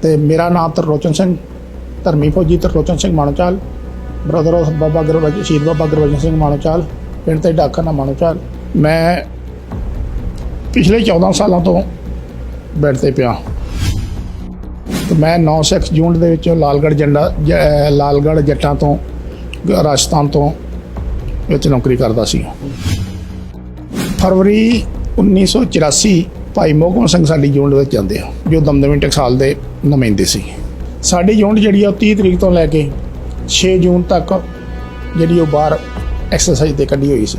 ਤੇ ਮੇਰਾ ਨਾਮ ਤਰਲੋਚਨ ਸਿੰਘ, ਧਰਮੀ ਫੌਜੀ ਤਰਲੋਚਨ ਸਿੰਘ ਮਾਣੋਚਾਲ, ਬ੍ਰਦਰ ਆਫ ਬਾਬਾ ਗੁਰਬਚਨ ਸ਼ਹੀਦ ਬਾਬਾ ਗੁਰਬਚਨ ਸਿੰਘ ਮਾਣੋਚਾਲ, ਪਿੰਡ ਤੇ ਡਾਕਖਾਨਾ ਮਾਣੋਚਾਲ। ਮੈਂ ਪਿਛਲੇ 14 ਸਾਲਾਂ ਤੋਂ ਬੈੱਡ ਤੇ ਪਿਆ ਤੇ ਮੈਂ 9 ਸਿੱਖ ਜੂਨ ਦੇ ਵਿੱਚ ਲਾਲਗੜ੍ਹ ਜੱਟਾਂ ਤੋਂ ਰਾਜਸਥਾਨ ਤੋਂ ਵਿੱਚ ਨੌਕਰੀ ਕਰਦਾ ਸੀ। ਫਰਵਰੀ 1984 ਭਾਈ ਮੋਹਕਮ ਸਿੰਘ ਸਾਡੀ ਯੂਨਿਟ ਵਿੱਚ ਜਾਂਦੇ ਆ, ਜੋ ਦਮਦਮੀ ਟਕਸਾਲ ਦੇ ਨੁਮਾਇੰਦੇ ਸੀ। ਸਾਡੀ ਯੂਨਿਟ ਜਿਹੜੀ ਆ ਉਹ 30 ਤਰੀਕ ਤੋਂ ਲੈ ਕੇ 6 ਜੂਨ ਤੱਕ ਜਿਹੜੀ ਉਹ ਬਾਹਰ ਐਕਸਰਸਾਈਜ਼ ਤੇ ਕੱਢੀ ਹੋਈ ਸੀ,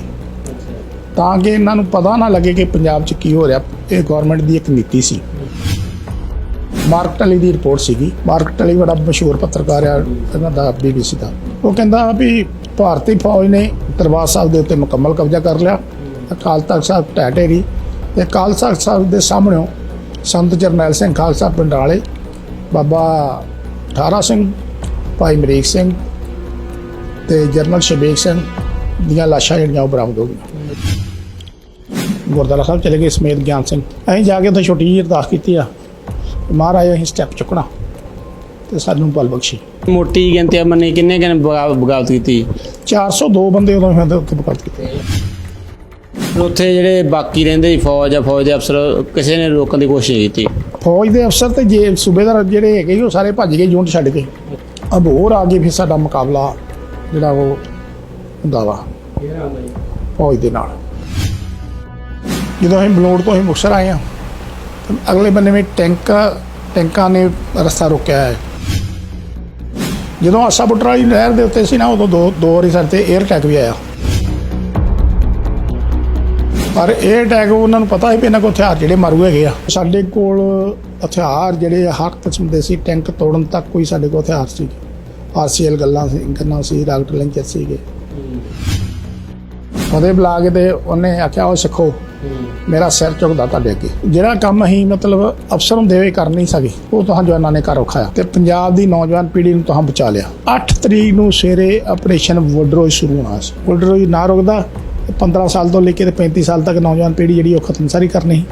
ਤਾਂ ਕਿ ਇਹਨਾਂ ਨੂੰ ਪਤਾ ਨਾ ਲੱਗੇ ਕਿ ਪੰਜਾਬ 'ਚ ਕੀ ਹੋ ਰਿਹਾ। ਇਹ ਗੌਰਮੈਂਟ ਦੀ ਇੱਕ ਨੀਤੀ ਸੀ। ਮਾਰਕ ਟਲੀ ਦੀ ਰਿਪੋਰਟ ਸੀਗੀ। ਮਾਰਕ ਟਲੀ ਬੜਾ ਮਸ਼ਹੂਰ ਪੱਤਰਕਾਰ ਆ ਇਹਨਾਂ ਦਾ, BBC ਦਾ। ਉਹ ਕਹਿੰਦਾ ਵੀ ਭਾਰਤੀ ਫੌਜ ਨੇ ਦਰਬਾਰ ਸਾਹਿਬ ਦੇ ਉੱਤੇ ਮੁਕੰਮਲ ਕਬਜ਼ਾ ਕਰ ਲਿਆ। ਅਕਾਲ ਤਖ਼ਤ ਸਾਹਿਬ ਢਹਿ ਢੇਰੀ ਤੇ ਅਕਾਲ ਤਖ਼ਤ ਸਾਹਿਬ ਦੇ ਸਾਹਮਣਿਓਂ ਸੰਤ ਜਰਨੈਲ ਸਿੰਘ ਖਾਲਸਾ ਪਿੰਡ ਵਾਲੇ, ਬਾਬਾ ਠਾਰਾ ਸਿੰਘ, ਭਾਈ ਅਮਰੀਕ ਸਿੰਘ ਤੇ ਜਰਨਲ ਸ਼ਬੀਕ ਸਿੰਘ ਦੀਆਂ ਲਾਸ਼ਾਂ ਜਿਹੜੀਆਂ ਉਹ ਬਰਾਮਦ ਹੋ ਗਈਆਂ। ਗੁਰਦੁਆਰਾ ਸਾਹਿਬ ਚਲੇ ਗਏ ਸਮੇਤ ਗਿਆਨ ਸਿੰਘ। ਅਸੀਂ ਜਾ ਕੇ ਉੱਥੇ ਛੋਟੀ ਜਿਹੀ ਅਰਦਾਸ ਕੀਤੀ ਆ, ਮਹਾਰਾਜ ਅਸੀਂ ਸਟੈਪ ਚੁੱਕਣਾ ਤੇ ਸਾਨੂੰ ਬਲ ਬਖਸ਼ੀ। ਮੋਟੀ ਗਿਣਤੀ ਮੰਨੀ ਕਿੰਨੇ ਬਗਾਵਤ ਕੀਤੀ? 402 ਬੰਦੇ ਉਦੋਂ ਉੱਥੇ ਬਗਾਵਤ ਕੀਤੇ। ਉੱਥੇ ਜਿਹੜੇ ਬਾਕੀ ਰਹਿੰਦੇ ਫੌਜ ਦੇ ਅਫਸਰ ਕਿਸੇ ਨੇ ਰੋਕਣ ਦੀ ਕੋਸ਼ਿਸ਼ ਕੀਤੀ? ਫੌਜ ਦੇ ਅਫਸਰ ਤੇ ਜੇ ਸੂਬੇਦਾਰ ਜਿਹੜੇ ਹੈਗੇ ਉਹ ਸਾਰੇ ਭੱਜ ਗਏ ਯੂਨਿਟ ਛੱਡ ਕੇ। ਅਬੋਹਰ ਆ ਗਏ, ਫਿਰ ਸਾਡਾ ਮੁਕਾਬਲਾ ਜਿਹੜਾ ਉਹ ਹੁੰਦਾ ਵਾ ਫੌਜ ਦੇ ਨਾਲ। ਜਦੋਂ ਅਸੀਂ ਬਲੋੜ ਤੋਂ ਮੁਕਤਸਰ ਆਏ ਹਾਂ, ਅਗਲੇ ਬੰਨੇ ਵਿੱਚ ਟੈਂਕਾਂ ਨੇ ਰਸਤਾ ਰੋਕਿਆ ਹੈ। ਜਦੋਂ ਆਸਾ ਬੁੱਟਰ ਵਾਲੀ ਨਹਿਰ ਦੇ ਉੱਤੇ ਸੀ ਨਾ, ਉਦੋਂ ਦੋ ਵਾਰੀ ਸਾਡੇ 'ਤੇ ਏਅਰ ਅਟੈਕ ਵੀ ਆਇਆ। ਪਰ ਏਅਰ ਅਟੈਕ ਉਹਨਾਂ ਨੂੰ ਪਤਾ ਸੀ ਵੀ ਇਹਨਾਂ ਕੋਲ ਹਥਿਆਰ ਜਿਹੜੇ ਮਾਰੂ ਹੈਗੇ ਆ। ਸਾਡੇ ਕੋਲ ਹਥਿਆਰ ਜਿਹੜੇ ਹਰ ਕਿਸਮ ਦੇ ਸੀ, ਟੈਂਕ ਤੋੜਨ ਤੱਕ ਕੋਈ ਸਾਡੇ ਕੋਲ ਹਥਿਆਰ ਸੀ। RCL ਗੰਨਾਂ ਸੀ, ਰਾਕਟ ਲਾਂਚਰ ਸੀਗੇ। ਉਹਦੇ ਬੁਲਾ ਕੇ ਤੇ ਉਹਨੇ ਆਖਿਆ ਉਹ ਸਿੱਖੋ, ਮੇਰਾ ਸਿਰ ਝੁਕਦਾ ਤੁਹਾਡੇ ਅੱਗੇ। ਜਿਹੜਾ ਕੰਮ ਅਸੀਂ ਮਤਲਬ ਅਫਸਰ ਹੁੰਦੇ ਹੋਏ ਕਰ ਨਹੀਂ ਸਕੇ, ਉਹ ਤੁਹਾਨੂੰ ਜਵਾਨਾਂ ਨੇ ਕਰ ਰਖਾਇਆ ਤੇ ਪੰਜਾਬ ਦੀ ਨੌਜਵਾਨ ਪੀੜ੍ਹੀ ਨੂੰ ਤੁਹਾਨੂੰ ਬਚਾ ਲਿਆ। 8 ਤਰੀਕ ਨੂੰ ਸਵੇਰੇ ਆਪਰੇਸ਼ਨ ਵੁੱਡਰੋਜ਼ ਸ਼ੁਰੂ ਹੋਣਾ ਸੀ। ਵੁੱਡਰੋਜ਼ ਨਾ ਰੁਕਦਾ 15 ਸਾਲ ਤੋਂ ਲੈ ਕੇ ਤੇ 35 ਸਾਲ ਤੱਕ ਨੌਜਵਾਨ ਪੀੜ੍ਹੀ ਜਿਹੜੀ ਉਹ ਖਤਮ ਸਾਰੀ ਕਰਨੀ।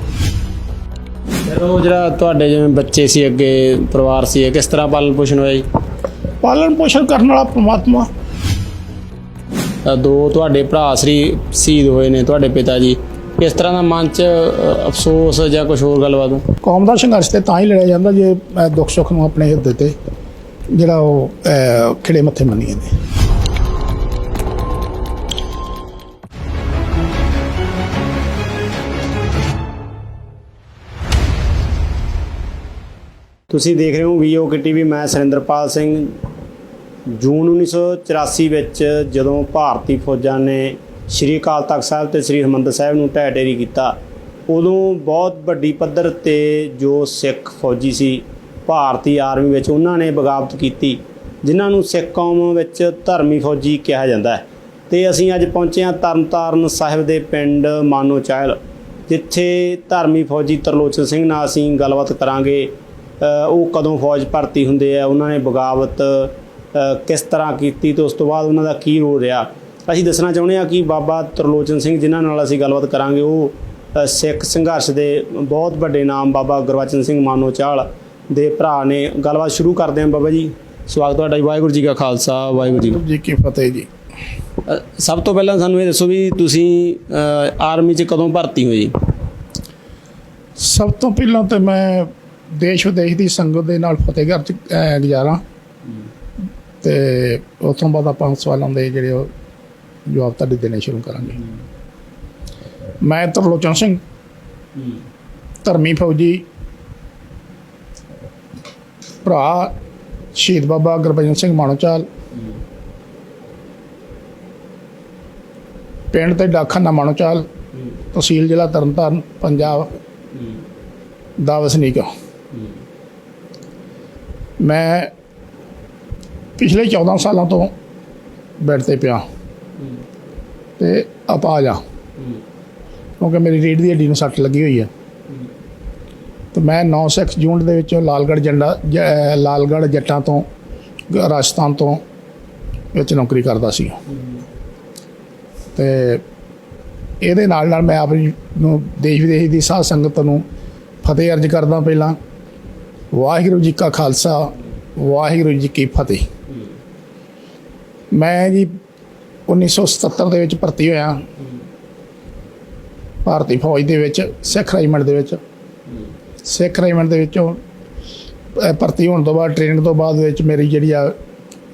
ਉਹ ਜਿਹੜਾ ਤੁਹਾਡੇ ਜਿਵੇਂ ਬੱਚੇ ਸੀ, ਅੱਗੇ ਪਰਿਵਾਰ ਸੀ, ਕਿਸ ਤਰ੍ਹਾਂ ਪਾਲਣ ਪੋਸ਼ਣ ਹੋਇਆ ਜੀ? ਪਾਲਣ ਪੋਸ਼ਣ ਕਰਨ ਵਾਲਾ ਪ੍ਰਮਾਤਮਾ। 2 ਤੁਹਾਡੇ ਭਰਾ ਸ਼ਹੀਦ ਹੋਏ ਨੇ, ਤੁਹਾਡੇ ਪਿਤਾ ਜੀ। ਕਿਸ ਤਰ੍ਹਾਂ ਦਾ ਮਨ 'ਚ ਅਫਸੋਸ ਜਾਂ ਕੁਛ ਹੋਰ ਗੱਲਬਾਤ? ਕੌਮ ਦਾ ਸੰਘਰਸ਼ ਤੇ ਤਾਂ ਹੀ ਲੜਿਆ ਜਾਂਦਾ ਜੇ ਦੁੱਖ ਸੁੱਖ ਨੂੰ ਆਪਣੇ ਹਿਰਦੇ ਤੇ ਜਿਹੜਾ ਉਹ ਖਿੜੇ ਮੱਥੇ ਮੰਨੀਏ ਨੇ। ਤੁਸੀਂ ਦੇਖ ਰਹੇ ਹੋ VOK TV। ਮੈਂ ਸੁਰਿੰਦਰਪਾਲ ਸਿੰਘ। ਜੂਨ 1984 ਵਿੱਚ ਜਦੋਂ ਭਾਰਤੀ ਫੌਜਾਂ ਨੇ ਸ਼੍ਰੀ ਅਕਾਲ ਤਖ਼ਤ ਸਾਹਿਬ ਤੇ ਸ਼੍ਰੀ ਹਰਿਮੰਦਰ ਸਾਹਿਬ ਨੂੰ ਢਹਿ ਢੇਰੀ ਕੀਤਾ, ਉਦੋਂ ਬਹੁਤ ਵੱਡੀ ਪੱਧਰ 'ਤੇ ਜੋ ਸਿੱਖ ਫੌਜੀ ਸੀ ਭਾਰਤੀ ਆਰਮੀ ਵਿੱਚ, ਉਹਨਾਂ ਨੇ ਬਗਾਵਤ ਕੀਤੀ, ਜਿਨ੍ਹਾਂ ਨੂੰ ਸਿੱਖ ਕੌਮ ਵਿੱਚ ਧਰਮੀ ਫੌਜੀ ਕਿਹਾ ਜਾਂਦਾ ਹੈ। ਅਤੇ ਅਸੀਂ ਅੱਜ ਪਹੁੰਚੇ ਹਾਂ ਤਰਨਤਾਰਨ ਸਾਹਿਬ ਦੇ ਪਿੰਡ ਮਾਨੋਚਾਲ, ਜਿੱਥੇ ਧਰਮੀ ਫੌਜੀ ਤਰਲੋਚਨ ਸਿੰਘ ਨਾਲ ਅਸੀਂ ਗੱਲਬਾਤ ਕਰਾਂਗੇ। ਉਹ ਕਦੋਂ ਫੌਜ ਭਰਤੀ ਹੁੰਦੇ ਆ, ਉਹਨਾਂ ਨੇ ਬਗਾਵਤ ਕਿਸ ਤਰ੍ਹਾਂ ਕੀਤੀ ਅਤੇ ਉਸ ਤੋਂ ਬਾਅਦ ਉਹਨਾਂ ਦਾ ਕੀ ਰੋਲ ਰਿਹਾ। ਅਸੀਂ ਦੱਸਣਾ ਚਾਹੁੰਦੇ ਹਾਂ ਕਿ ਬਾਬਾ ਤਰਲੋਚਨ ਸਿੰਘ ਜਿਨ੍ਹਾਂ ਨਾਲ ਅਸੀਂ ਗੱਲਬਾਤ ਕਰਾਂਗੇ, ਉਹ ਸਿੱਖ ਸੰਘਰਸ਼ ਦੇ ਬਹੁਤ ਵੱਡੇ ਨਾਮ ਬਾਬਾ ਗੁਰਬਚਨ ਸਿੰਘ ਮਾਨੋਚਾਲ ਦੇ ਭਰਾ ਨੇ। ਗੱਲਬਾਤ ਸ਼ੁਰੂ ਕਰਦੇ ਹਾਂ। ਬਾਬਾ ਜੀ, ਸਵਾਗਤ ਤੁਹਾਡਾ ਜੀ। ਵਾਹਿਗੁਰੂ ਜੀ ਕਾ ਖਾਲਸਾ, ਵਾਹਿਗੁਰੂ ਜੀ ਕੀ ਫਤਿਹ ਜੀ। ਸਭ ਤੋਂ ਪਹਿਲਾਂ ਸਾਨੂੰ ਇਹ ਦੱਸੋ ਵੀ ਤੁਸੀਂ ਆਰਮੀ 'ਚ ਕਦੋਂ ਭਰਤੀ ਹੋਏ? ਸਭ ਤੋਂ ਪਹਿਲਾਂ ਤਾਂ ਮੈਂ ਦੇਸ਼ ਵਿਦੇਸ਼ ਦੀ ਸੰਗਤ ਦੇ ਨਾਲ ਫਤਿਹਗੜ੍ਹ 'ਚ ਗੁਜ਼ਾਰਾਂ, ਅਤੇ ਉਸ ਤੋਂ ਬਾਅਦ ਆਪਾਂ ਸਵਾਲਾਂ ਦੇ ਜਿਹੜੇ ਉਹ ਜਵਾਬ ਤੁਹਾਡੇ ਦੇਣੇ ਸ਼ੁਰੂ ਕਰਾਂਗੇ। ਮੈਂ ਤਰਲੋਚਨ ਸਿੰਘ, ਧਰਮੀ ਫੌਜੀ, ਭਰਾ ਸ਼ਹੀਦ ਬਾਬਾ ਗੁਰਬਚਨ ਸਿੰਘ ਮਾਣੋਚਾਲ, ਪਿੰਡ ਤੇ ਡਾਕਖਾਨਾ ਮਾਣੋਚਾਲ, ਤਹਿਸੀਲ ਜ਼ਿਲ੍ਹਾ ਤਰਨਤਾਰਨ, ਪੰਜਾਬ ਦਾ ਵਸਨੀਕ ਹਾਂ। ਮੈਂ ਪਿਛਲੇ 14 ਸਾਲਾਂ ਤੋਂ ਬੈੱਡ ਤੇ ਪਿਆ ਤੇ ਅਪਾਹਜ ਆ, ਕਿਉਂਕਿ ਮੇਰੀ ਰੀੜ੍ਹ ਦੀ ਹੱਡੀ ਨੂੰ ਸੱਟ ਲੱਗੀ ਹੋਈ ਹੈ। ਤੇ ਮੈਂ 9 ਸਿੱਖ ਜੂਨ ਦੇ ਵਿੱਚ ਲਾਲਗੜ੍ਹ ਜੱਟਾਂ ਤੋਂ ਰਾਜਸਥਾਨ ਤੋਂ ਵਿੱਚ ਨੌਕਰੀ ਕਰਦਾ ਸੀ। ਤੇ ਇਹਦੇ ਨਾਲ ਮੈਂ ਆਪ ਨੂੰ ਦੇਸ਼ ਵਿਦੇਸ਼ ਦੀ ਸਾਧ ਸੰਗਤ ਨੂੰ ਫਤਿਹ ਅਰਜ਼ ਕਰਦਾ। ਪਹਿਲਾਂ ਵਾਹਿਗੁਰੂ ਜੀ ਕਾ ਖਾਲਸਾ ਵਾਹਿਗੁਰੂ ਜੀ ਕੀ ਫਤਿਹ। ਮੈਂ ਜੀ 1977 ਦੇ ਵਿੱਚ ਭਰਤੀ ਹੋਇਆ ਭਾਰਤੀ ਫੌਜ ਦੇ ਵਿੱਚ, ਸਿੱਖ ਰੈਜੀਮੈਂਟ ਦੇ ਵਿੱਚ। ਸਿੱਖ ਰੈਜੀਮੈਂਟ ਦੇ ਵਿੱਚੋਂ ਭਰਤੀ ਹੋਣ ਤੋਂ ਬਾਅਦ ਟ੍ਰੇਨਿੰਗ ਤੋਂ ਬਾਅਦ ਵਿੱਚ ਮੇਰੀ ਜਿਹੜੀ ਆ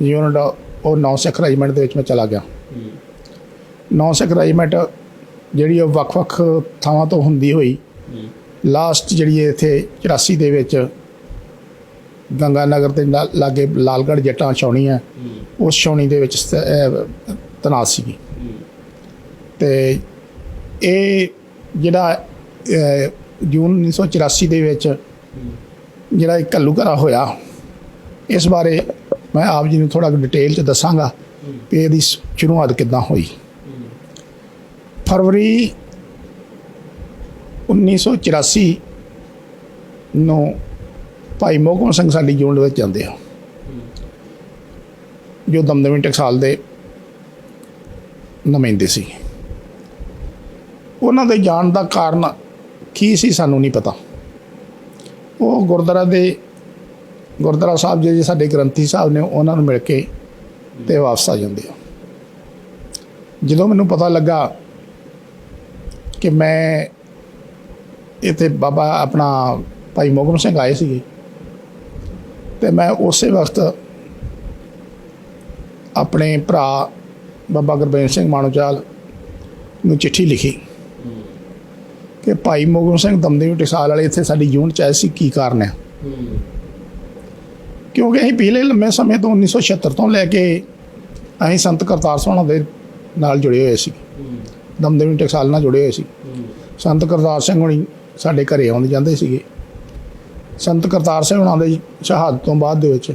ਯੂਨਿਟ ਉਹ 9 ਸਿੱਖ ਰੈਜੀਮੈਂਟ ਦੇ ਵਿੱਚ ਮੈਂ ਚਲਾ ਗਿਆ। 9 ਸਿੱਖ ਰੈਜੀਮੈਂਟ ਜਿਹੜੀ ਉਹ ਵੱਖ-ਵੱਖ ਥਾਵਾਂ ਤੋਂ ਹੁੰਦੀ ਹੋਈ ਲਾਸਟ ਜਿਹੜੀ ਇੱਥੇ 84 ਦੇ ਵਿੱਚ ਗੰਗਾ ਨਗਰ ਦੇ ਲਾਗੇ ਲਾਲਗੜ੍ਹ ਜੱਟਾਂ ਛਾਉਣੀ ਹੈ, ਉਸ ਛਾਉਣੀ ਦੇ ਵਿੱਚ ਤੈਨਾਤ ਸੀਗੀ। ਅਤੇ ਇਹ ਜਿਹੜਾ ਜੂਨ 1984 ਦੇ ਵਿੱਚ ਜਿਹੜਾ ਇਹ ਘੱਲੂਘਾਰਾ ਹੋਇਆ, ਇਸ ਬਾਰੇ ਮੈਂ ਆਪ ਜੀ ਨੂੰ ਥੋੜ੍ਹਾ ਡਿਟੇਲ 'ਚ ਦੱਸਾਂਗਾ ਕਿ ਇਹਦੀ ਸ਼ੁਰੂਆਤ ਕਿੱਦਾਂ ਹੋਈ। ਫਰਵਰੀ 1984 ਨੂੰ ਭਾਈ ਮੋਹਕਮ ਸਿੰਘ ਸਾਡੀ ਯੂਨਿਟ ਵਿੱਚ ਜਾਂਦੇ ਆ, ਜੋ ਦਮਦਮੀ ਟਕਸਾਲ ਦੇ ਨੁਮਾਇੰਦੇ ਸੀ। ਉਹਨਾਂ ਦੇ ਜਾਣ ਦਾ ਕਾਰਨ ਕੀ ਸੀ ਸਾਨੂੰ ਨਹੀਂ ਪਤਾ। ਉਹ ਗੁਰਦੁਆਰਾ ਸਾਹਿਬ ਜਿਹੜੇ ਸਾਡੇ ਗ੍ਰੰਥੀ ਸਾਹਿਬ ਨੇ ਉਹਨਾਂ ਨੂੰ ਮਿਲ ਕੇ ਤੇ ਵਾਪਸ ਆ ਜਾਂਦੇ ਆ। ਜਦੋਂ ਮੈਨੂੰ ਪਤਾ ਲੱਗਾ ਕਿ ਮੈਂ ਇੱਥੇ ਬਾਬਾ ਆਪਣਾ ਭਾਈ ਮੋਹਕਮ ਸਿੰਘ ਆਏ ਸੀਗੇ, ਅਤੇ ਮੈਂ ਉਸੇ ਵਕਤ ਆਪਣੇ ਭਰਾ ਬਾਬਾ ਗੁਰਬੇਨ ਸਿੰਘ ਮਾਣੋਚਾਲ ਨੂੰ ਚਿੱਠੀ ਲਿਖੀ ਕਿ ਭਾਈ ਮੋਹਕਮ ਸਿੰਘ ਦਮਦਮੀ ਟਕਸਾਲ ਵਾਲੇ ਇੱਥੇ ਸਾਡੀ ਯੂਨਿਟ 'ਚ ਆਏ ਸੀ, ਕੀ ਕਾਰਨ ਹੈ। ਕਿਉਂਕਿ ਅਸੀਂ ਪਿਛਲੇ ਲੰਮੇ ਸਮੇਂ ਤੋਂ 1976 ਤੋਂ ਲੈ ਕੇ ਅਸੀਂ ਸੰਤ ਕਰਤਾਰ ਸਿੰਘ ਦੇ ਨਾਲ ਜੁੜੇ ਹੋਏ ਸੀ, ਦਮਦਮੀ ਟਕਸਾਲ ਨਾਲ ਜੁੜੇ ਹੋਏ ਸੀ। ਸੰਤ ਕਰਤਾਰ ਸਿੰਘ ਹੋਣੀ ਸਾਡੇ ਘਰੇ ਆਉਂਦੇ ਜਾਂਦੇ ਸੀਗੇ। ਸੰਤ ਕਰਤਾਰ ਸਿੰਘ ਹੋਣਾ ਦੇ ਸ਼ਹਾਦਤ ਤੋਂ ਬਾਅਦ ਦੇ ਵਿੱਚ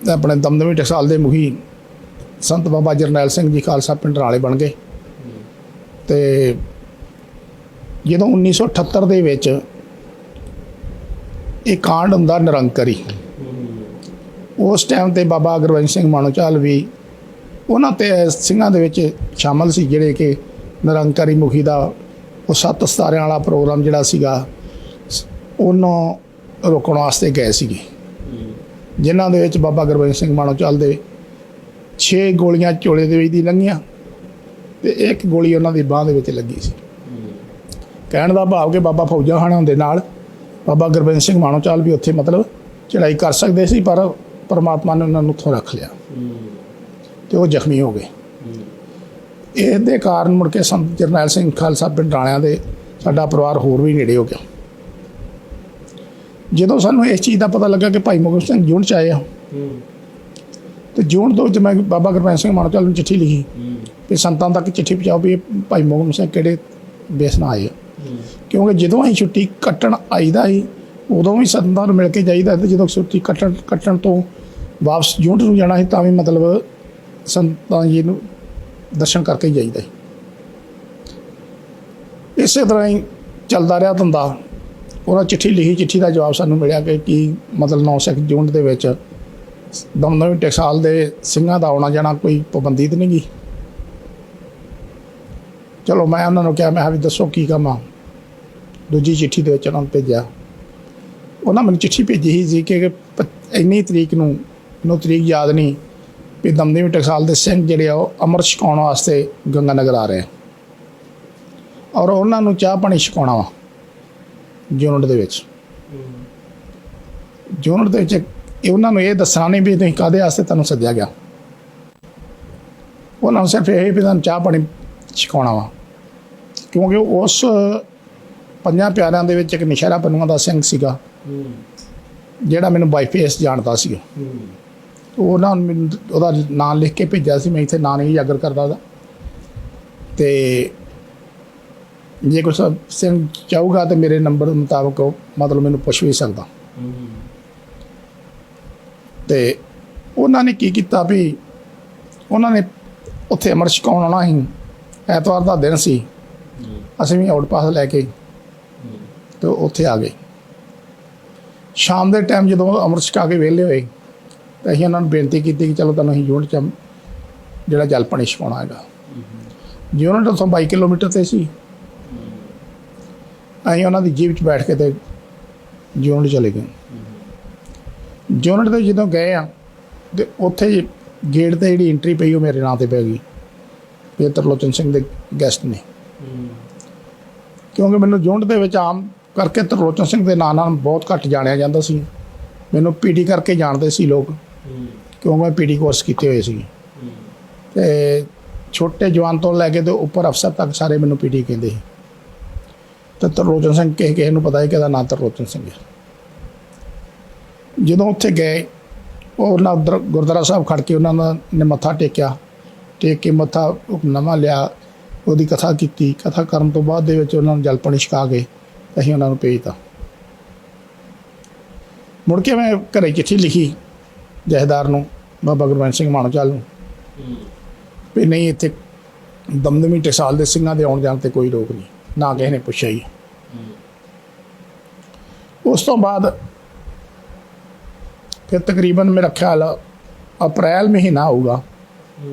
ਆਪਣੇ ਦਮਦਮੀ ਟਕਸਾਲ ਦੇ ਮੁਖੀ ਸੰਤ ਬਾਬਾ ਜਰਨੈਲ ਸਿੰਘ ਜੀ ਖਾਲਸਾ ਪਿੰਡ ਵਾਲੇ ਬਣ ਗਏ। ਅਤੇ ਜਦੋਂ 1978 ਦੇ ਵਿੱਚ ਇਹ ਕਾਂਡ ਹੁੰਦਾ ਨਿਰੰਕਰੀ, ਉਸ ਟਾਈਮ 'ਤੇ ਬਾਬਾ ਗੁਰਬੰਸ਼ ਸਿੰਘ ਮਾਣੋਚਾਲ ਵੀ ਉਹਨਾਂ ਤੇ ਸਿੰਘਾਂ ਦੇ ਵਿੱਚ ਸ਼ਾਮਲ ਸੀ, ਜਿਹੜੇ ਕਿ ਨਿਰੰਕਾਰੀ ਮੁਖੀ ਦਾ ਉਹ 7 ਸਿਤਾਰਿਆਂ ਵਾਲਾ ਪ੍ਰੋਗਰਾਮ ਜਿਹੜਾ ਸੀਗਾ ਉਹਨੂੰ ਰੋਕਣ ਵਾਸਤੇ ਗਏ ਸੀਗੇ, ਜਿਨ੍ਹਾਂ ਦੇ ਵਿੱਚ ਬਾਬਾ ਗੁਰਬੰਸ਼ ਸਿੰਘ ਮਾਣੋਚਾਲ ਦੇ 6 ਗੋਲੀਆਂ ਝੋਲੇ ਦੇ ਵਿੱਚ ਦੀ ਲੰਘੀਆਂ ਅਤੇ 1 ਗੋਲੀ ਉਹਨਾਂ ਦੀ ਬਾਂਹ ਦੇ ਵਿੱਚ ਲੱਗੀ ਸੀ। ਕਹਿਣ ਦਾ ਭਾਵ ਕਿ ਬਾਬਾ ਫੌਜਾ ਖਾਨਾਂ ਦੇ ਨਾਲ ਬਾਬਾ ਗੁਰਬੰਸ਼ ਸਿੰਘ ਮਾਣੋਚਾਲ ਵੀ ਉੱਥੇ ਮਤਲਬ ਚੜ੍ਹਾਈ ਕਰ ਸਕਦੇ ਸੀ, ਪਰ ਪਰਮਾਤਮਾ ਨੇ ਉਹਨਾਂ ਨੂੰ ਉੱਥੋਂ ਰੱਖ ਲਿਆ ਅਤੇ ਉਹ ਜ਼ਖਮੀ ਹੋ ਗਏ। ਇਸ ਦੇ ਕਾਰਨ ਮੁੜ ਕੇ ਸੰਤ ਜਰਨੈਲ ਸਿੰਘ ਖਾਲਸਾ ਪਿੰਡ ਵਾਲਿਆਂ ਦੇ ਸਾਡਾ ਪਰਿਵਾਰ ਹੋਰ ਵੀ ਨੇੜੇ ਹੋ ਗਿਆ। ਜਦੋਂ ਸਾਨੂੰ ਇਸ ਚੀਜ਼ ਦਾ ਪਤਾ ਲੱਗਾ ਕਿ ਭਾਈ ਮੋਹਕਮ ਸਿੰਘ ਜੂਨ 'ਚ ਆਏ ਆ, ਅਤੇ ਜੂਨ ਤੋਂ ਵਿੱਚ ਮੈਂ ਬਾਬਾ ਗੁਰਬੰਸ਼ ਸਿੰਘ ਮਾਣੋਚਾਲ ਨੂੰ ਚਿੱਠੀ ਲਿਖੀ ਵੀ ਸੰਤਾਂ ਤੱਕ ਚਿੱਠੀ ਪਹੁੰਚਾਓ ਵੀ ਭਾਈ ਮੋਹਕਮ ਸਿੰਘ ਕਿਹੜੇ ਬੇਸ ਨਾਲ ਆਏ ਆ। ਕਿਉਂਕਿ ਜਦੋਂ ਅਸੀਂ ਛੁੱਟੀ ਕੱਟਣ ਆਈਦਾ ਸੀ ਉਦੋਂ ਵੀ ਸੰਤਾਂ ਨੂੰ ਮਿਲ ਕੇ ਜਾਈਦਾ, ਅਤੇ ਜਦੋਂ ਛੁੱਟੀ ਕੱਟਣ ਤੋਂ ਵਾਪਸ ਯੂਨਿਟ ਨੂੰ ਜਾਣਾ ਸੀ ਤਾਂ ਵੀ ਮਤਲਬ ਸੰਤਾਂ ਜੀ ਨੂੰ ਦਰਸ਼ਨ ਕਰਕੇ ਹੀ ਜਾਈਦਾ ਸੀ। ਇਸੇ ਤਰ੍ਹਾਂ ਹੀ ਚੱਲਦਾ ਰਿਹਾ ਧੰਦਾ। ਉਹਨਾਂ ਚਿੱਠੀ ਲਿਖੀ, ਚਿੱਠੀ ਦਾ ਜਵਾਬ ਸਾਨੂੰ ਮਿਲਿਆ ਕਿ ਕੀ ਮਤਲਬ 9 ਸਿੱਖ ਯੂਨਿਟ ਦੇ ਵਿੱਚ ਦਮਦਮੀ ਟਕਸਾਲ ਦੇ ਸਿੰਘਾਂ ਦਾ ਆਉਣਾ ਜਾਣਾ ਕੋਈ ਪਾਬੰਦੀ ਤਾਂ ਨਹੀਂ ਗੀ। ਚਲੋ ਮੈਂ ਉਹਨਾਂ ਨੂੰ ਕਿਹਾ, ਮੈਂ ਵੀ ਦੱਸੋ ਕੀ ਕੰਮ ਆ। ਦੂਜੀ ਚਿੱਠੀ ਦੇ ਵਿੱਚ ਉਹਨਾਂ ਨੂੰ ਭੇਜਿਆ। ਉਹਨਾਂ ਮੈਨੂੰ ਚਿੱਠੀ ਭੇਜੀ ਸੀ ਕਿ ਇੰਨੀ ਤਰੀਕ ਨੂੰ, ਮੈਨੂੰ ਤਰੀਕ ਯਾਦ ਨਹੀਂ, ਵੀ ਦਮਦਮੀ ਟਕਸਾਲ ਦੇ ਸਿੰਘ ਜਿਹੜੇ ਆ ਉਹ ਅੰਮ੍ਰਿਤ ਛਕਾਉਣ ਵਾਸਤੇ ਗੰਗਾ ਨਗਰ ਆ ਰਹੇ ਆ, ਔਰ ਉਹਨਾਂ ਨੂੰ ਚਾਹ ਪਾਣੀ ਛਕਾਉਣਾ ਵਾ ਯੂਨਿਟ ਦੇ ਵਿੱਚ। ਯੂਨਿਟ ਦੇ ਵਿੱਚ ਉਹਨਾਂ ਨੂੰ ਇਹ ਦੱਸਣਾ ਨਹੀਂ ਵੀ ਤੁਸੀਂ ਕਾਹਦੇ ਵਾਸਤੇ ਤੁਹਾਨੂੰ ਸੱਦਿਆ ਗਿਆ। ਉਹਨਾਂ ਨੂੰ ਸਿਰਫ ਇਹ ਵੀ ਤੁਹਾਨੂੰ ਚਾਹ ਪਾਣੀ ਛਕਾਉਣਾ ਵਾ, ਕਿਉਂਕਿ ਉਸ 5 ਪਿਆਰਿਆਂ ਦੇ ਵਿੱਚ ਇੱਕ ਨਸ਼ਹਿਰਾ ਪੰਨੂਆਂ ਦਾ ਸਿੰਘ ਸੀਗਾ ਜਿਹੜਾ ਮੈਨੂੰ ਬਾਈ ਫੇਸ ਜਾਣਦਾ ਸੀਗਾ। ਉਹਨਾਂ ਨੇ ਮੈਨੂੰ ਉਹਦਾ ਨਾਂ ਲਿਖ ਕੇ ਭੇਜਿਆ ਸੀ, ਮੈਂ ਇੱਥੇ ਨਾਂ ਨਹੀਂ ਉਜਾਗਰ ਕਰਦਾ ਉਹਦਾ। ਅਤੇ ਜੇ ਕੁਛ ਸਿੰਘ ਚਾਹੂਗਾ ਤਾਂ ਮੇਰੇ ਨੰਬਰ ਮੁਤਾਬਕ ਉਹ ਮਤਲਬ ਮੈਨੂੰ ਪੁੱਛ ਵੀ ਸਕਦਾ। ਅਤੇ ਉਹਨਾਂ ਨੇ ਕੀ ਕੀਤਾ ਵੀ ਉਹਨਾਂ ਨੇ ਉੱਥੇ ਅੰਮ੍ਰਿਤ ਛਕਾਉਣ ਆਉਣਾ ਸੀ। ਐਤਵਾਰ ਦਾ ਦਿਨ ਸੀ, ਅਸੀਂ ਵੀ ਆਊਟ ਪਾਸ ਲੈ ਕੇ ਅਤੇ ਉੱਥੇ ਆ ਗਏ। ਸ਼ਾਮ ਦੇ ਟਾਈਮ ਜਦੋਂ ਅੰਮ੍ਰਿਤ ਛਕਾ ਕੇ ਵਿਹਲੇ ਹੋਏ ਤਾਂ ਅਸੀਂ ਉਹਨਾਂ ਨੂੰ ਬੇਨਤੀ ਕੀਤੀ ਕਿ ਚਲੋ ਤੁਹਾਨੂੰ ਅਸੀਂ ਯੂਨਿਟ 'ਚ ਜਿਹੜਾ ਜਲ ਪਾਣੀ ਛਕਾਉਣਾ ਹੈਗਾ। ਯੂਨਿਟ ਉੱਥੋਂ 22 ਕਿਲੋਮੀਟਰ 'ਤੇ ਸੀ। ਅਸੀਂ ਉਹਨਾਂ ਦੀ ਜੀਪ 'ਚ ਬੈਠ ਕੇ ਤੇ ਯੂਨਿਟ ਚਲੇ ਗਏ। ਯੂਨਿਟ 'ਤੇ ਜਦੋਂ ਗਏ ਆ ਤੇ ਉੱਥੇ ਗੇਟ 'ਤੇ ਜਿਹੜੀ ਐਂਟਰੀ ਪਈ ਉਹ ਮੇਰੇ ਨਾਂ 'ਤੇ ਪੈ ਗਈ ਵੀ ਤਰਲੋਚਨ ਸਿੰਘ ਦੇ ਗੈਸਟ ਨੇ, ਕਿਉਂਕਿ ਮੈਨੂੰ ਯੂਨਿਟ ਦੇ ਵਿੱਚ ਆਮ ਕਰਕੇ ਤਰਲੋਚਨ ਸਿੰਘ ਦੇ ਨਾਂ ਨਾਲ ਬਹੁਤ ਘੱਟ ਜਾਣਿਆ ਜਾਂਦਾ ਸੀ। ਮੈਨੂੰ ਪੀਟੀ ਕਰਕੇ ਜਾਣਦੇ ਸੀ ਲੋਕ, ਕਿਉਂਕਿ ਮੈਂ ਪੀਟੀ ਕੋਰਸ ਕੀਤੇ ਹੋਏ ਸੀ। ਤੇ ਛੋਟੇ ਜਵਾਨ ਤੋਂ ਲੈ ਕੇ ਤੇ ਉੱਪਰ ਅਫਸਰ ਤੱਕ ਸਾਰੇ ਮੈਨੂੰ ਪੀਟੀ ਕਹਿੰਦੇ ਸੀ। ਤੇ ਤਰਲੋਚਨ ਸਿੰਘ ਕਿਸੇ ਨੂੰ ਪਤਾ ਹੈ ਕਿ ਇਹਦਾ ਨਾਂ ਤਰਲੋਚਨ ਸਿੰਘ ਹੈ। ਜਦੋਂ ਉੱਥੇ ਗਏ ਉਹ ਉਹਨਾਂ ਉੱਧਰ ਗੁਰਦੁਆਰਾ ਸਾਹਿਬ ਖੜ੍ਹ ਕੇ ਉਹਨਾਂ ਨੇ ਮੱਥਾ ਟੇਕਿਆ, ਟੇਕ ਕੇ ਮੱਥਾ ਹੁਕਮਨਾਮਾ ਲਿਆ, ਉਹਦੀ ਕਥਾ ਕੀਤੀ। ਕਥਾ ਕਰਨ ਤੋਂ ਬਾਅਦ ਦੇ ਵਿੱਚ ਉਹਨਾਂ ਨੂੰ ਜਲ ਪਾਣੀ ਛਕਾ ਕੇ ਅਸੀਂ ਉਹਨਾਂ ਨੂੰ ਭੇਜਤਾ। ਮੁੜ ਕੇ ਮੈਂ ਘਰੇ ਚਿੱਠੀ ਲਿਖੀ ਜਥੇਦਾਰ ਨੂੰ, ਬਾਬਾ ਗੁਰਬੰਸ ਸਿੰਘ ਮਾਣੋਚਾਲ ਨੂੰ, ਵੀ ਨਹੀਂ ਇੱਥੇ ਦਮਦਮੀ ਟਕਸਾਲ ਦੇ ਸਿੰਘਾਂ ਦੇ ਆਉਣ ਜਾਣ 'ਤੇ ਕੋਈ ਰੋਕ ਨਹੀਂ, ਨਾ ਕਿਸੇ ਨੇ ਪੁੱਛਿਆ ਹੀ। ਉਸ ਤੋਂ ਬਾਅਦ ਫਿਰ ਤਕਰੀਬਨ ਮੇਰਾ ਖਿਆਲ ਅਪ੍ਰੈਲ ਮਹੀਨਾ ਹੋਊਗਾ,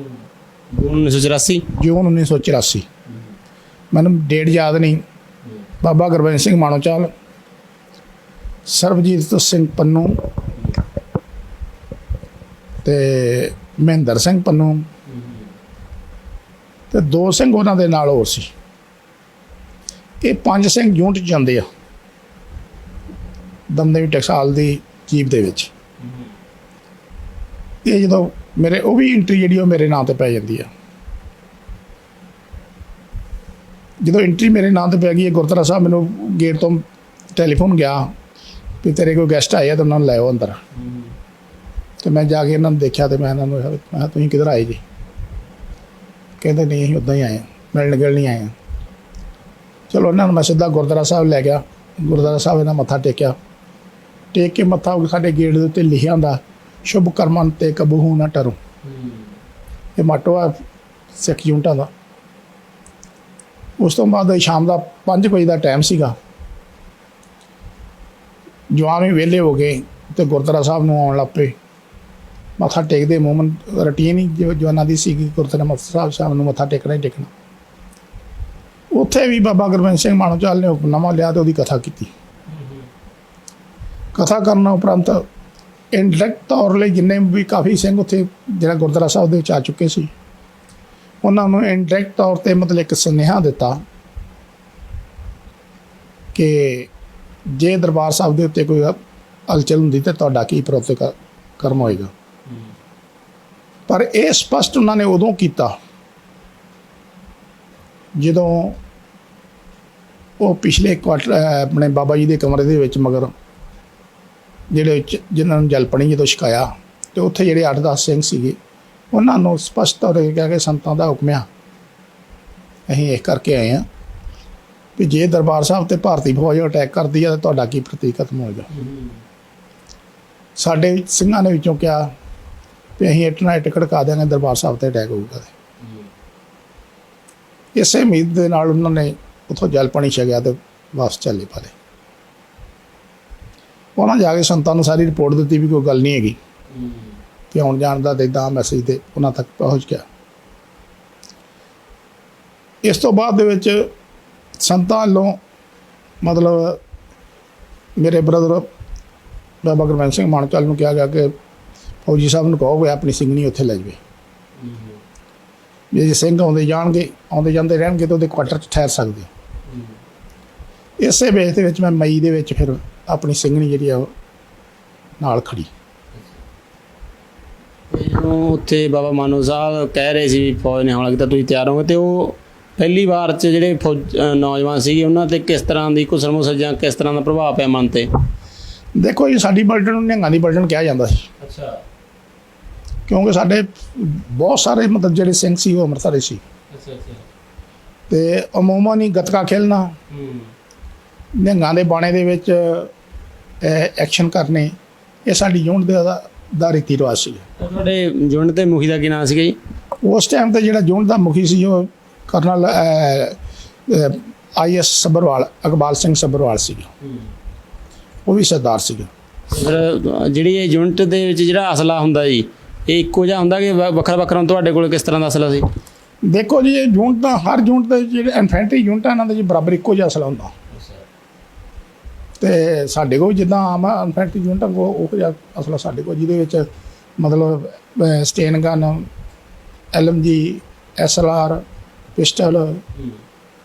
ਜੂਨ 1984। ਜੂਨ 1984, ਮੈਨੂੰ ਡੇਟ ਯਾਦ ਨਹੀਂ। ਬਾਬਾ ਗੁਰਬੰਸ ਸਿੰਘ ਮਾਣੋਚਾਲ, ਸਰਬਜੀਤ ਸਿੰਘ ਪੰਨੂ ਤੇ ਮਹਿੰਦਰ ਸਿੰਘ ਪੰਨੂ ਤੇ 2 ਸਿੰਘ ਉਹਨਾਂ ਦੇ ਨਾਲ ਹੋਰ ਸੀ। ਇਹ 5 ਸਿੰਘ ਯੂਨਿਟ 'ਚ ਜਾਂਦੇ ਆ ਦਮਦਮੀ ਟਕਸਾਲ ਦੀ ਜੀਪ ਦੇ ਵਿੱਚ। ਇਹ ਜਦੋਂ ਮੇਰੇ ਉਹ ਵੀ ਐਂਟਰੀ ਜਿਹੜੀ ਉਹ ਮੇਰੇ ਨਾਂ 'ਤੇ ਪੈ ਜਾਂਦੀ ਆ। ਜਦੋਂ ਐਂਟਰੀ ਮੇਰੇ ਨਾਂ 'ਤੇ ਪੈ ਗਈ, ਗੁਰਦੁਆਰਾ ਸਾਹਿਬ ਮੈਨੂੰ ਗੇਟ ਤੋਂ ਟੈਲੀਫੋਨ ਗਿਆ ਵੀ ਤੇਰੇ ਕੋਈ ਗੈਸਟ ਆਏ ਆ ਤਾਂ ਉਹਨਾਂ ਨੂੰ ਲੈ ਆਓ ਅੰਦਰ। ਤੇ ਮੈਂ ਜਾ ਕੇ ਇਹਨਾਂ ਨੂੰ ਦੇਖਿਆ ਤੇ ਮੈਂ ਇਹਨਾਂ ਨੂੰ ਕਿਹਾ ਤੁਸੀਂ ਕਿੱਧਰ ਆਏ ਜੀ? ਕਹਿੰਦੇ ਨਹੀਂ ਅਸੀਂ ਉੱਦਾਂ ਹੀ ਆਏ ਹਾਂ, ਮਿਲਣ ਗਿਲਣ ਨਹੀਂ ਆਏ ਹਾਂ। ਚਲੋ ਉਹਨਾਂ ਨੂੰ ਮੈਂ ਸਿੱਧਾ ਗੁਰਦੁਆਰਾ ਸਾਹਿਬ ਲੈ ਗਿਆ। ਗੁਰਦੁਆਰਾ ਸਾਹਿਬ ਇਹਨਾਂ ਮੱਥਾ ਟੇਕਿਆ, ਟੇਕ ਕੇ ਮੱਥਾ ਸਾਡੇ ਗੇਟ ਦੇ ਉੱਤੇ ਲਿਖਿਆ ਹੁੰਦਾ ਸ਼ੁਭ ਕਰਮਨ ਤੇ ਕਬਹੂ ਨਾ ਟਰੋ। ਇਹ ਮਾਟੋ ਆ ਸਿੱਖ ਯੂਨਿਟਾਂ ਦਾ। ਉਸ ਤੋਂ ਬਾਅਦ ਸ਼ਾਮ ਦਾ 5 ਵਜੇ ਦਾ ਟਾਈਮ ਸੀਗਾ। ਜਵਾਨ ਵੀ ਵਿਹਲੇ ਹੋ ਗਏ ਤੇ ਗੁਰਦੁਆਰਾ ਸਾਹਿਬ ਨੂੰ ਆਉਣ ਲੱਗ ਪਏ। ਮੱਥਾ ਟੇਕਦੇ ਮੂਮਨ ਰੂਟੀਨ ਹੀ ਜਵਾਨਾਂ ਦੀ ਸੀਗੀ, ਗੁਰਦੁਆਰਾ ਸਾਹਿਬ ਸ਼ਾਮ ਨੂੰ ਮੱਥਾ ਟੇਕਣਾ ਹੀ ਟੇਕਣਾ। ਉੱਥੇ ਵੀ ਬਾਬਾ ਗੁਰਬੰਸ ਸਿੰਘ ਮਾਣੋਚਾਲ ਨੇ ਹੁਕਮਨਾਮਾ ਲਿਆ ਤੇ ਉਹਦੀ ਕਥਾ ਕੀਤੀ। ਕਥਾ ਕਰਨ ਉਪਰੰਤ ਇਨਡਾਇਰੈਕਟ ਤੌਰ ਲਈ ਜਿੰਨੇ ਵੀ ਕਾਫੀ ਸਿੰਘ ਉੱਥੇ ਜਿਹੜਾ ਗੁਰਦੁਆਰਾ ਸਾਹਿਬ ਦੇ ਵਿੱਚ ਆ ਚੁੱਕੇ ਸੀ, ਉਹਨਾਂ ਨੂੰ ਇਨਡਾਇਰੈਕਟ ਤੌਰ 'ਤੇ ਮਤਲਬ ਇੱਕ ਸੁਨੇਹਾ ਦਿੱਤਾ ਕਿ ਜੇ ਦਰਬਾਰ ਸਾਹਿਬ ਦੇ ਉੱਤੇ ਕੋਈ ਹਲਚਲ ਹੁੰਦੀ ਤਾਂ ਤੁਹਾਡਾ ਕੀ ਕਰਮ ਹੋਏਗਾ। ਪਰ ਇਹ ਸਪਸ਼ਟ ਉਹਨਾਂ ਨੇ ਉਦੋਂ ਕੀਤਾ ਜਦੋਂ ਉਹ ਪਿਛਲੇ ਕੁਆਟਰ ਆਪਣੇ ਬਾਬਾ ਜੀ ਦੇ ਕਮਰੇ ਦੇ ਵਿੱਚ ਮਗਰ ਜਿਹੜੇ ਜਿਨ੍ਹਾਂ ਨੂੰ ਜਲਪਣੀ ਜਦੋਂ ਛਕਾਇਆ ਤੇ ਉੱਥੇ ਜਿਹੜੇ 8-10 ਸਿੰਘ ਸੀਗੇ ਉਹਨਾਂ ਨੂੰ ਸਪਸ਼ਟ ਤੌਰ 'ਤੇ ਕਿਹਾ ਕਿ ਸੰਤਾਂ ਦਾ ਹੁਕਮ ਆ, ਅਸੀਂ ਇਸ ਕਰਕੇ ਆਏ ਹਾਂ ਵੀ ਜੇ ਦਰਬਾਰ ਸਾਹਿਬ 'ਤੇ ਭਾਰਤੀ ਫੌਜ ਅਟੈਕ ਕਰਦੀ ਆ ਤਾਂ ਤੁਹਾਡਾ ਕੀ ਪ੍ਰਤੀਕਰਮ ਹੋਏਗਾ। ਸਾਡੇ ਸਿੰਘਾਂ ਨੇ ਵਿੱਚੋਂ ਕਿਹਾ ਵੀ ਅਸੀਂ ਇੱਟ ਨਾਲ ਇੱਟ ਖੜਕਾ ਦਿਆਂਗੇ, ਦਰਬਾਰ ਸਾਹਿਬ 'ਤੇ ਅਟੈਕ ਹੋਊਗਾ। ਇਸੇ ਉਮੀਦ ਦੇ ਨਾਲ ਉਹਨਾਂ ਨੇ ਉੱਥੋਂ ਜਲ ਪਾਣੀ ਛਕਿਆ ਤੇ ਵਾਪਸ ਚੱਲੇ ਪਾਲੇ। ਉਹਨਾਂ ਜਾ ਕੇ ਸੰਤਾਂ ਨੂੰ ਸਾਰੀ ਰਿਪੋਰਟ ਦਿੱਤੀ ਵੀ ਕੋਈ ਗੱਲ ਨਹੀਂ ਹੈਗੀ ਕਿ ਆਉਣ ਜਾਣ ਦਾ ਤਾਂ ਇੱਦਾਂ ਮੈਸੇਜ ਤੇ ਉਹਨਾਂ ਤੱਕ ਪਹੁੰਚ ਗਿਆ। ਇਸ ਤੋਂ ਬਾਅਦ ਦੇ ਵਿੱਚ ਸੰਤਾਂ ਵੱਲੋਂ ਮਤਲਬ ਮੇਰੇ ਬ੍ਰਦਰ ਬਾਬਾ ਗੁਰਬੰਸ ਸਿੰਘ ਮਾਣੋਚਾਲ ਨੂੰ ਕਿਹਾ ਗਿਆ ਕਿ ਫੌਜੀ ਸਾਹਿਬ ਨੂੰ ਕਹੋ ਆਪਣੀ ਸਿੰਘਣੀ ਉੱਥੇ ਲੈ ਜਾਵੇ। ਜੇ ਸਿੰਘ ਆਉਂਦੇ ਜਾਂਦੇ ਰਹਿਣਗੇ ਤਾਂ ਉਹਦੇ ਕੁਆਟਰ 'ਚ ਠਹਿਰ ਸਕਦੇ। ਇਸੇ ਬੇਸ ਦੇ ਵਿੱਚ ਮੈਂ ਮਈ ਦੇ ਵਿੱਚ ਫਿਰ ਆਪਣੀ ਸਿੰਘਣੀ ਜਿਹੜੀ ਆ ਉਹ ਨਾਲ ਖੜੀ। ਜਦੋਂ ਉੱਥੇ ਬਾਬਾ ਮਾਨੋ ਸਾਹਿਬ ਕਹਿ ਰਹੇ ਸੀ ਵੀ ਫੌਜ ਨੇ ਹਮਲਾ ਕੀਤਾ, ਤੁਸੀਂ ਤਿਆਰ ਹੋਗੇ, ਤੇ ਉਹ ਪਹਿਲੀ ਵਾਰ 'ਚ ਜਿਹੜੇ ਨੌਜਵਾਨ ਸੀਗੇ ਉਹਨਾਂ 'ਤੇ ਕਿਸ ਤਰ੍ਹਾਂ ਦੀ ਘੁਸਰ ਮੁਸਰ ਜਾਂ ਕਿਸ ਤਰ੍ਹਾਂ ਦਾ ਪ੍ਰਭਾਵ ਪਿਆ ਮਨ 'ਤੇ? ਦੇਖੋ ਜੀ, ਸਾਡੀ ਪਲਟਨ ਨੂੰ ਨਿਹੰਗਾਂ ਦੀ ਪਲਟਨ ਕਿਹਾ ਜਾਂਦਾ ਸੀ। ਅੱਛਾ। ਕਿਉਂਕਿ ਸਾਡੇ ਬਹੁਤ ਸਾਰੇ ਮਤਲਬ ਜਿਹੜੇ ਸਿੰਘ ਸੀ ਉਹ ਅੰਮ੍ਰਿਤਸਰੀ ਸੀ। ਅੱਛਾ ਅੱਛਾ। ਤੇ ਅਮੂਮਨ ਹੀ ਗੱਤਕਾ ਖੇਲਣਾ, ਨਿਹੰਗਾਂ ਦੇ ਬਾਣੇ ਦੇ ਵਿੱਚ ਐਕਸ਼ਨ ਕਰਨੇ, ਇਹ ਸਾਡੀ ਯੂਨਿਟ ਦਾ ਰੀਤੀ ਰਿਵਾਜ ਸੀ। ਤੁਹਾਡੇ ਯੂਨਿਟ ਦੇ ਮੁਖੀ ਦਾ ਕੀ ਨਾਮ ਸੀਗਾ ਜੀ? ਉਸ ਟਾਈਮ 'ਤੇ ਜਿਹੜਾ ਯੂਨਿਟ ਦਾ ਮੁਖੀ ਸੀ ਉਹ ਕਰਨਲ IS ਸੱਭਰਵਾਲ, ਇਕਬਾਲ ਸਿੰਘ ਸੱਭਰਵਾਲ ਸੀਗਾ। ਉਹ ਵੀ ਸਰਦਾਰ ਸੀਗਾ। ਫਿਰ ਜਿਹੜੀ ਇਹ ਯੂਨਿਟ ਦੇ ਵਿੱਚ ਜਿਹੜਾ ਅਸਲਾ ਹੁੰਦਾ ਜੀ, ਇਹ ਇੱਕੋ ਜਿਹਾ ਹੁੰਦਾ ਕਿ ਵੱਖਰਾ ਵੱਖਰਾ? ਤੁਹਾਡੇ ਕੋਲ ਕਿਸ ਤਰ੍ਹਾਂ ਦਾ ਅਸਲਾ ਸੀ? ਦੇਖੋ ਜੀ, ਇਹ ਯੂਨਿਟ ਦਾ ਹਰ ਯੂਨਿਟ ਦੇ ਜਿਹੜੇ ਇਨਫੈਂਟਰੀ ਯੂਨਿਟ ਆ ਇਹਨਾਂ ਦੇ ਜੀ ਬਰਾਬਰ ਇੱਕੋ ਜਿਹਾ ਅਸਲਾ ਹੁੰਦਾ। ਤੇ ਸਾਡੇ ਕੋਲ ਜਿੱਦਾਂ ਆਮ ਅਨਫੈਕਟਡ ਯੂਨਿਟ ਉਹ ਜਿਹਾ ਅਸਲਾ ਸਾਡੇ ਕੋਲ, ਜਿਹਦੇ ਵਿੱਚ ਮਤਲਬ sten gun, LMG, SLR, pistol,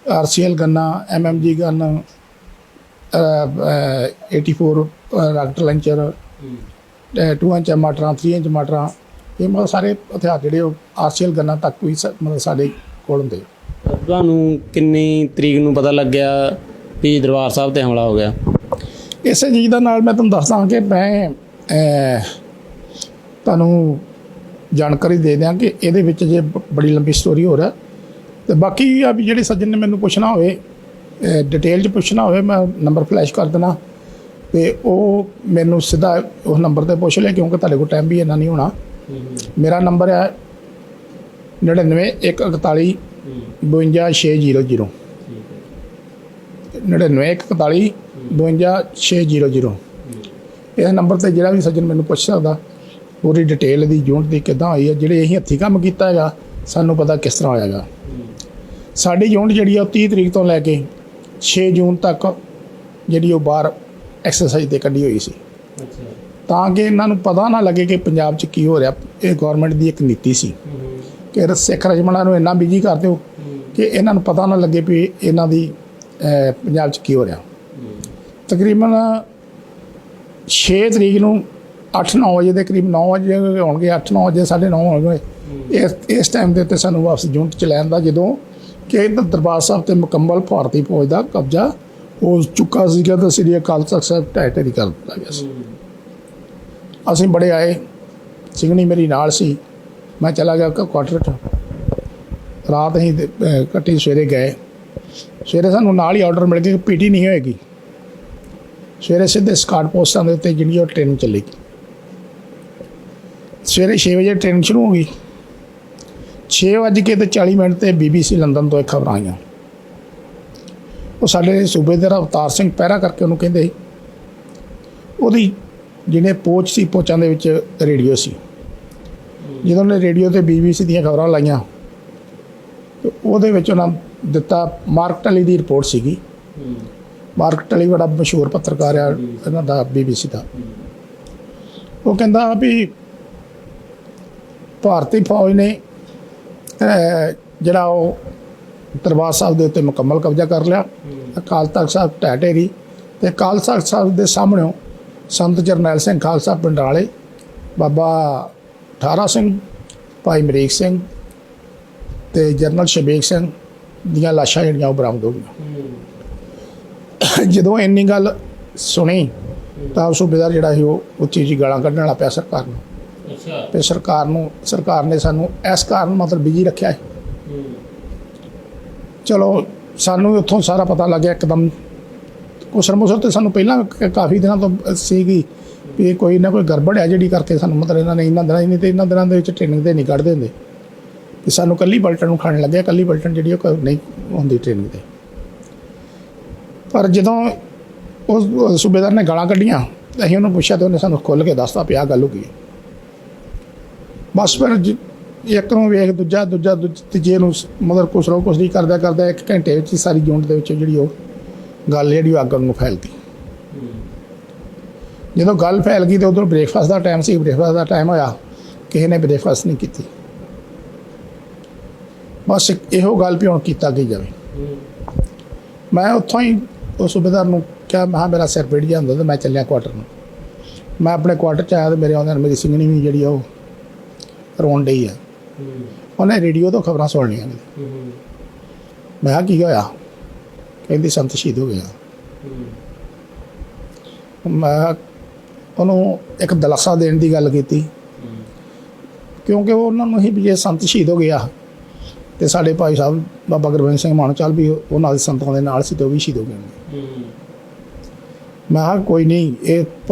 RCL ਗੰਨਾਂ, MMG gun, 84 rocket launcher, 2 inch ਮਟਰਾਂ, 3 ਇੰਚ ਮਟਰਾਂ, ਇਹ ਮਤਲਬ ਸਾਰੇ ਹਥਿਆਰ ਜਿਹੜੇ ਉਹ RCL ਗੰਨਾਂ ਤੱਕ ਵੀ ਮਤਲਬ ਸਾਡੇ ਕੋਲ ਹੁੰਦੇ। ਤੁਹਾਨੂੰ ਕਿੰਨੀ ਤਰੀਕ ਨੂੰ ਪਤਾ ਲੱਗਿਆ ਵੀ ਦਰਬਾਰ ਸਾਹਿਬ ਤੇ ਹਮਲਾ ਹੋ ਗਿਆ? ਇਸੇ ਚੀਜ਼ ਦਾ ਨਾਲ ਮੈਂ ਤੁਹਾਨੂੰ ਦੱਸਦਾ ਕਿ ਮੈਂ ਤੁਹਾਨੂੰ ਜਾਣਕਾਰੀ ਦੇ ਦਿਆਂ ਕਿ ਇਹਦੇ ਵਿੱਚ ਜੇ ਬੜੀ ਲੰਬੀ ਸਟੋਰੀ ਹੋ ਰਿਹਾ, ਤੇ ਬਾਕੀ ਆ ਵੀ ਜਿਹੜੇ ਸੱਜਣ ਨੇ ਮੈਨੂੰ ਪੁੱਛਣਾ ਹੋਵੇ, ਡਿਟੇਲ 'ਚ ਪੁੱਛਣਾ ਹੋਵੇ, ਮੈਂ ਨੰਬਰ ਫਲੈਸ਼ ਕਰ ਦੇਣਾ ਤੇ ਉਹ ਮੈਨੂੰ ਸਿੱਧਾ ਉਸ ਨੰਬਰ 'ਤੇ ਪੁੱਛ ਲਿਆ, ਕਿਉਂਕਿ ਤੁਹਾਡੇ ਕੋਲ ਟਾਈਮ ਵੀ ਇੰਨਾ ਨਹੀਂ ਹੋਣਾ। ਮੇਰਾ ਨੰਬਰ ਹੈ 99 141 52600, 99 141 52600। ਇਸ ਨੰਬਰ 'ਤੇ ਜਿਹੜਾ ਵੀ ਸੱਜਣ ਮੈਨੂੰ ਪੁੱਛ ਸਕਦਾ ਪੂਰੀ ਡਿਟੇਲ ਦੀ, ਯੂਨਿਟ ਦੀ ਕਿੱਦਾਂ ਹੋਈ ਹੈ, ਜਿਹੜੇ ਅਸੀਂ ਹੱਥੀਂ ਕੰਮ ਕੀਤਾ ਹੈਗਾ, ਸਾਨੂੰ ਪਤਾ ਕਿਸ ਤਰ੍ਹਾਂ ਹੋਇਆਗਾ। ਸਾਡੀ ਯੂਨਿਟ ਜਿਹੜੀ ਆ ਉਹ 30 ਤਰੀਕ ਤੋਂ ਲੈ ਕੇ 6 ਜੂਨ ਤੱਕ ਜਿਹੜੀ ਉਹ ਬਾਹਰ ਐਕਸਰਸਾਈਜ਼ 'ਤੇ ਕੱਢੀ ਹੋਈ ਸੀ, ਤਾਂ ਕਿ ਇਹਨਾਂ ਨੂੰ ਪਤਾ ਨਾ ਲੱਗੇ ਕਿ ਪੰਜਾਬ 'ਚ ਕੀ ਹੋ ਰਿਹਾ। ਇਹ ਗੌਰਮੈਂਟ ਦੀ ਇੱਕ ਨੀਤੀ ਸੀ ਕਿ ਸਿੱਖ ਰਜਮਣਾ ਨੂੰ ਇੰਨਾ ਬਿਜੀ ਕਰ ਦਿਓ ਕਿ ਇਹਨਾਂ ਨੂੰ ਪਤਾ ਨਾ ਲੱਗੇ ਵੀ ਇਹਨਾਂ ਦੀ ਪੰਜਾਬ 'ਚ ਕੀ ਹੋ ਰਿਹਾ। ਤਕਰੀਬਨ 6 ਤਰੀਕ ਨੂੰ 8-9 ਵਜੇ ਦੇ ਕਰੀਬ, 9 ਵਜੇ ਹੋਣਗੇ, 8-9 ਵਜੇ, 9:30 ਹੋਣਗੇ। ਇਸ ਟਾਈਮ ਦੇ ਉੱਤੇ ਸਾਨੂੰ ਵਾਪਸ ਯੂਨਿਟ 'ਚ ਲੈਣ ਦਾ, ਜਦੋਂ ਕਿ ਇੱਧਰ ਦਰਬਾਰ ਸਾਹਿਬ 'ਤੇ ਮੁਕੰਮਲ ਭਾਰਤੀ ਫੌਜ ਦਾ ਕਬਜ਼ਾ ਹੋ ਚੁੱਕਾ ਸੀਗਾ ਤਾਂ ਸ੍ਰੀ ਅਕਾਲ ਤਖਤ ਸਾਹਿਬ ਢਹਿ ਕਰ ਦਿੱਤਾ ਗਿਆ ਸੀ। ਅਸੀਂ ਬੜੇ ਆਏ, ਸਿੰਘਣੀ ਮੇਰੀ ਨਾਲ ਸੀ, ਮੈਂ ਚਲਾ ਗਿਆ ਕੁਆਟਰ 'ਚ, ਰਾਤ ਅਸੀਂ ਕੱਟੀ, ਸਵੇਰੇ ਗਏ। ਸਵੇਰੇ ਸਾਨੂੰ ਨਾਲ ਹੀ ਆਰਡਰ ਮਿਲ ਗਿਆ ਕਿ PT ਨਹੀਂ ਹੋਏਗੀ, ਸਵੇਰੇ ਸਿੱਧੇ ਸਕਾਟ ਪੋਸਟਾਂ ਦੇ ਉੱਤੇ ਜਿਹੜੀ ਉਹ ਟ੍ਰੇਨ ਚੱਲੇਗੀ। ਸਵੇਰੇ 6 ਵਜੇ ਟ੍ਰੇਨ ਸ਼ੁਰੂ ਹੋ ਗਈ। 6:40 ਤੇ BBC ਲੰਡਨ ਤੋਂ ਇੱਕ ਖਬਰ ਆਈਆਂ। ਉਹ ਸਾਡੇ ਸੂਬੇਦਾਰ ਅਵਤਾਰ ਸਿੰਘ ਪਹਿਰਾ ਕਰਕੇ ਉਹਨੂੰ ਕਹਿੰਦੇ ਸੀ, ਉਹਦੀ ਜਿਹੜੇ ਪੋਚ ਸੀ, ਪੋਚਾਂ ਦੇ ਵਿੱਚ ਰੇਡੀਓ ਸੀ। ਜਦੋਂ ਉਹਨੇ ਰੇਡੀਓ 'ਤੇ BBC ਦੀਆਂ ਖਬਰਾਂ ਲਾਈਆਂ, ਉਹਦੇ ਵਿੱਚ ਉਹਨਾਂ ਦਿੱਤਾ, ਮਾਰਕ ਟਲੀ ਦੀ ਰਿਪੋਰਟ ਸੀਗੀ। ਮਾਰਕ ਟਲੀ ਬੜਾ ਮਸ਼ਹੂਰ ਪੱਤਰਕਾਰ ਆ ਇਹਨਾਂ ਦਾ, BBC ਦਾ। ਉਹ ਕਹਿੰਦਾ ਵੀ ਭਾਰਤੀ ਫੌਜ ਨੇ ਜਿਹੜਾ ਉਹ ਦਰਬਾਰ ਸਾਹਿਬ ਦੇ ਉੱਤੇ ਮੁਕੰਮਲ ਕਬਜ਼ਾ ਕਰ ਲਿਆ। ਅਕਾਲ ਤਖਤ ਸਾਹਿਬ ਢਹਿ, ਤੇ ਅਕਾਲ ਤਖਤ ਸਾਹਿਬ ਦੇ ਸਾਹਮਣਿਓਂ ਸੰਤ ਜਰਨੈਲ ਸਿੰਘ ਖਾਲਸਾ ਪਿੰਡ ਵਾਲੇ, ਬਾਬਾ ਠਾਰਾ ਸਿੰਘ, ਭਾਈ ਅਮਰੀਕ ਸਿੰਘ ਤੇ ਜਰਨਲ ਸ਼ਬੀਕ ਸਿੰਘ ਦੀਆਂ ਲਾਸ਼ਾਂ ਜਿਹੜੀਆਂ ਉਹ ਬਰਾਮਦ ਹੋ ਗਈਆਂ। ਜਦੋਂ ਇੰਨੀ ਗੱਲ ਸੁਣੀ ਤਾਂ ਸੂਬੇਦਾਰ ਜਿਹੜਾ ਸੀ ਉਹ ਉੱਚੀ ਉੱਚੀ ਗਾਲਾਂ ਕੱਢਣ ਲੱਗ ਪਿਆ ਸਰਕਾਰ ਨੂੰ। ਤੇ ਸਰਕਾਰ ਨੇ ਸਾਨੂੰ ਇਸ ਕਾਰਨ ਮਤਲਬ ਬਿਜੀ ਰੱਖਿਆ ਹੈ। ਚਲੋ ਸਾਨੂੰ ਉੱਥੋਂ ਸਾਰਾ ਪਤਾ ਲੱਗ ਗਿਆ ਇੱਕਦਮ। ਕੁਸਰ ਮੁਸਰ ਤੇ ਸਾਨੂੰ ਪਹਿਲਾਂ ਕਾਫੀ ਦਿਨਾਂ ਤੋਂ ਸੀਗੀ ਵੀ ਕੋਈ ਨਾ ਕੋਈ ਗੜਬੜ ਹੈ, ਜਿਹੜੀ ਕਰਕੇ ਸਾਨੂੰ ਮਤਲਬ ਇਹਨਾਂ ਦਿਨਾਂ ਦੇ ਵਿੱਚ ਟ੍ਰੇਨਿੰਗ ਤੇ ਨਹੀਂ ਕੱਢਦੇ ਹੁੰਦੇ। ਤੇ ਸਾਨੂੰ ਕੱਲੀ ਪਲਟਨ ਨੂੰ ਖਾਣ ਲੱਗਿਆ, ਕੱਲੀ ਪਲਟਨ ਜਿਹੜੀ ਉਹ ਨਹੀਂ ਹੁੰਦੀ ਟ੍ਰੇਨਿੰਗ ਤੇ। ਪਰ ਜਦੋਂ ਉਸ ਸੂਬੇਦਾਰ ਨੇ ਗਾਲਾਂ ਕੱਢੀਆਂ, ਅਸੀਂ ਉਹਨੂੰ ਪੁੱਛਿਆ ਤੇ ਉਹਨੇ ਸਾਨੂੰ ਖੁੱਲ੍ਹ ਕੇ ਦੱਸਤਾ ਵੀ ਆਹ ਗੱਲ ਹੋ ਗਈ। ਬਸ ਫਿਰ ਇੱਕ ਨੂੰ ਵੇਖ ਦੂਜਾ ਤੀਜੇ ਨੂੰ ਮਤਲਬ ਕੁਛ ਨਹੀਂ ਕਰਦਾ 1 ਘੰਟੇ ਵਿੱਚ ਹੀ ਸਾਰੀ ਯੂਨਿਟ ਦੇ ਵਿੱਚ ਜਿਹੜੀ ਉਹ ਗੱਲ ਜਿਹੜੀ ਉਹ ਅੱਗ ਨੂੰ ਫੈਲ ਗਈ। ਜਦੋਂ ਗੱਲ ਫੈਲ ਗਈ ਤਾਂ ਉਧਰ ਬ੍ਰੇਕਫਾਸਟ ਦਾ ਟਾਈਮ ਸੀ। ਬ੍ਰੇਕਫਾਸਟ ਦਾ ਟਾਈਮ ਹੋਇਆ, ਕਿਸੇ ਨੇ ਬ੍ਰੇਕਫਾਸਟ ਨਹੀਂ ਕੀਤੀ। ਬਸ ਇਹੋ ਗੱਲ ਵੀ ਹੁਣ ਕੀਤਾ ਕੀ ਜਾਵੇ। ਮੈਂ ਉੱਥੋਂ ਹੀ ਉਸ ਸੂਬੇਦਾਰ ਨੂੰ ਕਿਹਾ, ਮੈਂ ਮੇਰਾ ਸਿਰ ਪੀੜ ਜਾਂਦਾ ਤਾਂ ਮੈਂ ਚੱਲਿਆ ਕੁਆਟਰ ਨੂੰ। ਮੈਂ ਆਪਣੇ ਕੁਆਟਰ 'ਚ ਆਇਆ ਤਾਂ ਮੇਰੇ ਆਉਂਦੇ ਮੇਰੀ ਸਿੰਘਣੀ ਵੀ ਜਿਹੜੀ ਉਹ ਰੋਣ ਡਈ ਆ। ਉਹਨੇ ਰੇਡੀਓ ਤੋਂ ਖਬਰਾਂ ਸੁਣ ਲਈਆਂ। ਮੈਂ ਕਿਹਾ ਕੀ ਹੋਇਆ? ਕਹਿੰਦੀ ਸੰਤ ਸ਼ਹੀਦ ਹੋ ਗਿਆ। ਮੈਂ ਉਹਨੂੰ ਇੱਕ ਦਿਲਾਸਾ ਦੇਣ ਦੀ ਗੱਲ ਕੀਤੀ, ਕਿਉਂਕਿ ਉਹਨਾਂ ਨੂੰ ਹੀ ਵੀ ਜੇ ਸੰਤ ਸ਼ਹੀਦ ਹੋ ਗਿਆ ਤੇ ਸਾਡੇ ਭਾਈ ਸਾਹਿਬ ਬਾਬਾ ਗੁਰਬਿੰਦ ਸਿੰਘ ਮਾਨੋਚਾਲ ਵੀ ਉਹਨਾਂ ਦੇ ਸੰਤਾਂ ਦੇ ਨਾਲ ਸੀ ਤੇ ਉਹ ਵੀ ਸ਼ਹੀਦ ਹੋ ਗਏ। ਮੈਂ ਕਿਹਾ ਕੋਈ ਨਹੀਂ, ਇਹ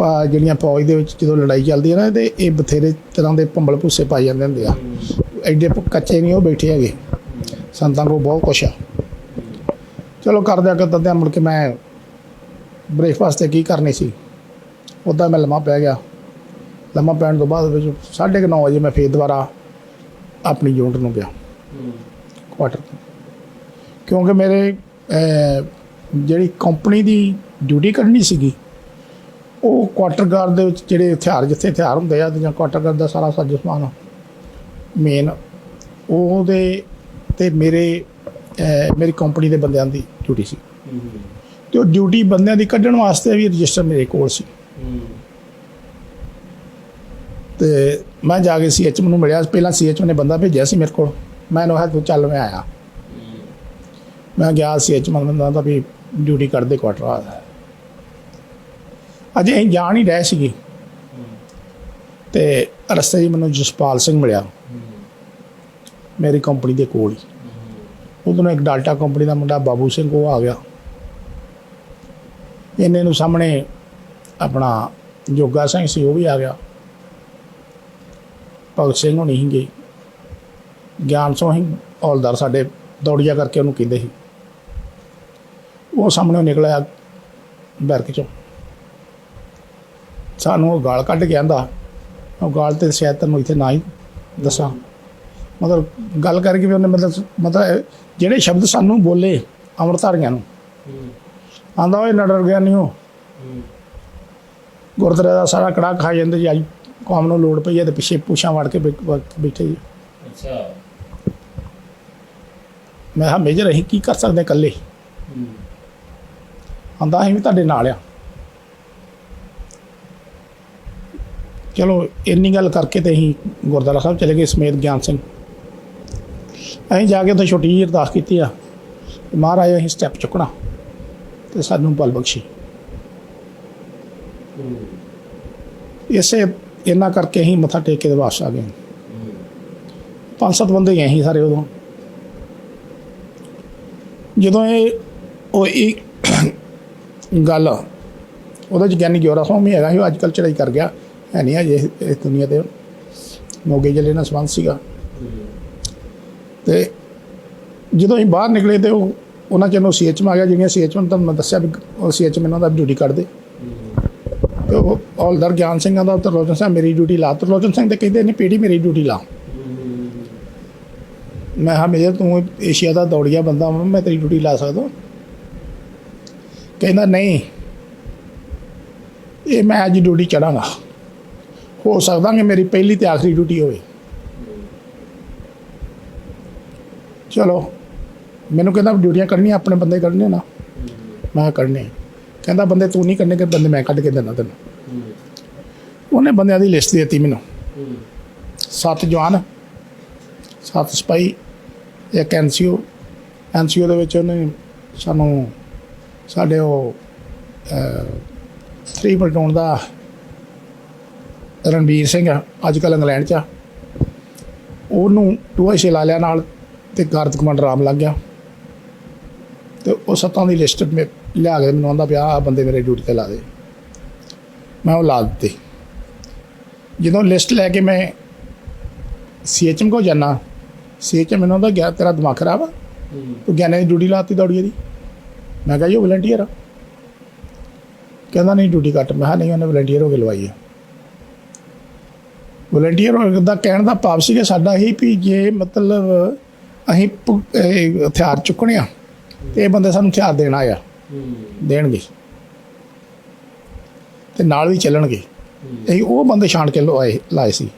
ਜਿਹੜੀਆਂ ਫੌਜ ਦੇ ਵਿੱਚ ਜਦੋਂ ਲੜਾਈ ਚੱਲਦੀ ਹੈ ਨਾ ਤੇ ਇਹ ਬਥੇਰੇ ਤਰ੍ਹਾਂ ਦੇ ਭੰਬਲ ਭੁੱਸੇ ਪਾਈ ਜਾਂਦੇ ਹੁੰਦੇ ਆ, ਐਡੇ ਕੱਚੇ ਨਹੀਂ ਉਹ ਬੈਠੇ ਹੈਗੇ, ਸੰਤਾਂ ਕੋਲ ਬਹੁਤ ਕੁਛ ਆ। ਚਲੋ ਕਰਦੇ ਮੁੜ ਕੇ ਮੈਂ ਬ੍ਰੇਕਫਾਸਟ 'ਤੇ ਕੀ ਕਰਨੀ ਸੀ, ਉੱਦਾਂ ਮੈਂ ਲੰਮਾ ਪੈ ਗਿਆ। ਲੰਮਾ ਪੈਣ ਤੋਂ ਬਾਅਦ ਵਿੱਚ 9:30 ਵਜੇ ਮੈਂ ਫੇਰ ਦੁਬਾਰਾ ਆਪਣੀ ਯੂਨਿਟ ਨੂੰ ਗਿਆ ਕੁਆਟਰ ਤੋਂ, ਕਿਉਂਕਿ ਮੇਰੇ ਜਿਹੜੀ ਕੰਪਨੀ ਦੀ ਡਿਊਟੀ ਕਰਨੀ ਸੀਗੀ, ਉਹ ਕੁਆਟਰ ਗਾਰਡ ਦੇ ਵਿੱਚ ਜਿਹੜੇ ਹਥਿਆਰ ਜਿੱਥੇ ਹਥਿਆਰ ਹੁੰਦੇ ਆ ਜਾਂ ਕੁਆਟਰ ਗਾਰਡ ਦਾ ਸਾਰਾ ਸਾਜੋ ਸਮਾਨ ਮੇਨ ਉਹਦੇ ਤੇ ਮੇਰੀ ਕੰਪਨੀ ਦੇ ਬੰਦਿਆਂ ਦੀ ਡਿਊਟੀ ਸੀ। ਤੇ ਉਹ ਡਿਊਟੀ ਬੰਦਿਆਂ ਦੀ ਕੱਢਣ ਵਾਸਤੇ ਵੀ ਰਜਿਸਟਰ ਮੇਰੇ ਕੋਲ ਸੀ। ਤੇ ਮੈਂ ਜਾ ਕੇ CHM ਨੂੰ ਮਿਲਿਆ। ਪਹਿਲਾਂ CHM ਨੇ ਬੰਦਾ ਭੇਜਿਆ ਸੀ ਮੇਰੇ ਕੋਲ, ਮੈਂ ਇਹਨੂੰ ਕਿਹਾ ਤੂੰ ਚੱਲ, ਮੈਂ ਆਇਆ। ਮੈਂ ਗਿਆ CHM ਬੰਦਾ ਦਾ ਵੀ ਡਿਊਟੀ ਕੱਢਦੇ ਕੁਆਟਰ ਆ। ਅਜੇ ਅਸੀਂ ਜਾਣ ਹੀ ਰਹੇ ਸੀਗੇ ਤੇ ਰਸਤੇ 'ਚ ਮੈਨੂੰ ਜਸਪਾਲ ਸਿੰਘ ਮਿਲਿਆ ਮੇਰੀ ਕੰਪਨੀ ਦੇ ਕੋਲ ਹੀ। ਉਦੋਂ ਇੱਕ ਡਾਲਟਾ ਕੰਪਨੀ ਦਾ ਮੁੰਡਾ ਬਾਬੂ ਸਿੰਘ ਉਹ ਆ ਗਿਆ। ਇੰਨੇ ਨੂੰ ਸਾਹਮਣੇ ਆਪਣਾ ਜੋਗਾ ਸਿੰਘ ਸੀ, ਉਹ ਵੀ ਆ ਗਿਆ। ਭਗਤ ਸਿੰਘ ਹੋਣੀ ਸੀਗੇ, ਗਿਆਨ ਸਿੰਘ ਸੀ ਹੌਲਦਾਰ ਸਾਡੇ, ਦੌੜੀਆ ਕਰਕੇ ਉਹਨੂੰ ਕਹਿੰਦੇ ਸੀ। ਉਹ ਸਾਹਮਣੇ ਨਿਕਲਿਆ ਬੈਰਕ 'ਚੋਂ, ਸਾਨੂੰ ਉਹ ਗਾਲ ਕੱਢ ਕੇ ਆਂਦਾ। ਉਹ ਗਾਲ ਤੇ ਸ਼ਾਇਦ ਤੈਨੂੰ ਇੱਥੇ ਨਾ ਹੀ ਦੱਸਾਂ, ਮਤਲਬ ਗੱਲ ਕਰਕੇ ਵੀ ਉਹਨੇ ਮਤਲਬ ਜਿਹੜੇ ਸ਼ਬਦ ਸਾਨੂੰ ਬੋਲੇ ਅੰਮ੍ਰਿਤਧਾਰੀਆਂ ਨੂੰ, ਆਂਦਾ ਉਹ ਇੰਨਾ ਡਰ ਗਿਆ ਨਹੀਂ, ਉਹ ਗੁਰਦੁਆਰੇ ਦਾ ਸਾਰਾ ਕੜਾਹ ਖਾ ਜਾਂਦੇ ਜੀ। ਅੱਜ ਕੌਮ ਨੂੰ ਲੋੜ ਪਈ ਹੈ ਤੇ ਪਿੱਛੇ ਪੂਛਾਂ ਵੜ ਕੇ ਬੈਠੇ ਜੀ। ਅੱਛਾ। ਮੈਂ ਕਿਹਾ ਮੇਜਰ ਅਸੀਂ ਕੀ ਕਰ ਸਕਦੇ ਇਕੱਲੇ? ਆਂਦਾ ਅਸੀਂ ਵੀ ਤੁਹਾਡੇ ਨਾਲ ਆ। ਚਲੋ ਇੰਨੀ ਗੱਲ ਕਰਕੇ ਤੇ ਅਸੀਂ ਗੁਰਦੁਆਰਾ ਸਾਹਿਬ ਚਲੇ ਗਏ ਸਮੇਤ ਗਿਆਨ ਸਿੰਘ। ਅਸੀਂ ਜਾ ਕੇ ਉੱਥੇ ਛੋਟੀ ਜਿਹੀ ਅਰਦਾਸ ਕੀਤੀ ਆ, ਮਹਾਰਾਜ ਅਸੀਂ ਸਟੈਪ ਚੁੱਕਣਾ ਤੇ ਸਾਨੂੰ ਬਲ ਬਖਸ਼ੀ। ਇਸੇ ਇੰਨਾ ਕਰਕੇ ਅਸੀਂ ਮੱਥਾ ਟੇਕ ਕੇ ਵਾਪਸ ਆ ਗਏ। 5-7 ਬੰਦੇ ਗਏ ਸੀ ਸਾਰੇ ਉਦੋਂ। ਜਦੋਂ ਇਹ ਗੱਲ ਉਹਦੇ 'ਚ ਗਿਆਨੀ ਜੋਰਾ ਸਿੰਘ ਵੀ ਹੈਗਾ ਸੀ, ਉਹ ਅੱਜ ਕੱਲ੍ਹ ਚੜ੍ਹਾਈ ਕਰ ਗਿਆ, ਹੈ ਨਹੀਂ ਅਜੇ ਇਸ ਦੁਨੀਆ 'ਤੇ। ਮੋਗੇ ਜ਼ਿਲ੍ਹੇ ਨਾਲ ਸੰਬੰਧ ਸੀਗਾ। ਤੇ ਜਦੋਂ ਅਸੀਂ ਬਾਹਰ ਨਿਕਲੇ ਤੇ ਉਹਨਾਂ 'ਚ CHM ਆ ਗਿਆ। ਜਿਹੜੀਆਂ CHM ਤੁਹਾਨੂੰ ਮੈਂ ਦੱਸਿਆ ਵੀ ਉਹ CHM ਇਹਨਾਂ ਦਾ ਡਿਊਟੀ ਕੱਢਦੇ। ਤੇ ਉਹ ਹੌਲਦਾਰ ਗਿਆਨ ਸਿੰਘਾਂ ਦਾ ਤਰਲੋਚਨ ਸਿੰਘ ਮੇਰੀ ਡਿਊਟੀ ਲਾ। ਤਰਲੋਚਨ ਸਿੰਘ ਤੇ ਕਹਿੰਦੇ ਨੇ ਪੀੜੀ ਮੇਰੀ ਡਿਊਟੀ ਲਾ। ਮੈਂ ਕਿਹਾ ਮੇਜਰ ਤੂੰ ਏਸ਼ੀਆ ਦਾ ਦੌੜੀਆ ਬੰਦਾ, ਮੈਂ ਤੇਰੀ ਡਿਊਟੀ ਲਾ ਸਕਦਾ? ਕਹਿੰਦਾ ਨਹੀਂ, ਇਹ ਮੈਂ ਅੱਜ ਡਿਊਟੀ ਚੜਾਂਗਾ, ਹੋ ਸਕਦਾ ਕਿ ਮੇਰੀ ਪਹਿਲੀ ਤੇ ਆਖਰੀ ਡਿਊਟੀ ਹੋਵੇ। ਚਲੋ ਮੈਨੂੰ ਕਹਿੰਦਾ ਡਿਊਟੀਆਂ ਕਰਨੀਆਂ ਆਪਣੇ ਬੰਦੇ ਕਰਨੇ ਨਾ। ਮੈਂ ਕਰਨੇ। ਕਹਿੰਦਾ ਬੰਦੇ ਤੂੰ ਨਹੀਂ ਕਰਨੇ, ਕਿ ਬੰਦੇ ਮੈਂ ਕੱਢ ਕੇ ਦਿੰਦਾ ਤੈਨੂੰ। ਉਹਨੇ ਬੰਦਿਆਂ ਦੀ ਲਿਸਟ ਦੇ ਦਿੱਤੀ ਮੈਨੂੰ। 7 ਜਵਾਨ, 7 ਸਿਪਾਹੀ, 1 NCO ਦੇ ਵਿੱਚ ਉਹਨੇ ਸਾਨੂੰ ਸਾਡੇ ਉਹ 3 ਪਲਟੂਨ ਦਾ ਰਣਬੀਰ ਸਿੰਘ ਅੱਜ ਕੱਲ੍ਹ ਇੰਗਲੈਂਡ 'ਚ ਆ, ਉਹਨੂੰ 2 ਹਿੱਸੇ ਲਾ ਲਿਆ ਨਾਲ, ਤੇ ਗਾਰਦ ਕਮਾਂਡਰ ਆਮ ਲੱਗ ਗਿਆ। ਤੇ ਉਹ 7 ਦੀ ਲਿਸਟ ਲਿਆ ਕੇ ਮੈਨੂੰ ਆਂਦਾ ਪਿਆ ਆਹ ਬੰਦੇ ਮੇਰੇ ਡਿਊਟੀ 'ਤੇ ਲਾ ਦੇ। ਮੈਂ ਉਹ ਲਾ ਦਿੱਤੇ। ਜਦੋਂ ਲਿਸਟ ਲੈ ਕੇ ਮੈਂ CHM ਕੋਲ ਜਾਂਦਾ, CHM ਮੈਨੂੰ ਆਂਦਾ ਗਿਆ ਤੇਰਾ ਦਿਮਾਗ ਖਰਾਬ ਆ, ਤੂੰ ਗਿਆਨੇ ਦੀ ਡਿਊਟੀ ਲਾਤੀ ਦੌੜੀਏ ਦੀ। ਮੈਂ ਕਿਹਾ ਜੀ ਉਹ ਵਲੰਟੀਅਰ ਆ। ਕਹਿੰਦਾ ਨਹੀਂ ਡਿਊਟੀ ਕੱਟ। ਮੈਂ ਕਿਹਾ ਨਹੀਂ, ਉਹਨੇ ਵਲੰਟੀਅਰ ਹੋ ਕੇ ਲਵਾਈ ਆ। ਵਲੰਟੀਅਰ ਦਾ ਕਹਿਣ ਦਾ ਭਾਵ ਸੀਗਾ ਸਾਡਾ ਇਹ ਵੀ ਜੇ ਮਤਲਬ ਅਸੀਂ ਹਥਿਆਰ ਚੁੱਕਣੇ ਆ ਤੇ ਇਹ ਬੰਦੇ ਸਾਨੂੰ ਹਥਿਆਰ ਦੇਣ ਆਇਆ, ਦੇਣਗੇ ਤੇ ਨਾਲ ਵੀ ਚੱਲਣਗੇ। ਅਸੀਂ ਉਹ ਬੰਦੇ ਛਾਂਟ ਕੇ ਲਾਏ ਸੀ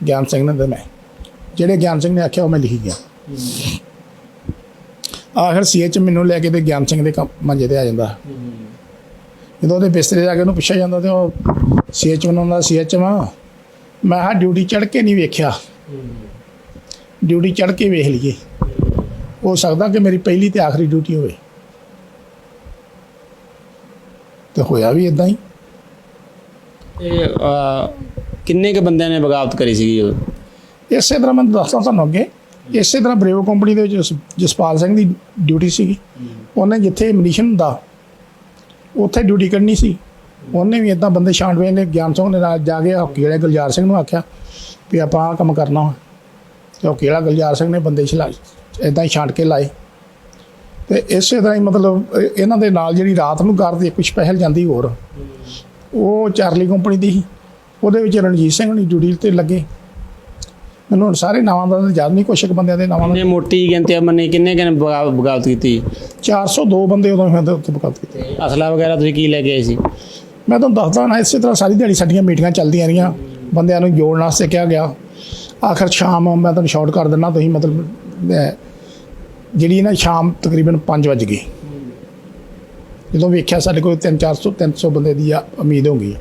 ਗਿਆਨ ਸਿੰਘ ਨੇ ਤੇ ਮੈਂ। ਜਿਹੜੇ ਗਿਆਨ ਸਿੰਘ ਨੇ ਆਖਿਆ ਉਹ ਮੈਂ ਲਿਖੀ ਗਿਆ। ਆਖਰ CHM ਮੈਨੂੰ ਲੈ ਕੇ ਤੇ ਗਿਆਨ ਸਿੰਘ ਦੇ ਮੰਜੇ 'ਤੇ ਆ ਜਾਂਦਾ। ਜਦੋਂ ਉਹਦੇ ਬਿਸਤਰੇ ਜਾ ਕੇ ਉਹਨੂੰ ਪੁੱਛਿਆ ਜਾਂਦਾ ਤੇ ਉਹ CHM ਹੁੰਦਾ CHM ਮੈਂ ਕਿਹਾ ਡਿਊਟੀ ਚੜ੍ਹ ਕੇ ਨਹੀਂ ਵੇਖਿਆ, ਡਿਊਟੀ ਚੜ੍ਹ ਕੇ ਵੇਖ ਲਈਏ, ਹੋ ਸਕਦਾ ਕਿ ਮੇਰੀ ਪਹਿਲੀ ਤੇ ਆਖਰੀ ਡਿਊਟੀ ਹੋਵੇ। ਤੇ ਹੋਇਆ ਵੀ ਇਦਾਂ ਹੀ। ਇਹ ਕਿੰਨੇ ਕੁ ਬੰਦਿਆਂ ਨੇ ਬਗਾਵਤ ਕਰੀ ਸੀਗੀ? ਇਸੇ ਤਰ੍ਹਾਂ ਮੈਂ ਦੱਸਦਾ ਤੁਹਾਨੂੰ ਅੱਗੇ। ਇਸੇ ਤਰ੍ਹਾਂ ਬਰੇਵੋ ਕੰਪਨੀ ਦੇ ਵਿੱਚ ਜਸਪਾਲ ਸਿੰਘ ਦੀ ਡਿਊਟੀ ਸੀਗੀ। ਉਹਨੇ ਜਿੱਥੇ ਮਨੀਸ਼ਨ ਹੁੰਦਾ ਉੱਥੇ ਡਿਊਟੀ ਕਰਨੀ ਸੀ। ਉਹਨੇ ਵੀ ਇੱਦਾਂ ਬੰਦੇ ਛਾਂਟਵੇਂ ਨੇ। ਗਿਆਨ ਸਿੰਘ ਨੇ ਨਾਲ ਜਾ ਕੇ ਹਾਕੀ ਵਾਲੇ ਗੁਲਜ਼ਾਰ ਸਿੰਘ ਨੂੰ ਆਖਿਆ ਵੀ ਆਪਾਂ ਆਹ ਕੰਮ ਕਰਨਾ ਵਾ। ਤੇ ਹਾਕੀ ਵਾਲਾ ਗੁਲਜ਼ਾਰ ਸਿੰਘ ਨੇ ਬੰਦੇ ਇੱਦਾਂ ਹੀ ਛਾਂਟ ਕੇ ਲਾਏ। ਤੇ ਇਸੇ ਤਰ੍ਹਾਂ ਹੀ ਮਤਲਬ ਇਹਨਾਂ ਦੇ ਨਾਲ ਜਿਹੜੀ ਰਾਤ ਨੂੰ ਕਰਦੇ ਕੁਝ ਸਪੈਸ਼ਲ ਜਾਂਦੀ ਹੋਰ, ਉਹ ਚਾਰਲੀ ਕੰਪਨੀ ਦੀ ਸੀ। ਉਹਦੇ ਵਿੱਚ ਰਣਜੀਤ ਸਿੰਘ ਦੀ ਡਿਊਟੀ 'ਤੇ ਲੱਗੇ। ਮੈਨੂੰ ਹੁਣ ਸਾਰੇ ਨਾਵਾਂ ਦਾ ਯਾਦ ਨਹੀਂ, ਕੁਛ ਕੁ ਬੰਦਿਆਂ ਦੇ ਨਾਵਾਂ ਦਾ। ਕਿੰਨੇ ਮੋਟੀ ਗਿਣਤੀ ਮੰਨੀ, ਕਿੰਨੇ ਬਗਾਵਤ ਕੀਤੀ? 402 ਬੰਦੇ ਉਦੋਂ ਮੈਂ ਉੱਥੇ ਬਗਾਵਤ ਕੀਤੀ। ਅਸਲਾ ਵਗੈਰਾ ਤੁਸੀਂ ਕੀ ਲੈ ਕੇ ਆਏ ਸੀ? ਮੈਂ ਤੁਹਾਨੂੰ ਦੱਸਦਾ ਨਾ, ਇਸੇ ਤਰ੍ਹਾਂ ਸਾਰੀ ਦਿਹਾੜੀ ਸਾਡੀਆਂ ਮੀਟਿੰਗਾਂ ਚੱਲਦੀਆਂ ਰਹੀਆਂ, ਬੰਦਿਆਂ ਨੂੰ ਜੋੜਨ ਵਾਸਤੇ ਕਿਹਾ ਗਿਆ। ਆਖਰ ਸ਼ਾਮ ਮੈਂ ਤੁਹਾਨੂੰ ਸ਼ਾਰਟ ਕਰ ਦਿੰਦਾ, ਤੁਸੀਂ ਮਤਲਬ ਜਿਹੜੀ ਨਾ ਸ਼ਾਮ ਤਕਰੀਬਨ 5 ਵਜ ਗਏ ਜਦੋਂ ਵੇਖਿਆ ਸਾਡੇ ਕੋਲ 300 ਬੰਦੇ ਦੀ ਉਮੀਦ ਹੋ ਗਈ।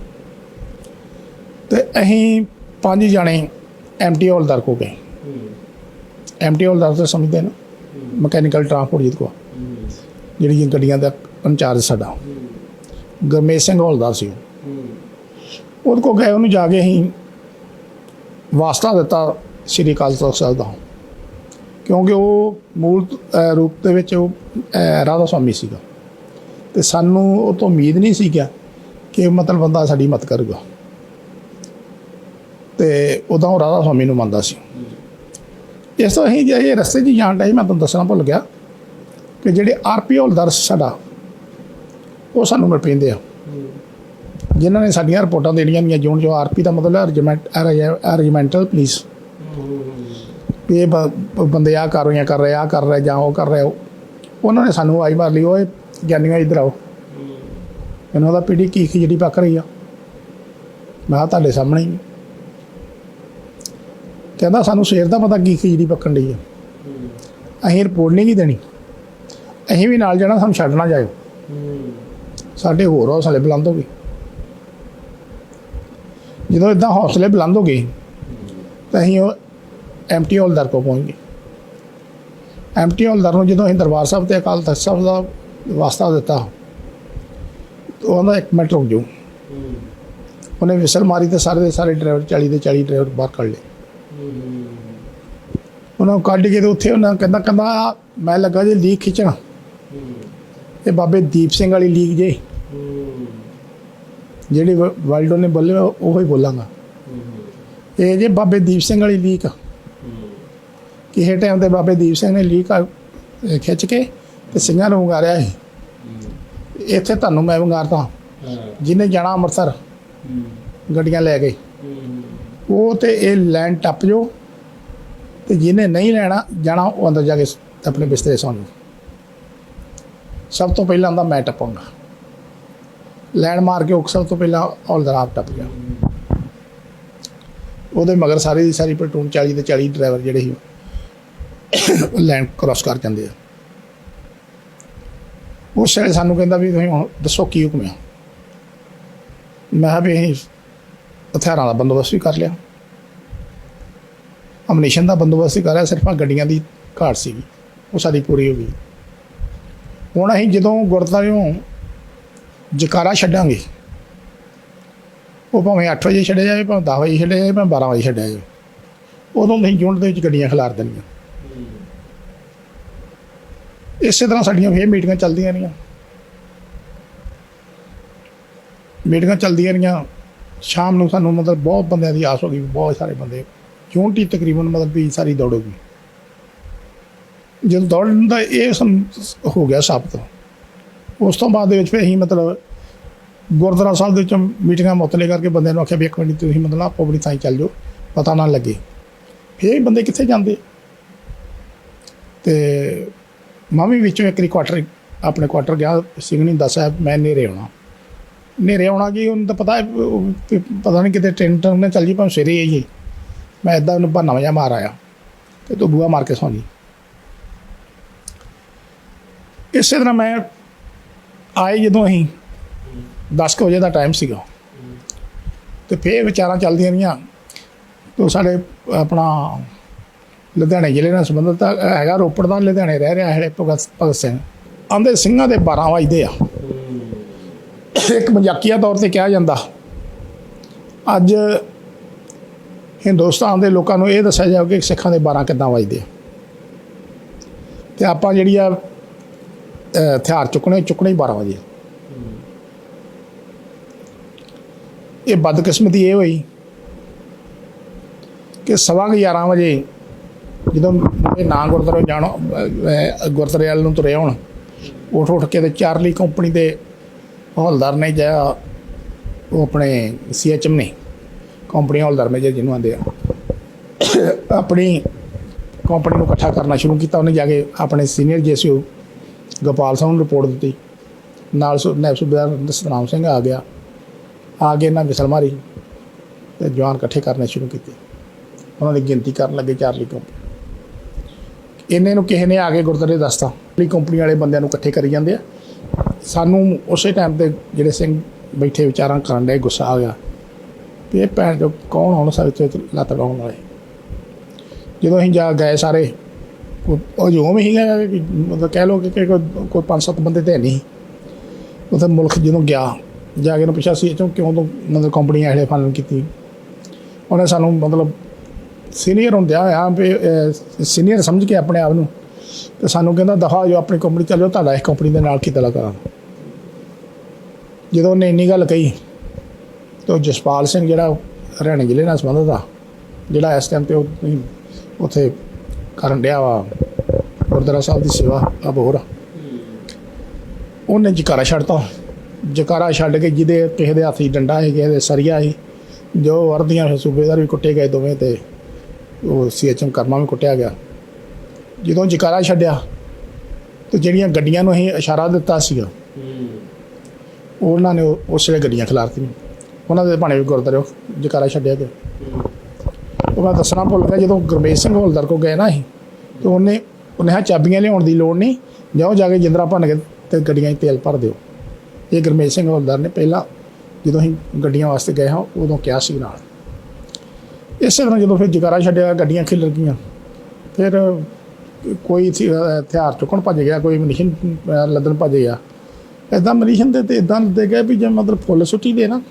ਤੇ ਅਸੀਂ 5 ਜਾਣੇ MT ਹੌਲਦਾਰ ਕੋ ਗਏ। MT ਹੌਲਦਾਰ ਤਾਂ ਸਮਝਦੇ ਨਾ, ਮਕੈਨੀਕਲ ਟਰਾਂਸਪੋਰਟ ਜਿਹਦੇ ਕੋਲ ਜਿਹੜੀਆਂ ਗੱਡੀਆਂ ਦਾ ਇੰਚਾਰਜ ਸਾਡਾ ਗੁਰਮੇਸ਼ ਸਿੰਘ ਹੌਲਦਾਰ ਸੀ। ਉਹਦੇ ਕੋਲ ਗਏ, ਉਹਨੂੰ ਜਾ ਕੇ ਅਸੀਂ ਵਾਸਤਾ ਦਿੱਤਾ ਸ਼੍ਰੀ ਅਕਾਲ ਤਖ਼ਤ ਸਾਹਿਬ ਦਾ, ਕਿਉਂਕਿ ਉਹ ਮੂਲ ਰੂਪ ਦੇ ਵਿੱਚ ਉਹ ਰਾਧਾ ਸਵਾਮੀ ਸੀਗਾ ਅਤੇ ਸਾਨੂੰ ਉਹ ਤੋਂ ਉਮੀਦ ਨਹੀਂ ਸੀ ਕਿ ਮਤਲਬ ਬੰਦਾ ਸਾਡੀ ਮਦਦ ਕਰੂਗਾ। ਅਤੇ ਉੱਦਾਂ ਉਹ ਰਾਧਾ ਸਵਾਮੀ ਨੂੰ ਮੰਨਦਾ ਸੀ। ਇਸ ਤੋਂ ਅਸੀਂ ਜੇ ਰਸਤੇ 'ਚ ਜਾਣ ਡਏ, ਮੈਂ ਤੁਹਾਨੂੰ ਦੱਸਣਾ ਭੁੱਲ ਗਿਆ ਕਿ ਜਿਹੜੇ RP ਹੌਲਦਾਰ ਸਾਡਾ ਉਹ ਸਾਨੂੰ ਮਿਲ ਪੈਂਦੇ ਆ, ਜਿਨ੍ਹਾਂ ਨੇ ਸਾਡੀਆਂ ਰਿਪੋਰਟਾਂ ਦੇਣੀਆਂ ਹੁੰਦੀਆਂ ਜੋਨ ਜੋ RP ਦਾ ਮਤਲਬ ਰੈਜੀਮੈਂਟਲ ਪੁਲਿਸ, ਵੀ ਇਹ ਬੰਦੇ ਆਹ ਕਰ ਰਹੇ ਜਾਂ ਉਹ ਕਰ ਰਹੇ। ਉਹਨਾਂ ਨੇ ਸਾਨੂੰ ਆਈ ਮਾਰ ਲਈ, ਓਏ ਗਿਆਨੀਆਂ ਇੱਧਰ ਆਓ, ਇਹਨਾਂ ਦਾ ਪੀੜੀ ਕੀ ਖਿਚੜੀ ਪੱਕ ਰਹੀ ਆ। ਮੈਂ ਕਿਹਾ ਤੁਹਾਡੇ ਸਾਹਮਣੇ ਹੀ। ਕਹਿੰਦਾ ਸਾਨੂੰ ਸਵੇਰ ਦਾ ਪਤਾ ਕੀ ਖਿਚੜੀ ਪੱਕਣ ਡਈ ਆ, ਅਸੀਂ ਰਿਪੋਰਟ ਨਹੀਂ ਗੀ ਦੇਣੀ, ਅਸੀਂ ਵੀ ਨਾਲ ਜਾਣਾ, ਸਾਨੂੰ ਛੱਡ ਨਾ ਜਾਇਓ। ਸਾਡੇ ਹੋਰ ਹੌਸਲੇ ਬੁਲੰਦ ਹੋ ਗਏ। ਜਦੋਂ ਇੱਦਾਂ ਹੌਸਲੇ ਬੁਲੰਦ ਹੋ ਗਏ ਤਾਂ ਅਸੀਂ ਉਹ MT ਹੌਲਦਾਰ ਕੋਲ ਪਹੁੰਚ ਗਏ। MT ਹੌਲਦਾਰ ਨੂੰ ਜਦੋਂ ਅਸੀਂ ਦਰਬਾਰ ਸਾਹਿਬ ਅਤੇ ਅਕਾਲ ਤਖ਼ਤ ਸਾਹਿਬ ਦਾ ਵਾਸਤਾ ਦਿੱਤਾ, ਉਹ ਕਹਿੰਦਾ 1 ਮਿੰਟ ਰੁਕ ਜਾਓ। ਉਹਨੇ ਵਿਸਲ ਮਾਰੀ ਅਤੇ ਸਾਰੇ ਦੇ ਸਾਰੇ ਡਰਾਈਵਰ 40 ਦੇ 40 ਡਰਾਈਵਰ ਬਾਹਰ ਕੱਢ ਲਏ। ਉਹਨਾਂ ਨੂੰ ਕੱਢ ਕੇ ਤੇ ਉੱਥੇ ਉਹਨਾਂ ਕਹਿੰਦਾ ਮੈਂ ਲੱਗਾ ਜੇ ਲੀਕ ਖਿੱਚਣਾ, ਇਹ ਬਾਬੇ ਦੀਪ ਸਿੰਘ ਵਾਲੀ ਲੀਕ ਜੇ ਜਿਹੜੀ ਵਰਲਡ ਨੇ ਬੋਲੇ ਉਹ ਹੀ ਬੋਲਾਂਗਾ। ਇਹ ਜੇ ਬਾਬੇ ਦੀਪ ਸਿੰਘ ਵਾਲੀ ਲੀਕ ਕਿਸੇ ਟਾਈਮ 'ਤੇ ਬਾਬੇ ਦੀਪ ਸਿੰਘ ਨੇ ਲੀਕ ਖਿੱਚ ਕੇ ਤੇ ਸਿੰਘਾਂ ਨੂੰ ਵੰਗਾਰਿਆ ਸੀ। ਇੱਥੇ ਤੁਹਾਨੂੰ ਮੈਂ ਵੰਗਾਰਦਾ, ਜਿਹਨੇ ਜਾਣਾ ਅੰਮ੍ਰਿਤਸਰ ਗੱਡੀਆਂ ਲੈ ਕੇ ਉਹ ਤੇ ਇਹ ਲਾਈਨ ਟੱਪ ਜਾਓ, ਤੇ ਜਿਹਨੇ ਨਹੀਂ ਲੈਣਾ ਜਾਣਾ ਉਹ ਅੰਦਰ ਜਾ ਕੇ ਆਪਣੇ ਬਿਸਤਰੇ ਸੌਂ ਜਾਓ। ਸਭ ਤੋਂ ਪਹਿਲਾਂ ਆਉਂਦਾ ਮੈਂ ਟੱਪਾਂਗਾ, ਲੈਣ ਮਾਰ ਕੇ ਉਹ ਸਭ ਤੋਂ ਪਹਿਲਾਂ ਹੌਲਦਾਰ ਆਪ ਟੱਪ ਗਿਆ। ਉਹਦੇ ਮਗਰ ਸਾਰੀ ਦੀ ਸਾਰੀ ਪਲਟੂਨ 40 ਦੇ 40 ਡਰਾਈਵਰ ਜਿਹੜੇ ਸੀ ਲੈਨ ਕ੍ਰੋਸ ਕਰ ਜਾਂਦੇ ਆ। ਉਸ ਵੇਲੇ ਸਾਨੂੰ ਕਹਿੰਦਾ ਵੀ ਤੁਸੀਂ ਹੁਣ ਦੱਸੋ ਕੀ ਹੁਕਮ ਆ। ਮੈਂ ਕਿਹਾ ਵੀ ਅਸੀਂ ਹਥਿਆਰਾਂ ਦਾ ਬੰਦੋਬਸਤ ਵੀ ਕਰ ਲਿਆ, ਅਮਨੀਸ਼ਨ ਦਾ ਬੰਦੋਬਸਤ ਵੀ ਕਰ ਲਿਆ, ਸਿਰਫ ਗੱਡੀਆਂ ਦੀ ਘਾਟ ਸੀਗੀ, ਉਹ ਸਾਡੀ ਪੂਰੀ ਹੋ ਗਈ। ਹੁਣ ਅਸੀਂ ਜਦੋਂ ਗੁਰਦੁਆਰਿਓਂ ਜਕਾਰਾ ਛੱਡਾਂਗੇ, ਉਹ ਭਾਵੇਂ 8 ਵਜੇ ਛੱਡਿਆ ਜਾਵੇ, ਭਾਵੇਂ 10 ਵਜੇ ਛੱਡਿਆ ਜਾਵੇ, ਭਾਵੇਂ 12 ਵਜੇ ਛੱਡਿਆ ਜਾਵੇ, ਉਦੋਂ ਅਸੀਂ ਯੂਨਿਟ ਦੇ ਵਿੱਚ ਗੱਡੀਆਂ ਖਿਲਾਰ ਦੇਣੀਆਂ। ਇਸੇ ਤਰ੍ਹਾਂ ਸਾਡੀਆਂ ਫਿਰ ਮੀਟਿੰਗਾਂ ਚੱਲਦੀਆਂ ਰਹੀਆਂ। ਸ਼ਾਮ ਨੂੰ ਸਾਨੂੰ ਮਤਲਬ ਬਹੁਤ ਬੰਦਿਆਂ ਦੀ ਆਸ ਹੋ ਗਈ, ਬਹੁਤ ਸਾਰੇ ਬੰਦੇ ਯੂਨਿਟ ਹੀ ਤਕਰੀਬਨ ਮਤਲਬ ਵੀ ਸਾਰੀ ਦੌੜੂਗੀ। ਜਦੋਂ ਦੌੜਨ ਦਾ ਇਹ ਹੋ ਗਿਆ ਸਾਬਤ, ਉਸ ਤੋਂ ਬਾਅਦ ਦੇ ਵਿੱਚ ਫਿਰ ਅਸੀਂ ਮਤਲਬ ਗੁਰਦੁਆਰਾ ਸਾਹਿਬ ਦੇ ਵਿੱਚ ਮੀਟਿੰਗਾਂ ਮੁਅੱਤਲੇ ਕਰਕੇ ਬੰਦਿਆਂ ਨੂੰ ਆਖਿਆ ਵੀ 1 ਮਿੰਟ ਤੁਸੀਂ ਮਤਲਬ ਆਪੋ ਆਪਣੀ ਥਾਂ ਚੱਲ ਜਾਓ, ਪਤਾ ਨਾ ਲੱਗੇ। ਫਿਰ ਬੰਦੇ ਕਿੱਥੇ ਜਾਂਦੇ। ਅਤੇ ਮੈਂ ਵੀ ਵਿੱਚੋਂ ਇੱਕ ਵਾਰੀ ਆਪਣੇ ਕੁਆਟਰ ਗਿਆ, ਸਿੰਘ ਨਹੀਂ ਦੱਸਿਆ ਮੈਂ ਹਨੇਰੇ ਆਉਣਾ ਕਿ ਉਹਨੂੰ ਤਾਂ ਪਤਾ ਨਹੀਂ ਕਿਤੇ ਟ੍ਰੇਨ ਨੇ ਚੱਲ ਜੀ, ਭਾਵੇਂ ਸਵੇਰੇ ਆਈਏ। ਮੈਂ ਇੱਦਾਂ ਉਹਨੂੰ ਬਹਾਨਾ ਜਿਹਾ ਮਾਰ ਆਇਆ ਅਤੇ ਤੂੰ ਬੂਹਾ ਮਾਰ ਕੇ ਸੌਂ ਜੀ। ਇਸੇ ਤਰ੍ਹਾਂ ਮੈਂ ਆਏ ਜਦੋਂ ਅਸੀਂ 10 ਕੁ ਵਜੇ ਦਾ ਟਾਈਮ ਸੀਗਾ, ਅਤੇ ਫਿਰ ਵਿਚਾਰਾਂ ਚੱਲਦੀਆਂ ਰਹੀਆਂ। ਅਤੇ ਸਾਡੇ ਆਪਣਾ ਲੁਧਿਆਣੇ ਜ਼ਿਲ੍ਹੇ ਨਾਲ ਸੰਬੰਧਿਤ ਹੈਗਾ, ਰੋਪੜ ਦਾ ਲੁਧਿਆਣੇ ਰਹਿ ਰਿਹਾ ਹੈ ਭਗਤ ਸਿੰਘ। ਆਂਦੇ ਸਿੰਘਾਂ ਦੇ 12 ਵੱਜਦੇ ਆ। ਇੱਕ ਮਜ਼ਾਕੀਆ ਤੌਰ 'ਤੇ ਕਿਹਾ ਜਾਂਦਾ, ਅੱਜ ਹਿੰਦੁਸਤਾਨ ਦੇ ਲੋਕਾਂ ਨੂੰ ਇਹ ਦੱਸਿਆ ਜਾਵੇ ਕਿ ਸਿੱਖਾਂ ਦੇ 12 ਕਿੱਦਾਂ ਵੱਜਦੇ ਆ, ਅਤੇ ਆਪਾਂ ਜਿਹੜੀ ਆ ਹਥਿਆਰ ਚੁੱਕਣੇ ਹੀ 12 ਵਜੇ। ਇਹ ਬਦਕਿਸਮਤੀ ਇਹ ਹੋਈ ਕਿ 11:15 ਵਜੇ ਜਦੋਂ ਇਹ ਨਾ ਗੁਰਦੁਆਰੇ ਜਾਣਾ, ਗੁਰਦੁਆਰੇ ਵਾਲ ਨੂੰ ਤੁਰੇ ਹੋਣ, ਉੱਠ ਕੇ ਤੇ ਚਾਰਲੀ ਕੰਪਨੀ ਦੇ ਹੌਲਦਾਰ ਨੇ ਜਾਂ ਉਹ ਆਪਣੇ CHM ਨੇ ਕੰਪਨੀ ਹੌਲਦਾਰ ਮੇਜਰ ਜਿਹਨੂੰ ਆਉਂਦੇ ਆ, ਆਪਣੀ ਕੰਪਨੀ ਨੂੰ ਇਕੱਠਾ ਕਰਨਾ ਸ਼ੁਰੂ ਕੀਤਾ। ਉਹਨੇ ਜਾ ਕੇ ਆਪਣੇ ਸੀਨੀਅਰ ਜੇਸੀਓ ਗੋਪਾਲ ਸਿੰਘ ਨੂੰ ਰਿਪੋਰਟ ਦਿੱਤੀ, ਨਾਲ ਨਾਇਬ ਸੂਬੇਦਾਰ ਸਤਨਾਮ ਸਿੰਘ ਆ ਗਿਆ। ਆ ਕੇ ਇਹਨਾਂ ਵਿਸਲ ਮਾਰੀ ਅਤੇ ਜਵਾਨ ਇਕੱਠੇ ਕਰਨੇ ਸ਼ੁਰੂ ਕੀਤੇ। ਉਹਨਾਂ ਦੀ ਗਿਣਤੀ ਕਰਨ ਲੱਗੇ ਚਾਰਲੀ ਕੰਪਨੀ। ਇੰਨੇ ਨੂੰ ਕਿਸੇ ਨੇ ਆ ਕੇ ਗੁਰਦੁਆਰੇ ਦੱਸਤਾ ਵੀ ਕੰਪਨੀ ਵਾਲੇ ਬੰਦਿਆਂ ਨੂੰ ਇਕੱਠੇ ਕਰੀ ਜਾਂਦੇ ਆ। ਸਾਨੂੰ ਉਸੇ ਟਾਈਮ 'ਤੇ ਜਿਹੜੇ ਸਿੰਘ ਬੈਠੇ ਵਿਚਾਰਾਂ ਕਰਨ ਦੇ ਗੁੱਸਾ ਆ ਗਿਆ ਵੀ ਇਹ ਭੈਣ ਜੋ ਕੌਣ ਹੋਣ ਸਕਦੇ ਲੱਤ ਲਾਉਣ ਵਾਲੇ। ਜਦੋਂ ਅਸੀਂ ਜਾ ਗਏ ਸਾਰੇ, ਉਹ ਜੋ ਵੀ ਸੀਗਾ ਮਤਲਬ ਕਹਿ ਲਓ ਕਿ ਕੋਈ 5-7 ਬੰਦੇ ਤਾਂ ਨਹੀਂ। ਉੱਥੇ ਮੁਲਕ ਜਦੋਂ ਗਿਆ ਜਾ ਕੇ ਉਹਨੂੰ ਪੁੱਛਿਆ ਸੀ ਕਿਉਂ ਤੋਂ ਮਤਲਬ ਕੰਪਨੀ ਇਹੜੇ ਫਾਈਨਲ ਕੀਤੀ। ਉਹਨੇ ਸਾਨੂੰ ਮਤਲਬ ਸੀਨੀਅਰ ਹੁੰਦਿਆ ਹੋਇਆ ਵੀ ਸੀਨੀਅਰ ਸਮਝ ਕੇ ਆਪਣੇ ਆਪ ਨੂੰ, ਅਤੇ ਸਾਨੂੰ ਕਹਿੰਦਾ ਦਫਾ ਜੋ ਆਪਣੀ ਕੰਪਨੀ ਚੱਲ ਜਾਓ, ਤੁਹਾਡਾ ਇਸ ਕੰਪਨੀ ਦੇ ਨਾਲ ਕੀਤਾ ਲਗਾ। ਜਦੋਂ ਉਹਨੇ ਇੰਨੀ ਗੱਲ ਕਹੀ ਤਾਂ ਜਸਪਾਲ ਸਿੰਘ ਜਿਹੜਾ ਹਰਿਆਣਾ ਜ਼ਿਲ੍ਹੇ ਨਾਲ ਸੰਬੰਧਿਤ ਆ, ਜਿਹੜਾ ਇਸ ਟਾਈਮ 'ਤੇ ਉੱਥੇ ਕਰਨ ਡਿਆ ਵਾ ਗੁਰਦੁਆਰਾ ਸਾਹਿਬ ਦੀ ਸੇਵਾ ਅਬੋਹਰ, ਉਹਨੇ ਜਕਾਰਾ ਛੱਡਤਾ। ਜਕਾਰਾ ਛੱਡ ਕੇ ਜਿਹਦੇ ਕਿਸੇ ਦੇ ਹੱਥ 'ਚ ਡੰਡਾ ਸੀ, ਕਿਸੇ ਦੇ ਸਰੀਆ ਸੀ, ਜੋ ਵਰਦੀਆਂ ਸੂਬੇਦਾਰ ਵੀ ਕੁੱਟੇ ਗਏ ਦੋਵੇਂ, ਅਤੇ ਉਹ CHM ਕਰਮਾ ਵੀ ਕੁੱਟਿਆ ਗਿਆ। ਜਦੋਂ ਜਕਾਰਾ ਛੱਡਿਆ ਅਤੇ ਜਿਹੜੀਆਂ ਗੱਡੀਆਂ ਨੂੰ ਅਸੀਂ ਇਸ਼ਾਰਾ ਦਿੱਤਾ ਸੀਗਾ, ਉਹਨਾਂ ਨੇ ਉਸ ਵੇਲੇ ਗੱਡੀਆਂ ਖਿਲਾਰਤੀਆਂ। ਉਹਨਾਂ ਦੇ ਭਾਣੇ ਵੀ ਗੁਰਦੁਆਰੇ ਜਕਾਰਾ ਛੱਡਿਆ ਗਿਆ। ਉਹ ਮੈਂ ਦੱਸਣਾ ਭੁੱਲ ਗਿਆ, ਜਦੋਂ ਗੁਰਮੇਜ ਸਿੰਘ ਹੌਲਦਾਰ ਕੋਲ ਗਏ ਨਾ ਅਸੀਂ, ਅਤੇ ਉਹਨੇ ਕਿਹਾ ਚਾਬੀਆਂ ਲਿਆਉਣ ਦੀ ਲੋੜ ਨਹੀਂ, ਜਾਓ ਜਾ ਕੇ ਜਿੰਦਰਾ ਭੰਨ ਕੇ ਅਤੇ ਗੱਡੀਆਂ 'ਚ ਤੇਲ ਭਰ ਦਿਓ। ਇਹ ਗੁਰਮੇਜ ਸਿੰਘ ਹੌਲਦਾਰ ਨੇ ਪਹਿਲਾਂ ਜਦੋਂ ਅਸੀਂ ਗੱਡੀਆਂ ਵਾਸਤੇ ਗਏ ਹਾਂ ਉਦੋਂ ਕਿਹਾ ਸੀ ਨਾਲ। ਇਸੇ ਤਰ੍ਹਾਂ ਜਦੋਂ ਫਿਰ ਜਕਾਰਾ ਛੱਡਿਆ, ਗੱਡੀਆਂ ਖਿਲਰ ਗਈਆਂ। ਫਿਰ ਕੋਈ ਹਥਿਆਰ ਚੁੱਕਣ ਭੱਜ ਗਿਆ, ਕੋਈ ਮਨੀਸ਼ਨ ਲੱਦਣ ਭੱਜ ਗਿਆ। ਇੱਦਾਂ ਮਨੀਸ਼ਨ ਦੇ ਅਤੇ ਇੱਦਾਂ ਲੱਦੇ ਗਏ ਵੀ ਜੇ ਮਤਲਬ ਫੁੱਲ ਸੁੱਟੀ ਦੇ ਨਾ,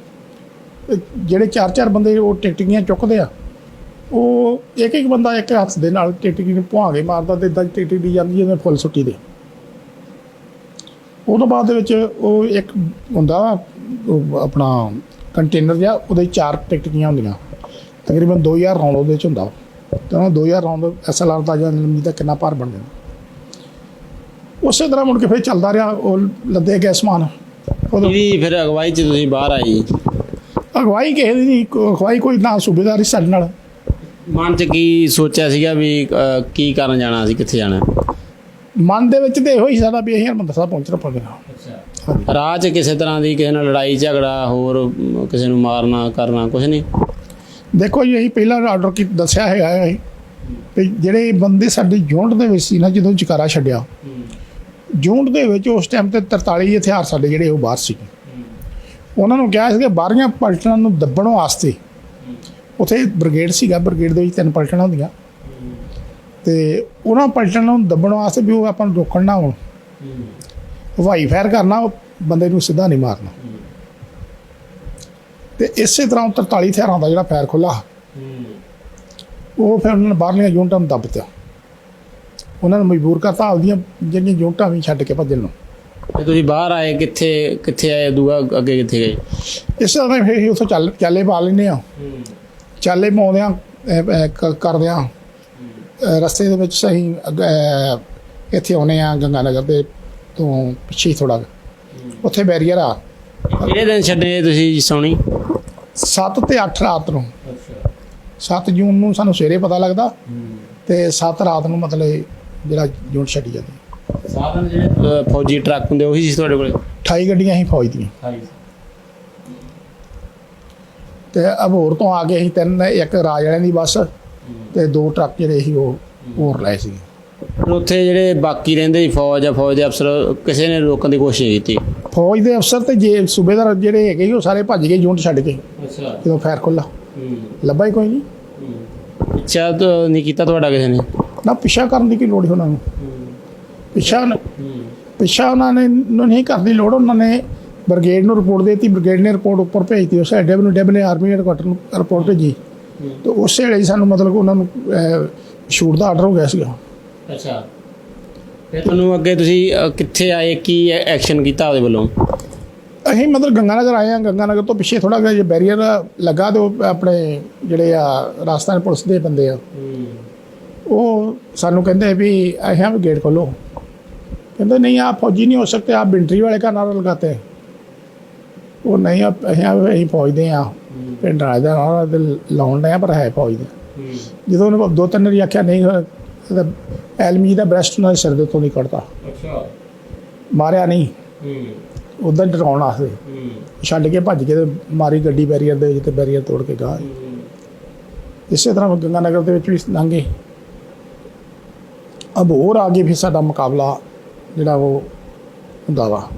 ਜਿਹੜੇ 4-4 ਬੰਦੇ ਉਹ ਟਿਕਟੀਆਂ ਚੁੱਕਦੇ ਆ, ਉਹ ਇੱਕ ਬੰਦਾ ਇੱਕ ਹੱਥ ਦੇ ਨਾਲ ਟਿਕਟੀ ਨੂੰ ਭੁਆ ਕੇ ਮਾਰਦਾ ਅਤੇ ਇੱਦਾਂ ਟਿਕਟੀ ਦੀ ਜਾਂਦੀ ਜਿਵੇਂ ਫੁੱਲ ਸੁੱਟੀ ਦੇ। ਉਹ ਤੋਂ ਬਾਅਦ ਦੇ ਵਿੱਚ ਉਹ ਇੱਕ ਹੁੰਦਾ ਆਪਣਾ ਕੰਟੇਨਰ ਜਿਹਾ, ਉਹਦੇ 4 ਟਿਕਟੀਆਂ ਹੁੰਦੀਆਂ, ਤਕਰੀਬਨ 2000 ਰਾਊਂਡ ਉਹਦੇ 'ਚ ਹੁੰਦਾ। ਅਤੇ ਉਹਨਾਂ 2000 ਰਾਊਂਡ SLR ਦਾ ਜਾਂ ਲੰਮੀ ਦਾ ਕਿੰਨਾ ਭਾਰ ਬਣ ਜਾਂਦਾ। ਉਸੇ ਤਰ੍ਹਾਂ ਮੁੜ ਕੇ ਫਿਰ ਚੱਲਦਾ ਰਿਹਾ, ਉਹ ਲੱਦੇ ਗਏ ਸਮਾਨ। ਇਹਦੀ ਫਿਰ ਅਗਵਾਈ 'ਚ ਤੁਸੀਂ ਬਾਹਰ ਆਏ? ਅਗਵਾਈ ਕਿਸੇ ਦੀ ਨਹੀਂ, ਅਗਵਾਈ ਕੋਈ ਨਾ ਸੂਬੇਦਾਰ ਸੀ ਸਾਡੇ ਨਾਲ। ਮਨ 'ਚ ਕੀ ਸੋਚਿਆ ਸੀਗਾ ਵੀ ਕੀ ਕਰਨ ਜਾਣਾ ਸੀ, ਕਿੱਥੇ ਜਾਣਾ? ਮਨ ਦੇ ਵਿੱਚ ਤਾਂ ਇਹੋ ਹੀ ਸਾਡਾ ਵੀ ਅਸੀਂ ਹਰਿਮੰਦਰ ਸਾਹਿਬ ਪਹੁੰਚਣਾ ਪਵੇਗਾ। ਰਾਹ 'ਚ ਕਿਸੇ ਤਰ੍ਹਾਂ ਦੀ ਕਿਸੇ ਨਾਲ ਲੜਾਈ ਝਗੜਾ, ਹੋਰ ਕਿਸੇ ਨੂੰ ਮਾਰਨਾ ਕਰਨਾ ਕੁਛ ਨਹੀਂ? ਦੇਖੋ ਜੀ, ਅਸੀਂ ਪਹਿਲਾਂ ਆਰਡਰ ਦੱਸਿਆ ਹੈਗਾ ਹੈ ਵੀ ਜਿਹੜੇ ਬੰਦੇ ਸਾਡੀ ਯੂਨਿਟ ਦੇ ਵਿੱਚ ਸੀ ਨਾ, ਜਦੋਂ ਜਕਾਰਾ ਛੱਡਿਆ ਯੂਨਿਟ ਦੇ ਵਿੱਚ ਉਸ ਟਾਈਮ 'ਤੇ 43 ਹਥਿਆਰ ਸਾਡੇ ਜਿਹੜੇ ਉਹ ਬਾਹਰ ਸੀਗੇ। ਉਹਨਾਂ ਨੂੰ ਕਿਹਾ ਸੀ ਕਿ ਬਾਹਰੀਆਂ ਪਲਟਨਾਂ ਨੂੰ ਦੱਬਣ ਵਾਸਤੇ ਉੱਥੇ ਬ੍ਰਿਗੇਡ ਸੀਗਾ, ਬ੍ਰਿਗੇਡ ਦੇ ਵਿੱਚ 3 ਪਲਟਨਾਂ ਹੁੰਦੀਆਂ, ਅਤੇ ਉਹਨਾਂ ਪਲਟਨਾਂ ਨੂੰ ਦੱਬਣ ਵਾਸਤੇ ਵੀ ਉਹ ਆਪਾਂ ਨੂੰ ਰੋਕਣ ਨਾ ਹੋਣ, ਹਵਾਈ ਫਾਇਰ ਕਰਨਾ, ਉਹ ਬੰਦੇ ਨੂੰ ਸਿੱਧਾ ਨਹੀਂ ਮਾਰਨਾ। ਅਤੇ ਇਸੇ ਤਰ੍ਹਾਂ 43 ਹਥਿਆਰਾਂ ਦਾ ਜਿਹੜਾ ਫਾਇਰ ਖੁੱਲ੍ਹਾ, ਉਹ ਫਿਰ ਉਹਨਾਂ ਨੇ ਬਾਹਰਲੀਆਂ ਯੂਨਿਟਾਂ ਨੂੰ ਦੱਬ ਦਿੱਤਾ। ਉਹਨਾਂ ਨੂੰ ਮਜਬੂਰ ਕਰਤਾ ਆਪਦੀਆਂ ਜਿਹੜੀਆਂ ਯੂਨਿਟਾਂ ਵੀ ਛੱਡ ਕੇ ਭੱਜਣ ਨੂੰ। ਤੁਸੀਂ ਬਾਹਰ ਆਏ, ਕਿੱਥੇ ਆਏ, ਦੂਆ ਅੱਗੇ ਕਿੱਥੇ ਗਏ? ਇਸੇ ਤਰ੍ਹਾਂ ਫਿਰ ਅਸੀਂ ਉੱਥੋਂ ਚਾਲੇ ਪਾ ਲੈਂਦੇ ਹਾਂ। ਚਾਲੇ ਪਾਉਂਦਿਆਂ ਕਰਦਿਆਂ ਰਸਤੇ ਦੇ ਵਿੱਚ ਅਸੀਂ ਇੱਥੇ ਆਉਂਦੇ ਹਾਂ ਗੰਗਾ ਨਗਰ ਦੇ ਤੋਂ ਪਿੱਛੇ ਹੀ ਥੋੜ੍ਹਾ, ਉੱਥੇ ਬੈਰੀਅਰ ਆ। ਕਿਹੜੇ ਦਿਨ ਛੱਡੇ ਤੁਸੀਂ ਸੋਣੀ? 7 ਅਤੇ 8 ਰਾਤ ਨੂੰ। 7 ਜੂਨ ਨੂੰ ਸਾਨੂੰ ਸਵੇਰੇ ਪਤਾ ਲੱਗਦਾ, ਅਤੇ 7 ਰਾਤ ਨੂੰ ਮਤਲਬ ਜਿਹੜਾ ਯੂਨਿਟ ਛੱਡੀ ਜਾਂਦੀ। ਸਾਧਨ ਜਿਹੜੇ ਫੌਜੀ ਟਰੱਕ ਹੁੰਦੇ ਉਹੀ ਸੀ ਤੁਹਾਡੇ ਕੋਲ? 28 ਗੱਡੀਆਂ ਅਸੀਂ ਫੌਜ ਦੀਆਂ। ਅਤੇ ਅਬੋਹਰ ਤੋਂ ਆ ਕੇ ਅਸੀਂ 3, ਇੱਕ ਰਾਜ ਵਾਲਿਆਂ ਦੀ ਬੱਸ ਅਤੇ 2 ਟਰੱਕ ਜਿਹੜੇ ਸੀ ਉਹ ਹੋਰ ਲਏ ਸੀ। ਉੱਥੇ ਜਿਹੜੇ ਬਾਕੀ ਰਹਿੰਦੇ ਸੀ ਫੌਜ ਦੇ ਅਫਸਰ, ਕਿਸੇ ਨੇ ਰੋਕਣ ਦੀ ਕੋਸ਼ਿਸ਼ ਕੀਤੀ? ਫੌਜ ਦੇ ਅਫਸਰ ਅਤੇ ਜੇ ਸੂਬੇਦਾਰ ਜਿਹੜੇ ਹੈਗੇ ਸੀ ਉਹ ਸਾਰੇ ਭੱਜ ਗਏ ਯੂਨਿਟ ਛੱਡ ਕੇ। ਜਦੋਂ ਫਾਇਰ ਖੁੱਲ੍ਹਾ ਲੱਭਾ ਹੀ ਕੋਈ ਨਹੀਂ। ਪਿੱਛਾ ਨਹੀਂ ਕੀਤਾ ਤੁਹਾਡਾ ਕਿਸੇ ਨੇ? ਨਾ, ਪਿੱਛਾ ਕਰਨ ਦੀ ਕੀ ਲੋੜ ਸੀ ਉਹਨਾਂ ਨੂੰ? ਪਿੱਛਾ ਉਹਨਾਂ ਨੇ ਨਹੀਂ ਕਰਨ ਦੀ ਲੋੜ। ਉਹਨਾਂ ਨੇ ਬ੍ਰਿਗੇਡ ਨੂੰ ਰਿਪੋਰਟ ਦੇ ਦਿੱਤੀ, ਬ੍ਰਿਗੇਡ ਨੇ ਰਿਪੋਰਟ ਉੱਪਰ ਭੇਜਤੀ, ਉਸ ਡਿਬ ਨੇ ਆਰਮੀ ਹੈਡਕੁਆਟਰ ਨੂੰ ਰਿਪੋਰਟ ਭੇਜੀ, ਅਤੇ ਉਸੇ ਵੇਲੇ ਸਾਨੂੰ ਮਤਲਬ ਉਹਨਾਂ ਨੂੰ ਛੂਟ ਦਾ ਆਰਡਰ ਹੋ ਗਿਆ ਸੀਗਾ। ਅੱਛਾ, ਫਿਰ ਤੁਹਾਨੂੰ ਅੱਗੇ ਤੁਸੀਂ ਕਿੱਥੇ ਆਏ, ਕੀ ਐਕਸ਼ਨ ਕੀਤਾ ਉਹਦੇ ਵੱਲੋਂ? ਅਸੀਂ ਮਤਲਬ ਗੰਗਾ ਨਗਰ ਆਏ ਹਾਂ। ਗੰਗਾ ਨਗਰ ਤੋਂ ਪਿੱਛੇ ਥੋੜ੍ਹਾ ਜਿਹਾ ਬੈਰੀਅਰ ਲੱਗਾ, ਅਤੇ ਉਹ ਆਪਣੇ ਜਿਹੜੇ ਆ ਰਾਜਸਥਾਨ ਪੁਲਿਸ ਦੇ ਬੰਦੇ ਆ, ਉਹ ਸਾਨੂੰ ਕਹਿੰਦੇ ਵੀ ਅਸੀਂ ਵੀ ਗੇਟ ਖੋਲ੍ਹੋ। ਕਹਿੰਦੇ नहीं आप फौजी नहीं हो सकते, आप मिलिट्री वाले का नारा लगाते हैं। वो नहीं, आप ਅਸੀਂ ਫੌਜ ਦੇ ਹਾਂ, ਪਿੰਡ ਰਾਜ ਦਾ ਨਾਰਾ ਲਾਉਣ ਡਏ ਪਰ ਹੈ ਫੌਜ ਦੇ। ਜਦੋਂ ਉਹਨੇ 2-3 ਵਾਰੀ ਆਖਿਆ ਨਹੀਂ ਇਹਦਾ ਐਲਮੀ ਦਾ ਬ੍ਰੈਸਟ ਨਾਲ ਸਿਰ ਦੇ ਉੱਤੋਂ ਨਹੀਂ ਕੱਢਦਾ। ਅੱਛਾ। ਮਾਰਿਆ ਨਹੀਂ, ਉੱਦਾਂ ਡਰਾਉਣ ਵਾਸਤੇ ਛੱਡ ਕੇ ਭੱਜ ਕੇ ਤੇ ਮਾਰੀ ਗੱਡੀ ਬੈਰੀਅਰ ਦੇ ਵਿੱਚ ਤੇ ਬੈਰੀਅਰ ਤੋੜ ਕੇ ਗਾਹ। ਇਸੇ ਤਰ੍ਹਾਂ ਗੰਗਾ ਨਗਰ ਦੇ ਵਿੱਚ ਵੀ ਲੰਘੇ। ਅਬੋਹਰ ਆ ਕੇ ਫਿਰ ਸਾਡਾ ਮੁਕਾਬਲਾ ਜਿਹੜਾ ਉਹ ਹੁੰਦਾ ਵਾ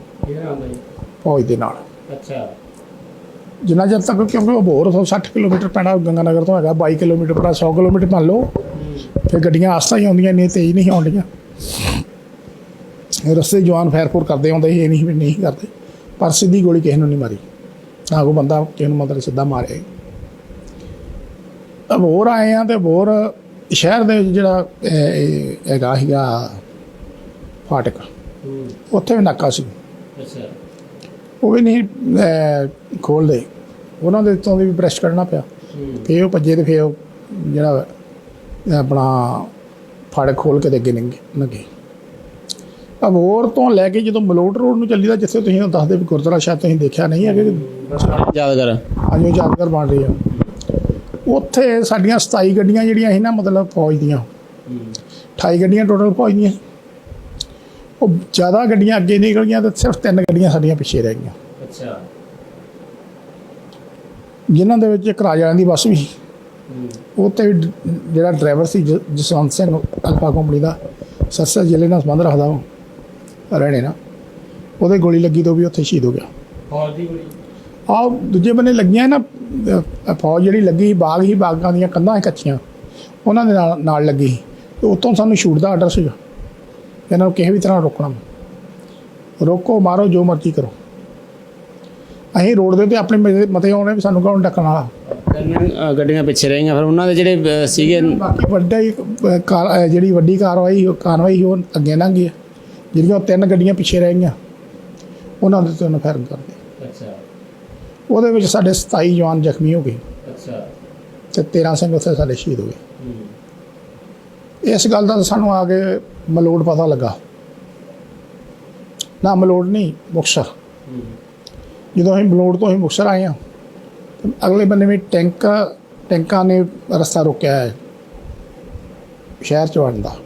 ਫੌਜ ਦੇ ਨਾਲ। ਅੱਛਾ। ਜਿੰਨਾ ਚਿਰ ਤੱਕ, ਕਿਉਂਕਿ ਅਬੋਹਰ ਤੋਂ 60 ਕਿਲੋਮੀਟਰ ਪੈਣਾ ਗੰਗਾ ਨਗਰ ਤੋਂ ਹੈਗਾ, 22 ਕਿਲੋਮੀਟਰ ਪੈਣਾ, 100 ਕਿਲੋਮੀਟਰ ਮੰਨ ਲਓ। ਫਿਰ ਗੱਡੀਆਂ ਆਸਤਾ ਹੀ ਆਉਂਦੀਆਂ, ਇੰਨੀਆਂ ਤੇਜ਼ ਨਹੀਂ ਆਉਂਦੀਆਂ। ਰਸਤੇ ਜਵਾਨ ਫੈਰ ਫੂਰ ਕਰਦੇ ਆਉਂਦੇ ਸੀ, ਇਹ ਨਹੀਂ ਵੀ ਨਹੀਂ ਕਰਦੇ, ਪਰ ਸਿੱਧੀ ਗੋਲੀ ਕਿਸੇ ਨੂੰ ਨਹੀਂ ਮਾਰੀ, ਨਾ ਕੋਈ ਬੰਦਾ ਕਿਸੇ ਨੂੰ ਮਤਲਬ ਸਿੱਧਾ ਮਾਰਿਆ। ਅਬੋਹਰ ਆਏ ਆ ਤੇ ਅਬੋਹਰ ਸ਼ਹਿਰ ਦੇ ਵਿੱਚ ਜਿਹੜਾ ਹੈਗਾ ਸੀਗਾ ਫਾਟਕ, ਉੱਥੇ ਵੀ ਨਾਕਾ ਸੀ। ਅੱਛਾ। ਉਹ ਵੀ ਨਹੀਂ ਖੋਲ੍ਹਦੇ, ਉਹਨਾਂ ਦੇ ਉੱਤੋਂ ਵੀ ਪ੍ਰੈਸ ਕੱਢਣਾ ਪਿਆ। ਫਿਰ ਉਹ ਭੱਜੇ ਤੇ ਫਿਰ ਉਹ ਜਿਹੜਾ ਆਪਣਾ ਫਾਟਕ ਖੋਲ੍ਹ ਕੇ ਤੇ ਅੱਗੇ ਲੰਘੇ। ਅਬੋਹਰ ਤੋਂ ਲੈ ਕੇ ਜਦੋਂ ਮਲੋਟ ਰੋਡ ਨੂੰ ਚੱਲੀ ਦਾ, ਜਿੱਥੇ ਤੁਸੀਂ ਦੱਸਦੇ ਵੀ ਗੁਰਦੁਆਰਾ ਸ਼ਾਇਦ ਤੁਸੀਂ ਦੇਖਿਆ ਨਹੀਂ ਹੈਗੇ, ਯਾਦਗਾਰ ਅੱਜ ਉਹ ਯਾਦਗਾਰ ਬਣ ਰਹੀ ਆ। ਉੱਥੇ ਸਾਡੀਆਂ 27 ਗੱਡੀਆਂ ਜਿਹੜੀਆਂ ਸੀ ਨਾ, ਮਤਲਬ ਫੌਜ ਦੀਆਂ 28 ਗੱਡੀਆਂ ਟੋਟਲ ਫੌਜ ਦੀਆਂ, ਉਹ ਜ਼ਿਆਦਾ ਗੱਡੀਆਂ ਅੱਗੇ ਨਿਕਲ ਗਈਆਂ ਤੇ ਸਿਰਫ 3 ਗੱਡੀਆਂ ਸਾਡੀਆਂ ਪਿੱਛੇ ਰਹਿ ਗਈਆਂ। ਅੱਛਾ। ਜਿਨ੍ਹਾਂ ਦੇ ਵਿੱਚ ਇੱਕ ਰਾਜਾ ਦੀ ਬੱਸ ਵੀ ਸੀ। ਉੱਥੇ ਵੀ ਜਿਹੜਾ ਡਰਾਈਵਰ ਸੀ ਜਸਵੰਤ ਸਿੰਘ, ਅਲਫਾ ਕੰਪਨੀ ਦਾ, ਸਰਸਾ ਜ਼ਿਲ੍ਹੇ ਨਾਲ ਸੰਬੰਧ ਰੱਖਦਾ ਉਹ ਰਹਿਣੇ ਨਾ, ਉਹਦੇ ਗੋਲੀ ਲੱਗੀ ਤੋਂ ਵੀ ਉੱਥੇ ਸ਼ਹੀਦ ਹੋ ਗਿਆ। ਫੌਜ ਦੀ ਗੋਲੀ? ਆਹ ਦੂਜੇ ਬੰਨੇ ਲੱਗੀਆਂ ਨਾ, ਫੌਜ ਜਿਹੜੀ ਲੱਗੀ ਬਾਗ ਹੀ, ਬਾਗਾਂ ਦੀਆਂ ਕੰਧਾਂ ਸੀ ਕੱਚੀਆਂ, ਉਹਨਾਂ ਦੇ ਨਾਲ ਲੱਗੀ ਤੇ ਉੱਥੋਂ ਸਾਨੂੰ ਸ਼ੂਟ ਦਾ ਆਰਡਰ ਸੀਗਾ, ਇਹਨਾਂ ਨੂੰ ਕਿਸੇ ਵੀ ਤਰ੍ਹਾਂ ਰੋਕਣਾ, ਰੋਕੋ ਮਾਰੋ ਜੋ ਮਰਜ਼ੀ ਕਰੋ। ਅਸੀਂ ਰੋਡ ਦੇ ਉੱਤੇ ਆਪਣੇ ਮਤੇ ਆਉਣੇ ਵੀ ਸਾਨੂੰ ਕੌਣ ਡੱਕਣ ਵਾਲਾ। ਗੱਡੀਆਂ ਪਿੱਛੇ ਰਹੀਆਂ, ਫਿਰ ਉਹਨਾਂ ਦੇ ਜਿਹੜੇ ਸੀਗੇ ਬਾਕੀ ਵੱਡਾ ਹੀ ਜਿਹੜੀ ਵੱਡੀ ਕਾਰਵਾਈ ਸੀ ਉਹ ਅੱਗੇ ਲੰਘ ਗਈ। ਜਿਹੜੀਆਂ 3 ਗੱਡੀਆਂ ਪਿੱਛੇ ਰਹਿ ਗਈਆਂ ਉਹਨਾਂ ਦੇ ਉੱਤੇ ਫਾਇਰ ਕਰਦੇ। ਅੱਛਾ। ਉਹਦੇ ਵਿੱਚ ਸਾਡੇ 27 ਜਵਾਨ ਜ਼ਖਮੀ ਹੋ ਗਏ। ਅੱਛਾ। ਤੇ 13 ਸਿੰਘ ਉੱਥੇ ਸਾਡੇ ਸ਼ਹੀਦ ਹੋ ਗਏ। ਇਸ ਗੱਲ ਦਾ ਸਾਨੂੰ ਆ ਕੇ ਮਲੋਟ ਪਤਾ ਲੱਗਾ ਨਾ, ਮਲੋਟ ਨਹੀਂ ਮੁਕਤਸਰ। ਜਦੋਂ ਅਸੀਂ ਮਲੋਟ ਤੋਂ ਮੁਕਤਸਰ ਆਏ ਹਾਂ, ਅਗਲੇ ਬੰਨੇ ਵੀ ਟੈਂਕਾਂ ਨੇ ਰਸਤਾ ਰੋਕਿਆ ਹੈ ਸ਼ਹਿਰ 'ਚ ਵੜਨ ਦਾ।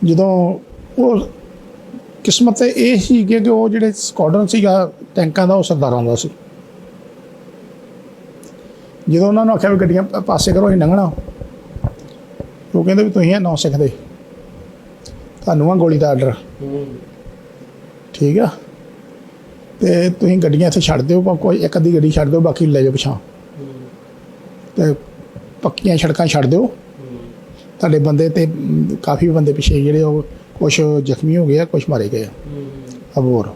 ਜਦੋਂ ਉਹ ਕਿਸਮਤ ਇਹ ਸੀ ਕਿ ਉਹ ਜਿਹੜੇ ਸਕੁਆਡਰਨ ਸੀਗਾ ਟੈਂਕਾਂ ਦਾ, ਉਹ ਸਰਦਾਰਾਂ ਦਾ ਸੀ। ਜਦੋਂ ਉਹਨਾਂ ਨੂੰ ਆਖਿਆ ਵੀ ਗੱਡੀਆਂ ਪਾਸੇ ਕਰੋ, ਅਸੀਂ ਲੰਘਣਾ, ਉਹ ਕਹਿੰਦੇ ਵੀ ਤੁਸੀਂ ਨੌ ਸਿੱਖਦੇ, ਤੁਹਾਨੂੰ ਆ ਗੋਲੀ ਦਾ ਆਰਡਰ, ਠੀਕ ਆ, ਤੇ ਤੁਸੀਂ ਗੱਡੀਆਂ ਇੱਥੇ ਛੱਡ ਦਿਓ, ਕੋਈ ਇੱਕ ਅੱਧੀ ਗੱਡੀ ਛੱਡ ਦਿਓ, ਬਾਕੀ ਲੈ ਜਾਓ ਪਿਛਾਂ, ਤੇ ਪੱਕੀਆਂ ਸੜਕਾਂ ਛੱਡ ਦਿਓ। ਤੁਹਾਡੇ ਬੰਦੇ ਤੇ ਕਾਫੀ ਬੰਦੇ ਪਿੱਛੇ ਜਿਹੜੇ ਉਹ ਕੁਛ ਜ਼ਖਮੀ ਹੋ ਗਏ ਆ, ਕੁਛ ਮਾਰੇ ਗਏ ਆ। ਅਬੋਹਰ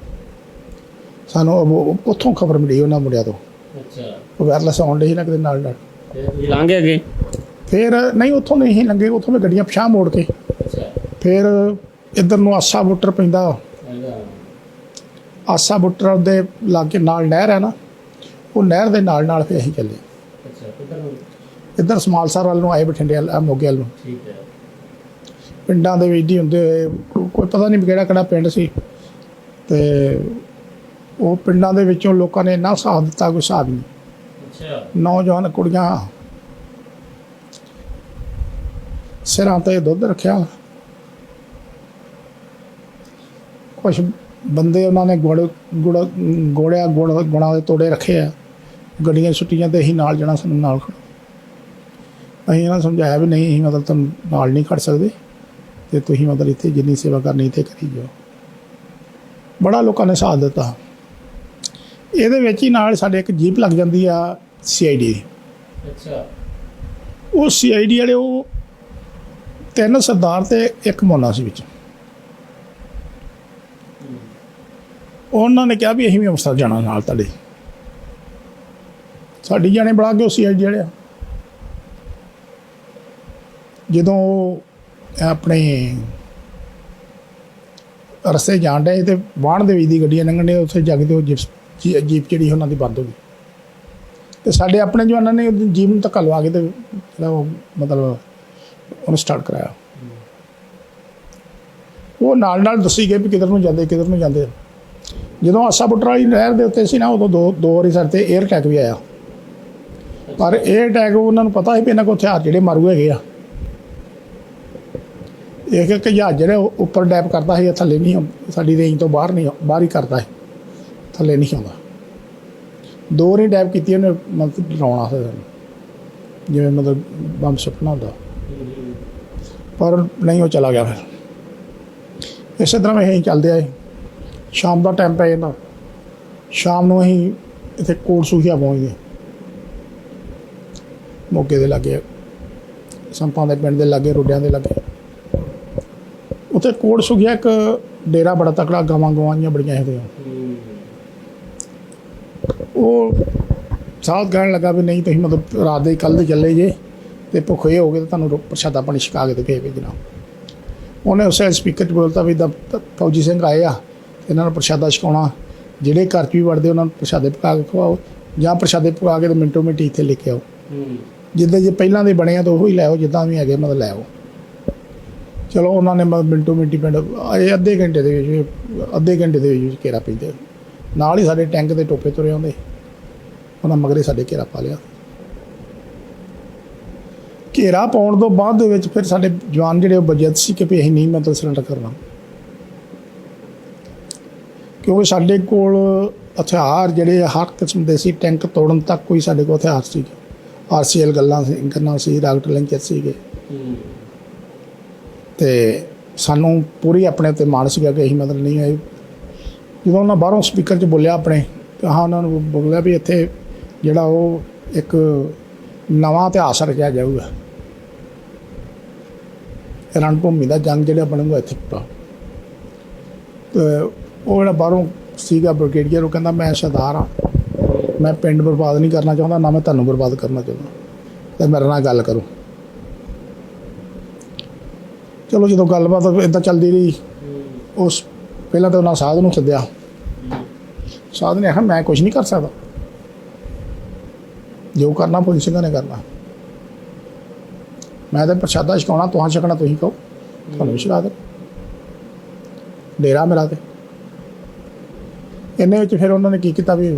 ਸਾਨੂੰ ਉੱਥੋਂ ਖਬਰ ਮਿਲੀ ਉਹਨਾਂ ਮੁੰਡਿਆਂ ਤੋਂ। ਅੱਛਾ। ਉਹ ਵਾਇਰਲੈਸ ਆਉਣ ਡਈ ਸੀ ਨਾ ਕਿਤੇ ਨਾਲ ਲੰਘੇ ਅੱਗੇ? ਫਿਰ ਨਹੀਂ, ਉੱਥੋਂ ਨਹੀਂ ਲੰਘੇ, ਉੱਥੋਂ ਮੈਂ ਗੱਡੀਆਂ ਪਿਛਾਂ ਮੋੜ ਕੇ ਫਿਰ ਇੱਧਰ ਨੂੰ ਆਸਾ ਬੁੱਟਰ ਪੈਂਦਾ। ਆਸਾ ਬੁੱਟਰ ਦੇ ਲਾਗੇ ਨਾਲ ਨਹਿਰ ਹੈ ਨਾ, ਉਹ ਨਹਿਰ ਦੇ ਨਾਲ ਫਿਰ ਅਸੀਂ ਚੱਲੇ। ਇੱਧਰ ਸਮਾਲਸਰ ਵੱਲ ਨੂੰ ਆਏ, ਬਠਿੰਡੇ ਵੱਲ, ਮੋਗੇ ਵੱਲ ਨੂੰ। ਠੀਕ ਹੈ। ਪਿੰਡਾਂ ਦੇ ਵਿੱਚ ਹੀ ਹੁੰਦੇ ਹੋਏ ਕੋਈ ਪਤਾ ਨਹੀਂ ਕਿਹੜਾ ਪਿੰਡ ਸੀ, ਤੇ ਉਹ ਪਿੰਡਾਂ ਦੇ ਵਿੱਚੋਂ ਲੋਕਾਂ ਨੇ ਇੰਨਾ ਸਾਥ ਦਿੱਤਾ, ਕੋਈ ਹਿਸਾਬ ਨਹੀਂ। ਅੱਛਾ। ਨੌਜਵਾਨ ਕੁੜੀਆਂ ਸਿਰਾਂ 'ਤੇ ਦੁੱਧ ਰੱਖਿਆ, ਕੁਛ ਬੰਦੇ ਉਹਨਾਂ ਨੇ ਗੁੜਾਂ ਦੇ ਤੋੜੇ ਰੱਖੇ ਆ, ਗੱਡੀਆਂ ਛੁੱਟੀਆਂ ਤੇ ਅਸੀਂ ਨਾਲ ਜਾਣਾ, ਸਾਨੂੰ ਨਾਲ ਖੜੋ। ਅਸੀਂ ਇਹਨਾਂ ਨੂੰ ਸਮਝਾਇਆ ਵੀ ਨਹੀਂ, ਅਸੀਂ ਮਤਲਬ ਤੁਹਾਨੂੰ ਨਾਲ ਨਹੀਂ ਖੜ ਸਕਦੇ, ਤੇ ਤੁਸੀਂ ਮਤਲਬ ਇੱਥੇ ਜਿੰਨੀ ਸੇਵਾ ਕਰਨੀ ਇੱਥੇ ਕਰੀ ਜਾਓ। ਬੜਾ ਲੋਕਾਂ ਨੇ ਸਾਥ ਦਿੱਤਾ। ਇਹਦੇ ਵਿੱਚ ਹੀ ਨਾਲ ਸਾਡੇ ਇੱਕ ਜੀਪ ਲੱਗ ਜਾਂਦੀ ਆ CID ਦੀ। ਅੱਛਾ। ਉਹ CID ਵਾਲੇ ਉਹ 3 ਸਰਦਾਰ ਤੇ ਇੱਕ ਮੋਨਾ ਸੀ ਵਿੱਚ। ਉਹਨਾਂ ਨੇ ਕਿਹਾ ਵੀ ਅਸੀਂ ਵੀ ਅੰਮ੍ਰਿਤਸਰ ਜਾਣਾ ਨਾਲ ਤੁਹਾਡੇ। ਸਾਡੀ ਜਾਣੇ ਬੜਾ ਕੇ ਉਹ CID ਵਾਲੇ ਆ। ਜਦੋਂ ਆਪਣੇ ਰਸਤੇ ਜਾਣ ਡਏ ਤੇ ਵਾਹਣ ਦੇ ਵਿੱਚ ਦੀ ਗੱਡੀਆਂ ਲੰਘਣ ਡੇ, ਉੱਥੇ ਜਾ ਕੇ ਤੇ ਉਹ ਜੀਪ ਜਿਹੜੀ ਉਹਨਾਂ ਦੀ ਬੰਦ ਹੋ ਗਈ, ਤੇ ਸਾਡੇ ਆਪਣੇ ਜਵਾਨਾਂ ਨੇ ਜੀਪ ਨੂੰ ਧੱਕਾ ਲਵਾ ਕੇ ਤੇ ਜਿਹੜਾ ਉਹ ਮਤਲਬ ਉਹਨੂੰ ਸਟਾਰਟ ਕਰਾਇਆ। ਉਹ ਨਾਲ ਦੱਸੀ ਗਏ ਵੀ ਕਿੱਧਰ ਨੂੰ ਜਾਂਦੇ। ਜਦੋਂ ਆਸਾ ਬੁੱਟਰ ਵਾਲੀ ਨਹਿਰ ਦੇ ਉੱਤੇ ਸੀ ਨਾ, ਉਦੋਂ ਦੋ ਵਾਰੀ ਸਾਡੇ 'ਤੇ 에ਅਰ ਅਟੈਕ ਵੀ ਆਇਆ। ਪਰ ਇਹ ਅਟੈਕ ਉਹਨਾਂ ਨੂੰ ਪਤਾ ਸੀ ਵੀ ਇਹਨਾਂ ਕੋਲ ਹਥਿਆਰ ਜਿਹੜੇ ਮਾਰੂ ਹੈਗੇ ਆ। ਇੱਕ ਜਹਾਜ਼ ਜਿਹੜੇ ਉੱਪਰ ਡੈਪ ਕਰਦਾ ਸੀ, ਥੱਲੇ ਨਹੀਂ, ਸਾਡੀ ਰੇਂਜ ਤੋਂ ਬਾਹਰ ਹੀ ਕਰਦਾ ਸੀ, ਥੱਲੇ ਨਹੀਂ ਆਉਂਦਾ। 2 ਵਾਰੀ ਡੈਪ ਕੀਤੀ ਉਹਨੇ, ਮਤਲਬ ਡਰਾਉਣਾ ਸੀ ਸਾਨੂੰ, ਜਿਵੇਂ ਮਤਲਬ ਬੰਬ ਸੁੱਟਣਾ ਹੁੰਦਾ, ਪਰ ਨਹੀਂ, ਉਹ ਚਲਾ ਗਿਆ। ਫਿਰ ਇਸੇ ਤਰ੍ਹਾਂ ਅਸੀਂ ਚੱਲਦੇ ਆਏ। ਸ਼ਾਮ ਦਾ ਟਾਈਮ ਪੈ ਜਾਂਦਾ, ਸ਼ਾਮ ਨੂੰ ਅਸੀਂ ਇੱਥੇ ਕੋਟ ਸੁਖੀਆ ਪਹੁੰਚਦੇ, ਮੋਗੇ ਦੇ ਲਾਗੇ, ਸੰਪਾਂ ਦੇ ਪਿੰਡ ਦੇ ਲਾਗੇ, ਰੋਡਿਆਂ ਦੇ ਲਾਗੇ। ਉੱਥੇ ਕੋਟ ਸੁਖੀਆ ਇੱਕ ਡੇਰਾ ਬੜਾ ਤਕੜਾ, ਗਾਵਾਂ ਜਿਹੀਆਂ ਬੜੀਆਂ ਹੈਗੀਆਂ। ਉਹ ਸਾਥ ਕਹਿਣ ਲੱਗਾ ਵੀ ਨਹੀਂ, ਤੁਸੀਂ ਮਤਲਬ ਰਾਤ ਦੇ ਕੱਲ੍ਹ ਦੇ ਚੱਲੇ ਜੇ ਅਤੇ ਭੁੱਖੇ ਹੋ ਗਏ ਤਾਂ ਤੁਹਾਨੂੰ ਪ੍ਰਸ਼ਾਦਾ ਪਾਣੀ ਛਕਾ ਕੇ ਤੇ ਭੇਜ ਭੇਜਣਾ। ਉਹਨੇ ਉਸੇ ਸਪੀਕਰ 'ਚ ਬੋਲਤਾ ਵੀ ਫੌਜੀ ਸਿੰਘ ਆਏ ਆ, ਇਹਨਾਂ ਨੂੰ ਪ੍ਰਸ਼ਾਦਾ ਛਕਾਉਣਾ, ਜਿਹੜੇ ਘਰ 'ਚ ਵੀ ਵੜਦੇ ਉਹਨਾਂ ਨੂੰ ਪ੍ਰਸ਼ਾਦੇ ਪਕਾ ਕੇ ਖਵਾਓ, ਜਾਂ ਪ੍ਰਸ਼ਾਦੇ ਪਕਾ ਕੇ ਤੇ ਮਿੰਟੋ ਮਿੰਟ ਇੱਥੇ ਲੈ ਕੇ ਆਓ। ਜਿੱਦਾਂ ਜੇ ਪਹਿਲਾਂ ਦੇ ਬਣੇ ਆ ਤਾਂ ਉਹੀ ਲੈ ਆਓ, ਜਿੱਦਾਂ ਵੀ ਹੈਗੇ ਮਤਲਬ ਲੈ ਆਓ। ਚਲੋ ਉਹਨਾਂ ਨੇ ਮਿੰਟੋ ਮਿੰਟੀ ਪਿੰਡ ਅੱਧੇ ਘੰਟੇ ਦੇ ਵਿੱਚ ਘੇਰਾ ਪੈਂਦੇ, ਨਾਲ ਹੀ ਸਾਡੇ ਟੈਂਕ ਦੇ ਟੋਪੇ ਤੁਰੇ ਆਉਂਦੇ, ਉਹਨਾਂ ਮਗਰੇ ਸਾਡੇ ਘੇਰਾ ਪਾ ਲਿਆ। ਘੇਰਾ ਪਾਉਣ ਤੋਂ ਬਾਅਦ ਦੇ ਵਿੱਚ ਫਿਰ ਸਾਡੇ ਜਵਾਨ ਜਿਹੜੇ ਉਹ ਬਜਟ ਸੀ ਕਿ ਵੀ ਅਸੀਂ ਨਹੀਂ ਮਤਲਬ ਸਰੈਂਡਰ ਕਰਨਾ, ਕਿਉਂਕਿ ਸਾਡੇ ਕੋਲ ਹਥਿਆਰ ਜਿਹੜੇ ਹਰ ਕਿਸਮ ਦੇ ਸੀ, ਟੈਂਕ ਤੋੜਨ ਤੱਕ ਕੋਈ ਸਾਡੇ ਕੋਲ ਹਥਿਆਰ ਸੀ। RCL ਗੰਨਾਂ ਸੀ, ਰਾਕਟ ਲਾਂਚਰ ਸੀਗੇ, ਅਤੇ ਸਾਨੂੰ ਪੂਰੀ ਆਪਣੇ ਉੱਤੇ ਮਾਣ ਸੀਗਾ ਕਿ ਅਸੀਂ ਮਤਲਬ ਨਹੀਂ ਆਏ। ਜਦੋਂ ਉਹਨਾਂ ਬਾਹਰੋਂ ਸਪੀਕਰ 'ਚ ਬੋਲਿਆ ਆਪਣੇ, ਤਾਂ ਉਹਨਾਂ ਨੂੰ ਬੋਲਿਆ ਵੀ ਇੱਥੇ ਜਿਹੜਾ ਉਹ ਇੱਕ ਨਵਾਂ ਇਤਿਹਾਸ ਰਚਿਆ ਜਾਊਗਾ, ਰਣਭੂਮੀ ਦਾ ਜੰਗ ਜਿਹੜਾ ਬਣੂਗਾ ਇੱਥੇ ਪੂਰਾ। ਅਤੇ ਉਹ ਜਿਹੜਾ ਬਾਹਰੋਂ ਸੀਗਾ ਬ੍ਰਿਗੇਡੀਅਰ, ਉਹ ਕਹਿੰਦਾ ਮੈਂ ਸਰਦਾਰ ਹਾਂ, ਮੈਂ ਪਿੰਡ ਬਰਬਾਦ ਨਹੀਂ ਕਰਨਾ ਚਾਹੁੰਦਾ, ਨਾ ਮੈਂ ਤੁਹਾਨੂੰ ਬਰਬਾਦ ਕਰਨਾ ਚਾਹੁੰਦਾ, ਅਤੇ ਮੇਰੇ ਨਾਲ ਗੱਲ ਕਰੋ। ਚਲੋ ਜਦੋਂ ਗੱਲਬਾਤ ਇੱਦਾਂ ਚੱਲਦੀ ਰਹੀ, ਉਸ ਪਹਿਲਾਂ ਤਾਂ ਉਹਨਾਂ ਸਾਧ ਨੂੰ ਸੱਦਿਆ। ਸਾਧ ਨੇ ਆਖਿਆ ਮੈਂ ਕੁਛ ਨਹੀਂ ਕਰ ਸਕਦਾ, ਜੋ ਕਰਨਾ ਪੁਲਿਸ ਸਿੰਘਾਂ ਨੇ ਕਰਨਾ, ਮੈਂ ਤਾਂ ਪ੍ਰਸ਼ਾਦਾ ਛਕਾਉਣਾ, ਤੁਹਾਂ ਛਕਣਾ ਤੁਸੀਂ ਕਹੋ, ਤੁਹਾਨੂੰ ਵੀ ਛਕਾ ਦੇ, ਡੇਰਾ ਮੇਰਾ। ਤੇ ਇੰਨੇ ਵਿੱਚ ਫਿਰ ਉਹਨਾਂ ਨੇ ਕੀ ਕੀਤਾ ਵੀ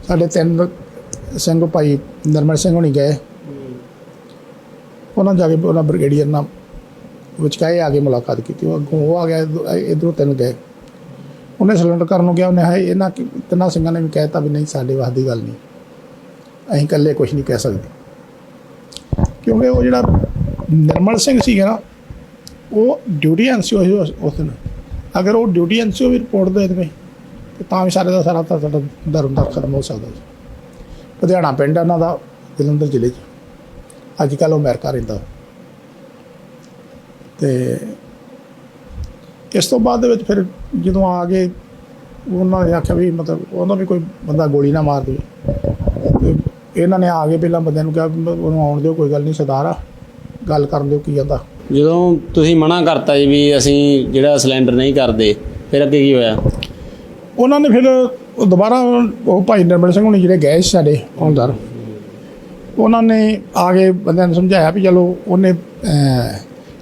ਸਾਡੇ 3 ਸਿੰਘ ਭਾਈ ਨਰਮਲ ਸਿੰਘ ਹੋਣੀ ਗਏ, ਉਹਨਾਂ ਜਾ ਕੇ ਉਹਨਾਂ ਬ੍ਰਿਗੇਡੀਅਰ ਨਾਲ ਵਿਚਕਾਏ ਆ ਕੇ ਮੁਲਾਕਾਤ ਕੀਤੀ। ਉਹ ਅੱਗੋਂ ਉਹ ਆ ਗਿਆ, ਇੱਧਰੋਂ 3 ਗਏ। ਉਹਨੇ ਸਿਲੰਡਰ ਕਰਨ ਨੂੰ ਗਿਆ, ਉਹਨੇ ਇਹਨਾਂ 3 ਸਿੰਘਾਂ ਨੇ ਵੀ ਕਹਿ ਦਿੱਤਾ ਵੀ ਨਹੀਂ, ਸਾਡੇ ਵਾਸ ਦੀ ਗੱਲ ਨਹੀਂ, ਅਸੀਂ ਇਕੱਲੇ ਕੁਛ ਨਹੀਂ ਕਹਿ ਸਕਦੇ। ਕਿਉਂਕਿ ਉਹ ਜਿਹੜਾ ਨਿਰਮਲ ਸਿੰਘ ਸੀਗਾ ਨਾ, ਉਹ ਡਿਊਟੀ NCO ਸੀ ਉਸ ਦਿਨ। ਅਗਰ ਉਹ ਡਿਊਟੀ NCO ਵੀ ਰਿਪੋਰਟ ਦੇ ਦੇਵੇ ਤਾਂ ਵੀ ਸਾਰੇ ਦਾ ਸਾਰਾ ਤਾਂ ਸਾਡਾ ਦਰਮਦਰ ਖਤਮ ਹੋ ਸਕਦਾ ਸੀ। ਲੁਧਿਆਣਾ ਪਿੰਡ ਉਹਨਾਂ ਦਾ, ਜਲੰਧਰ ਜ਼ਿਲ੍ਹੇ 'ਚ, ਅੱਜ ਕੱਲ੍ਹ ਉਹ ਅਮਰੀਕਾ ਰਹਿੰਦਾ। ਅਤੇ ਇਸ ਤੋਂ ਬਾਅਦ ਦੇ ਵਿੱਚ ਫਿਰ ਜਦੋਂ ਆ ਗਏ, ਉਹਨਾਂ ਨੇ ਆਖਿਆ ਵੀ ਮਤਲਬ ਉਹਨਾਂ ਵੀ ਕੋਈ ਬੰਦਾ ਗੋਲੀ ਨਾ ਮਾਰ ਦੇਵੇ। ਇਹਨਾਂ ਨੇ ਆ ਕੇ ਪਹਿਲਾਂ ਬੰਦਿਆਂ ਨੂੰ ਕਿਹਾ ਉਹਨੂੰ ਆਉਣ ਦਿਓ, ਕੋਈ ਗੱਲ ਨਹੀਂ ਸਰਦਾਰ ਆ, ਗੱਲ ਕਰਨ ਦਿਓ ਕੀ ਕਹਿੰਦਾ। ਜਦੋਂ ਤੁਸੀਂ ਮਨਾ ਕਰਤਾ ਜੀ ਵੀ ਅਸੀਂ ਜਿਹੜਾ ਸਿਲੰਡਰ ਨਹੀਂ ਕਰਦੇ, ਫਿਰ ਅੱਗੇ ਕੀ ਹੋਇਆ? ਉਹਨਾਂ ਨੇ ਫਿਰ ਦੁਬਾਰਾ ਉਹ ਭਾਈ ਨਿਰਮਲ ਸਿੰਘ ਹੋਣੀ ਜਿਹੜੇ ਗਏ ਸੀ ਸਾਡੇ ਹੌਲਦਾਰ, ਉਹਨਾਂ ਨੇ ਆ ਕੇ ਬੰਦਿਆਂ ਨੂੰ ਸਮਝਾਇਆ ਵੀ ਚਲੋ ਉਹਨੇ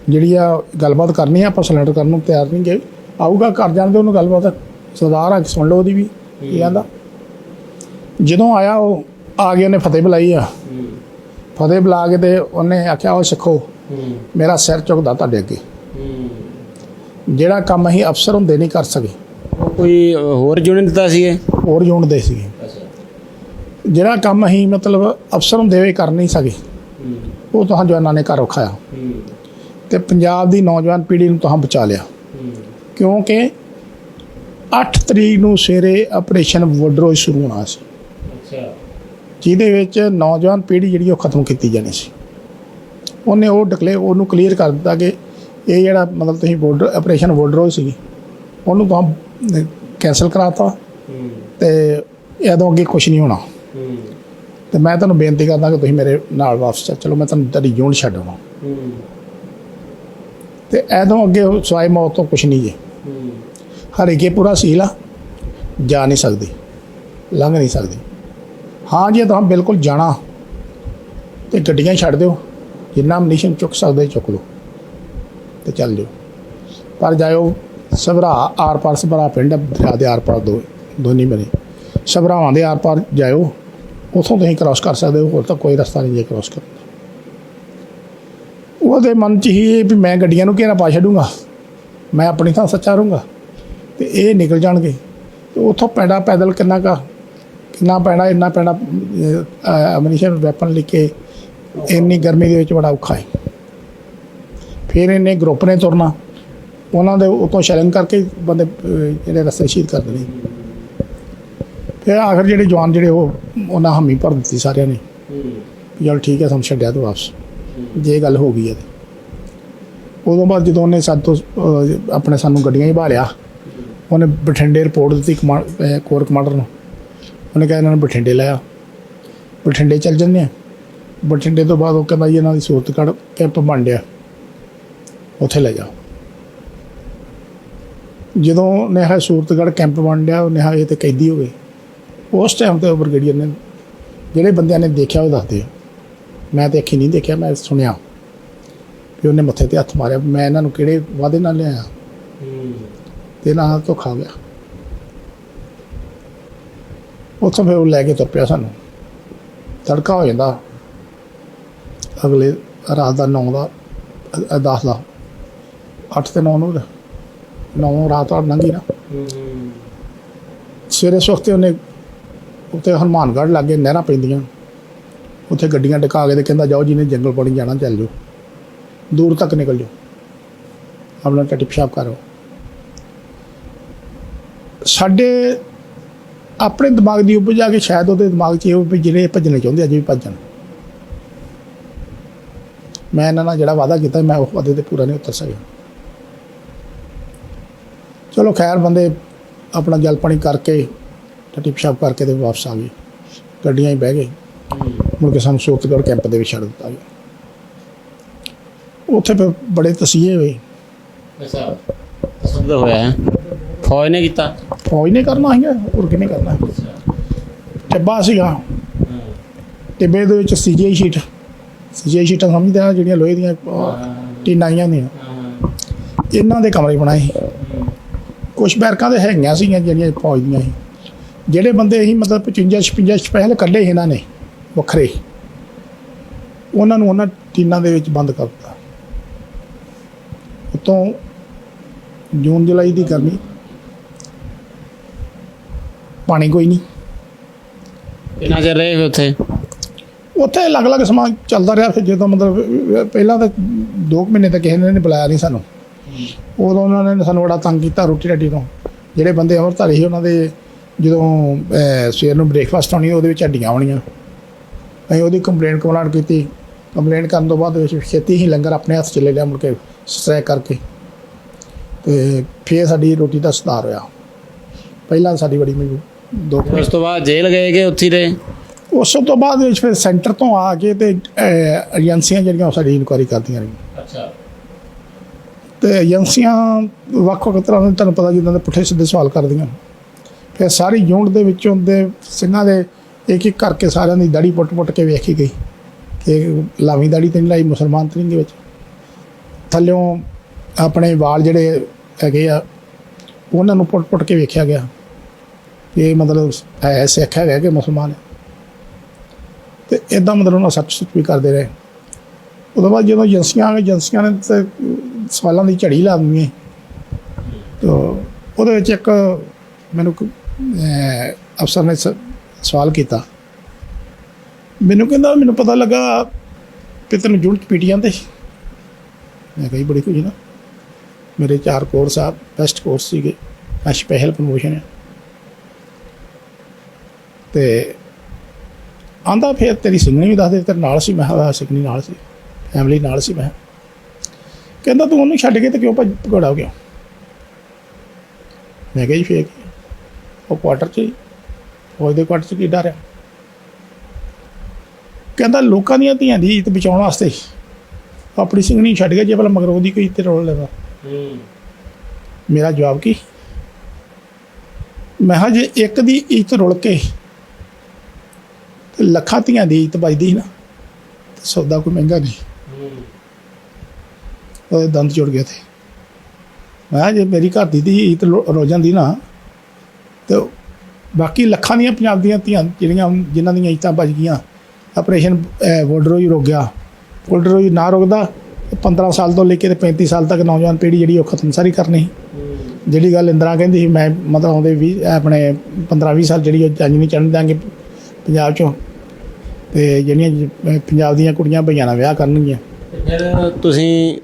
ਜਿਹੜੀ ਆ ਗੱਲਬਾਤ ਕਰਨੀ ਆ, ਆਪਾਂ ਸਿਲੰਡਰ ਕਰਨ ਨੂੰ ਤਿਆਰ ਨਹੀਂ ਗਏ, ਆਊਗਾ ਕਰ ਜਾਣਗੇ ਉਹਨੂੰ ਗੱਲਬਾਤ, ਸਰਦਾਰ ਆ ਸੁਣ ਲਓ ਉਹਦੀ ਵੀ ਕੀ ਕਹਿੰਦਾ। ਜਦੋਂ ਆਇਆ ਉਹ ਆ ਕੇ ਉਹਨੇ ਫਤਿਹ ਬੁਲਾਈ ਆ, ਫਤਿਹ ਬੁਲਾ ਕੇ ਤੇ ਉਹਨੇ ਆਖਿਆ ਉਹ ਸਿੱਖੋ, ਮੇਰਾ ਸਿਰ ਝੁਕਦਾ ਤੁਹਾਡੇ ਅੱਗੇ, ਜਿਹੜਾ ਕੰਮ ਅਸੀਂ ਅਫਸਰ ਹੁੰਦੇ ਨਹੀਂ ਕਰ ਸਕੇ। ਕੋਈ ਹੋਰ ਯੂਨਿਟ ਦਿੱਤਾ ਸੀਗੇ? ਹੋਰ ਯੂਨਿਟ ਦੇ ਸੀਗੇ। ਜਿਹੜਾ ਕੰਮ ਅਸੀਂ ਮਤਲਬ ਅਫਸਰ ਹੁੰਦੇ ਹੋਏ ਕਰ ਨਹੀਂ ਸਕੇ, ਉਹ ਤੁਹਾਂ ਜਵਾਨਾਂ ਨੇ ਕਰ ਵਿਖਾਇਆ, ਅਤੇ ਪੰਜਾਬ ਦੀ ਨੌਜਵਾਨ ਪੀੜ੍ਹੀ ਨੂੰ ਤੁਹਾਂ ਬਚਾ ਲਿਆ। ਕਿਉਂਕਿ 8 ਤਰੀਕ ਨੂੰ ਸਵੇਰੇ ਆਪਰੇਸ਼ਨ ਵੋਡਰੋਜ਼ ਸ਼ੁਰੂ ਹੋਣਾ ਸੀ, ਜਿਹਦੇ ਵਿੱਚ ਨੌਜਵਾਨ ਪੀੜ੍ਹੀ ਜਿਹੜੀ ਉਹ ਖਤਮ ਕੀਤੀ ਜਾਣੀ ਸੀ। ਉਹਨੇ ਉਹ ਉਹਨੂੰ ਕਲੀਅਰ ਕਰ ਦਿੱਤਾ ਕਿ ਇਹ ਜਿਹੜਾ ਮਤਲਬ ਤੁਸੀਂ ਆਪਰੇਸ਼ਨ ਵੋਡਰੋਜ਼ ਸੀ, ਉਹਨੂੰ ਤਾਂ ਕੈਂਸਲ ਕਰਾਤਾ, ਅਤੇ ਇਹਦੋਂ ਅੱਗੇ ਕੁਛ ਨਹੀਂ ਹੋਣਾ। ਅਤੇ ਮੈਂ ਤੁਹਾਨੂੰ ਬੇਨਤੀ ਕਰਦਾ ਕਿ ਤੁਸੀਂ ਮੇਰੇ ਨਾਲ ਵਾਪਸ ਚਲੋ, ਮੈਂ ਤੁਹਾਨੂੰ ਤੁਹਾਡੀ ਯੂਨਿਟ ਛੱਡ ਆਵਾਂ, ਅਤੇ ਇਹਦੋਂ ਅੱਗੇ ਸਵਾਏ ਮੌਤ ਤੋਂ ਕੁਛ ਨਹੀਂ ਜੇ। ਹਰੀਕੇ ਪੂਰਾ ਸੀਲ ਆ, ਜਾ ਨਹੀਂ ਸਕਦੀ, ਲੰਘ ਨਹੀਂ ਸਕਦੀ। ਹਾਂ ਜੇ ਤੁਸੀਂ ਬਿਲਕੁਲ ਜਾਣਾ ਤਾਂ ਗੱਡੀਆਂ ਛੱਡ ਦਿਓ, ਜਿੰਨਾ ਮਨੀਸ਼ਨ ਚੁੱਕ ਸਕਦੇ ਚੁੱਕ ਲਓ ਅਤੇ ਚੱਲ ਜਾਓ। ਪਰ ਜਾਇਓ ਸਭਰਾ ਆਰ ਪਾਰ, ਸਭਰਾ ਪਿੰਡ ਦਰਿਆ ਦੇ ਆਰ ਪਾਰ, ਦੋਨੀ ਬਣੇ ਸਭਰਾਵਾਂ ਦੇ ਆਰ ਪਾਰ ਜਾਇਓ, ਉੱਥੋਂ ਤੁਸੀਂ ਕ੍ਰਾਸ ਕਰ ਸਕਦੇ ਹੋ, ਹੋਰ ਤਾਂ ਕੋਈ ਰਸਤਾ ਨਹੀਂ ਜੇ ਕ੍ਰਾਸ ਕਰਨ ਦਾ। ਉਹਦੇ ਮਨ 'ਚ ਹੀ ਇਹ ਵੀ ਮੈਂ ਗੱਡੀਆਂ ਨੂੰ ਘੇਰਾ ਪਾ ਛੱਡੂੰਗਾ, ਮੈਂ ਆਪਣੀ ਥਾਂ ਸੱਚਾ ਰਹੂੰਗਾ ਤੇ ਇਹ ਨਿਕਲ ਜਾਣਗੇ। ਤੇ ਉੱਥੋਂ ਪੈਂਡਾ ਪੈਦਲ ਕਿੰਨਾ ਪੈਣਾ, ਇੰਨਾ ਪੈਣਾ ਅਮਨੀਸ਼ਨ ਵੈਪਨ ਲੈ ਕੇ ਇੰਨੀ ਗਰਮੀ ਦੇ ਵਿੱਚ ਬੜਾ ਔਖਾ ਹੈ। ਫਿਰ ਇਹਨੇ ਗਰੁੱਪ ਨੇ ਤੁਰਨਾ, ਉਹਨਾਂ ਦੇ ਉੱਤੋਂ ਸ਼ੈਲਿੰਗ ਕਰਕੇ ਬੰਦੇ ਜਿਹੜੇ ਰਸਤੇ ਸ਼ਹੀਦ ਕਰ ਦੇਣੇ। ਫਿਰ ਆਖਰ ਜਿਹੜੇ ਜਵਾਨ ਜਿਹੜੇ ਉਹਨਾਂ ਹਾਮੀ ਭਰ ਦਿੱਤੀ ਸਾਰਿਆਂ ਨੇ ਵੀ ਚੱਲ ਠੀਕ ਹੈ, ਸਾਨੂੰ ਛੱਡਿਆ ਤੂੰ ਵਾਪਸ ਜੇ ਗੱਲ ਹੋ ਗਈ ਹੈ। ਉਦੋਂ ਬਾਅਦ ਜਦੋਂ ਉਹਨੇ ਆਪਣੇ ਸਾਨੂੰ ਗੱਡੀਆਂ ਹੀ ਭਾਲਿਆ, ਉਹਨੇ ਬਠਿੰਡੇ ਰਿਪੋਰਟ ਦਿੱਤੀ ਕੋਰ ਕਮਾਂਡਰ ਨੂੰ। ਉਹਨੇ ਕਿਹਾ ਇਹਨਾਂ ਨੂੰ ਬਠਿੰਡੇ ਲਾਇਆ, ਬਠਿੰਡੇ ਚੱਲ ਜਾਂਦੇ ਆ। ਬਠਿੰਡੇ ਤੋਂ ਬਾਅਦ ਉਹ ਕਹਿੰਦਾ ਜੀ ਇਹਨਾਂ ਦੀ ਸੂਰਤਗੜ੍ਹ ਕੈਂਪ ਬਣ ਡਿਆ, ਉੱਥੇ ਲੈ ਜਾਓ। ਜਦੋਂ ਨੇਹਾ ਸੂਰਤਗੜ੍ਹ ਕੈਂਪ ਬਣ ਡਿਆ, ਉਹ ਨੇਹਾ ਇਹ ਤੇ ਕੈਦੀ ਹੋ ਗਏ। ਉਸ ਟਾਈਮ ਤੇ ਉਹ ਬ੍ਰਿਗੇਡੀਅਰ ਨੇ, ਜਿਹੜੇ ਬੰਦਿਆਂ ਨੇ ਦੇਖਿਆ ਉਹ ਦੱਸਦੇ ਆ, ਮੈਂ ਤਾਂ ਅੱਖੀਂ ਨਹੀਂ ਦੇਖਿਆ, ਮੈਂ ਸੁਣਿਆ ਵੀ ਉਹਨੇ ਮੱਥੇ 'ਤੇ ਹੱਥ ਮਾਰਿਆ। ਮੈਂ ਇਹਨਾਂ ਨੂੰ ਕਿਹੜੇ ਵਾਅਦੇ ਨਾਲ ਲਿਆਇਆ ਤੇ ਇਹਨਾਂ ਨਾਲ ਧੋਖਾ ਗਿਆ। ਉੱਥੋਂ ਫਿਰ ਉਹ ਲੈ ਕੇ ਤੁਰ ਪਿਆ ਸਾਨੂੰ। ਤੜਕਾ ਹੋ ਜਾਂਦਾ ਅਗਲੇ ਰਾਤ ਦਾ 9 ਦਾ 10 ਦਾ 8 ਤੇ 9 ਨੂੰ 9 ਰਾਤ ਆ ਲੰਘੀ ਨਾ। ਸਵੇਰੇ ਸਵਖਤੇ ਉਹਨੇ ਉੱਤੇ ਹਨੂੰਮਾਨਗੜ੍ਹ ਲਾਗੇ ਨਹਿਰਾਂ ਪੈਂਦੀਆਂ, ਉੱਥੇ ਗੱਡੀਆਂ ਟਿਕਾ ਕੇ ਤੇ ਕਹਿੰਦਾ ਜਾਓ ਜਿਹਨੇ ਜੰਗਲ ਪਾਣੀ ਜਾਣਾ ਚੱਲ ਜਾਓ, ਦੂਰ ਤੱਕ ਨਿਕਲ ਜਾਓ, ਆਪਣਾ ਟੱਟੀ ਪਿਸ਼ਾਬ ਕਰੋ। ਸਾਡੇ ਆਪਣੇ ਦਿਮਾਗ ਦੀ ਉੱਪਰ ਜਾ ਕੇ ਸ਼ਾਇਦ ਉਹਦੇ ਦਿਮਾਗ 'ਚ ਇਹ ਵੀ ਜਿਹੜੇ ਭੱਜਣੇ ਚਾਹੁੰਦੇ ਅਜੇ ਵੀ ਭੱਜਣ। ਮੈਂ ਇਹਨਾਂ ਨਾਲ ਜਿਹੜਾ ਵਾਅਦਾ ਕੀਤਾ ਮੈਂ ਉਹ ਵਾਅਦੇ 'ਤੇ ਪੂਰਾ ਨਹੀਂ ਉਤਰ ਸਕਿਆ। ਚਲੋ ਖੈਰ, ਬੰਦੇ ਆਪਣਾ ਜਲ ਪਾਣੀ ਕਰਕੇ ਟੱਟੀ ਪਿਸ਼ਾਬ ਕਰਕੇ ਤੇ ਵਾਪਸ ਆ ਗਏ, ਗੱਡੀਆਂ ਹੀ ਬਹਿ ਗਏ। ਮੁੜ ਕੇ ਸਾਨੂੰ ਸੂਰਤਗੜ੍ਹ ਕੈਂਪ ਦੇ ਵਿੱਚ ਛੱਡ ਦਿੱਤਾ ਗਿਆ। ਉੱਥੇ ਫਿਰ ਬੜੇ ਤਸੀਹੇ ਹੋਏ। ਅੱਛਾ, ਤਸੱਦਦ ਹੋਇਆ ਹੈ, ਫੌਜ ਨੇ ਕੀਤਾ? ਫੌਜ ਨੇ ਕਰਨਾ ਸੀਗਾ, ਹੋਰ ਕਿਹਨੇ ਕਰਨਾ। ਟਿੱਬਾ ਸੀਗਾ, ਟਿੱਬੇ ਦੇ ਵਿੱਚ CGI ਸ਼ੀਟਾਂ ਸਮਝਦੇ ਆ, ਜਿਹੜੀਆਂ ਲੋਹੇ ਦੀਆਂ ਟੀਨਾਂ ਆਈਆਂ ਹੁੰਦੀਆਂ, ਇਹਨਾਂ ਦੇ ਕਮਰੇ ਬਣਾਏ ਸੀ। ਕੁਛ ਬੈਰਕਾਂ ਦੇ ਹੈਗੀਆਂ ਸੀਗੀਆਂ ਜਿਹੜੀਆਂ ਫੌਜ ਦੀਆਂ ਸੀ। ਜਿਹੜੇ ਬੰਦੇ ਅਸੀਂ ਮਤਲਬ 55 ਸਪੈਸ਼ਲ ਕੱਢੇ ਸੀ ਇਹਨਾਂ ਨੇ ਵੱਖਰੇ, ਉਹਨਾਂ ਨੂੰ ਉਹਨਾਂ ਟੀਨਾਂ ਦੇ ਵਿੱਚ ਬੰਦ ਕਰ ਦਿੱਤਾ। ਉੱਤੋਂ ਜੂਨ ਜੁਲਾਈ ਦੀ ਗਰਮੀ, ਪਾਣੀ ਕੋਈ ਨਹੀਂ। ਕਿੰਨਾ ਚਿਰ ਰਹੇ ਉੱਥੇ? ਉੱਥੇ ਅਲੱਗ-ਅਲੱਗ ਸਮਾਂ ਚੱਲਦਾ ਰਿਹਾ। ਫਿਰ ਜਦੋਂ ਮਤਲਬ ਪਹਿਲਾਂ ਤਾਂ 2 ਮਹੀਨੇ ਤੱਕ ਕਿਸੇ ਨੇ ਬੁਲਾਇਆ ਨਹੀਂ ਸਾਨੂੰ। ਉਦੋਂ ਉਹਨਾਂ ਨੇ ਸਾਨੂੰ ਬੜਾ ਤੰਗ ਕੀਤਾ ਰੋਟੀ ਰਾਟੀ ਤੋਂ। ਜਿਹੜੇ ਬੰਦੇ ਅੰਮ੍ਰਿਤਧਾਰੀ ਸੀ ਉਹਨਾਂ ਦੇ ਜਦੋਂ ਸਵੇਰ ਨੂੰ ਬ੍ਰੇਕਫਾਸਟ ਹੋਣੀ, ਉਹਦੇ ਵਿੱਚ ਹੱਡੀਆਂ ਆਉਣੀਆਂ। ਅਸੀਂ ਉਹਦੀ ਕੰਪਲੇਂਟ ਕੀਤੀ। ਕੰਪਲੇਂਟ ਕਰਨ ਤੋਂ ਬਾਅਦ ਵਿੱਚ ਛੇਤੀ ਹੀ ਲੰਗਰ ਆਪਣੇ ਹੱਥ 'ਚ ਲੈ ਲਿਆ ਮੁੜ ਕੇ ਸਟ੍ਰਾਈਕ ਕਰਕੇ, ਅਤੇ ਫਿਰ ਸਾਡੀ ਰੋਟੀ ਦਾ ਸੁਧਾਰ ਹੋਇਆ। ਪਹਿਲਾਂ ਸਾਡੀ ਬੜੀ ਮਜ਼ਬੂਤ 2 ਉਸ ਤੋਂ ਬਾਅਦ ਜੇਲ੍ਹ ਗਏ ਕਿ ਉੱਥੇ ਰਹੇ? ਉਸ ਤੋਂ ਬਾਅਦ ਵਿੱਚ ਫਿਰ ਸੈਂਟਰ ਤੋਂ ਆ ਕੇ ਤੇ ਏਜੰਸੀਆਂ ਜਿਹੜੀਆਂ ਉਹ ਸਾਡੀ ਇਨਕੁਆਇਰੀ ਕਰਦੀਆਂ ਰਹੀਆਂ। ਅੱਛਾ। ਅਤੇ ਏਜੰਸੀਆਂ ਵੱਖ-ਵੱਖ ਤਰ੍ਹਾਂ ਦੇ, ਤੁਹਾਨੂੰ ਪਤਾ ਜਿੱਦਾਂ ਦੇ ਪੁੱਠੇ ਸਿੱਧੇ ਸਵਾਲ ਕਰਦੀਆਂ। ਫਿਰ ਸਾਰੀ ਯੂਨਿਟ ਦੇ ਵਿੱਚੋਂ ਦੇ ਸਿੰਘਾਂ ਦੇ ਇੱਕ ਕਰਕੇ ਸਾਰਿਆਂ ਦੀ ਦਾੜੀ ਪੁੱਟ ਕੇ ਵੇਖੀ ਗਈ ਕਿ ਲਾਵੀਂ ਦਾੜੀ ਤਾਂ ਨਹੀਂ ਲਾਈ, ਮੁਸਲਮਾਨ ਤਾਂ ਨਹੀਂ ਦੇ ਵਿੱਚ। ਥੱਲਿਓਂ ਆਪਣੇ ਵਾਲ ਜਿਹੜੇ ਹੈਗੇ ਆ ਉਹਨਾਂ ਨੂੰ ਪੁੱਟ ਕੇ ਵੇਖਿਆ ਗਿਆ ਕਿ ਇਹ ਮਤਲਬ ਹੈ ਸਿੱਖ ਹੈਗਾ ਕਿ ਮੁਸਲਮਾਨ ਹੈ। ਅਤੇ ਇੱਦਾਂ ਮਤਲਬ ਉਹਨਾਂ ਸਰਚ ਵੀ ਕਰਦੇ ਰਹੇ। ਉਹਦੇ ਬਾਅਦ ਜਦੋਂ ਏਜੰਸੀਆਂ ਆ ਗਈਆਂ, ਏਜੰਸੀਆਂ ਨੇ ਤਾਂ ਸਵਾਲਾਂ ਦੀ ਝੜੀ ਲਾ ਦਿੰਦੀ। ਤਾਂ ਉਹਦੇ ਵਿੱਚ ਇੱਕ ਮੈਨੂੰ ਅਫਸਰ ਨੇ ਸਵਾਲ ਕੀਤਾ, ਮੈਨੂੰ ਕਹਿੰਦਾ ਮੈਨੂੰ ਪਤਾ ਲੱਗਾ ਕਿ ਤੈਨੂੰ ਯੂਨਿਟ ਪੀਟੀ ਜਾਂਦੇ। ਮੈਂ ਕਹੀ ਬੜੀ ਖੁਸ਼ੀ ਨਾ, ਮੇਰੇ 4 ਕੋਰਸ ਆ, ਬੈਸਟ ਕੋਰਸ ਸੀਗੇ, ਮੈਂ ਸਪੈਸ਼ਲ ਪ੍ਰਮੋਸ਼ਨ ਆ। ਅਤੇ ਆਂਦਾ ਫਿਰ ਤੇਰੀ ਸਿੰਘਣੀ ਵੀ ਦੱਸ ਦੇ, ਤੇਰੇ ਨਾਲ ਸੀ। ਮੈਂ ਕਿਹਾ ਸਿੰਘਣੀ ਨਾਲ ਸੀ, ਫੈਮਿਲੀ ਨਾਲ ਸੀ। ਮੈਂ ਕਹਿੰਦਾ ਤੂੰ ਉਹਨੂੰ ਛੱਡ ਕੇ ਤੇ ਕਿਉਂ ਭਗੌੜਾ ਹੋ ਗਿਆ? ਮੈਂ ਕਿਹਾ ਜੀ ਫੇਰ ਉਹ ਕੁਆਟਰ 'ਚ ਹੀ, ਫੌਜ ਦੇ ਕੁਆਟਰ 'ਚ ਕੀ ਡਰ ਆ? ਕਹਿੰਦਾ ਲੋਕਾਂ ਦੀਆਂ ਧੀਆਂ ਦੀ ਇੱਜ਼ਤ ਬਚਾਉਣ ਵਾਸਤੇ ਆਪਣੀ ਸਿੰਘਣੀ ਛੱਡ ਗਿਆ, ਜੇ ਭਲਾ ਮਗਰ ਉਹਦੀ ਕੋਈ ਇੱਜ਼ਤ ਰੋਲ ਲੈਂਦਾ। ਮੇਰਾ ਜਵਾਬ ਕੀ? ਮੈਂ ਕਿਹਾ ਜੇ ਇੱਕ ਦੀ ਇੱਜ਼ਤ ਰੁਲ ਕੇ ਤੇ ਲੱਖਾਂ ਧੀਆਂ ਦੀ ਇੱਜ਼ਤ ਬਚਦੀ ਨਾ, ਤੇ ਸੌਦਾ ਕੋਈ ਮਹਿੰਗਾ ਨਹੀਂ। ਉਹਦੇ ਦੰਦ ਜੁੜ ਗਏ ਥੇ। ਮੈਂ ਕਿਹਾ ਜੇ ਮੇਰੀ ਘਰ ਦੀ ਇੱਜ਼ਤ ਰੁਲ ਜਾਂਦੀ ਨਾ, ਤੇ ਬਾਕੀ ਲੱਖਾਂ ਦੀਆਂ ਪੰਜਾਬ ਦੀਆਂ ਧੀਆਂ ਜਿਹੜੀਆਂ ਜਿਨ੍ਹਾਂ ਦੀਆਂ ਇੱਜ਼ਤਾਂ ਬਚ ਗਈਆਂ। ਆਪਰੇਸ਼ਨ ਵੋਡਰੋ ਹੀ ਰੁਕ ਗਿਆ। ਵੋਡਰੋ ਹੀ ਨਾ ਰੁਕਦਾ 15 ਸਾਲ ਤੋਂ ਲੈ ਕੇ 35 ਸਾਲ ਤੱਕ ਨੌਜਵਾਨ ਪੀੜ੍ਹੀ ਜਿਹੜੀ ਉਹ ਖਤਮ ਸਾਰੀ ਕਰਨੀ। ਜਿਹੜੀ ਗੱਲ ਇੰਦਰਾ ਕਹਿੰਦੀ ਸੀ ਮੈਂ ਮਤਲਬ ਆਉਂਦੇ ਆਪਣੇ 15-20 ਸਾਲ ਜਿਹੜੀ ਉਹ ਜੰਜ ਨਹੀਂ ਚੜ੍ਹਨ ਦਿਆਂਗੇ ਪੰਜਾਬ 'ਚੋਂ, ਅਤੇ ਜਿਹੜੀਆਂ ਪੰਜਾਬ ਦੀਆਂ ਕੁੜੀਆਂ ਭਈਆਂ ਨਾਲ ਵਿਆਹ ਕਰਨਗੀਆਂ। ਫਿਰ ਤੁਸੀਂ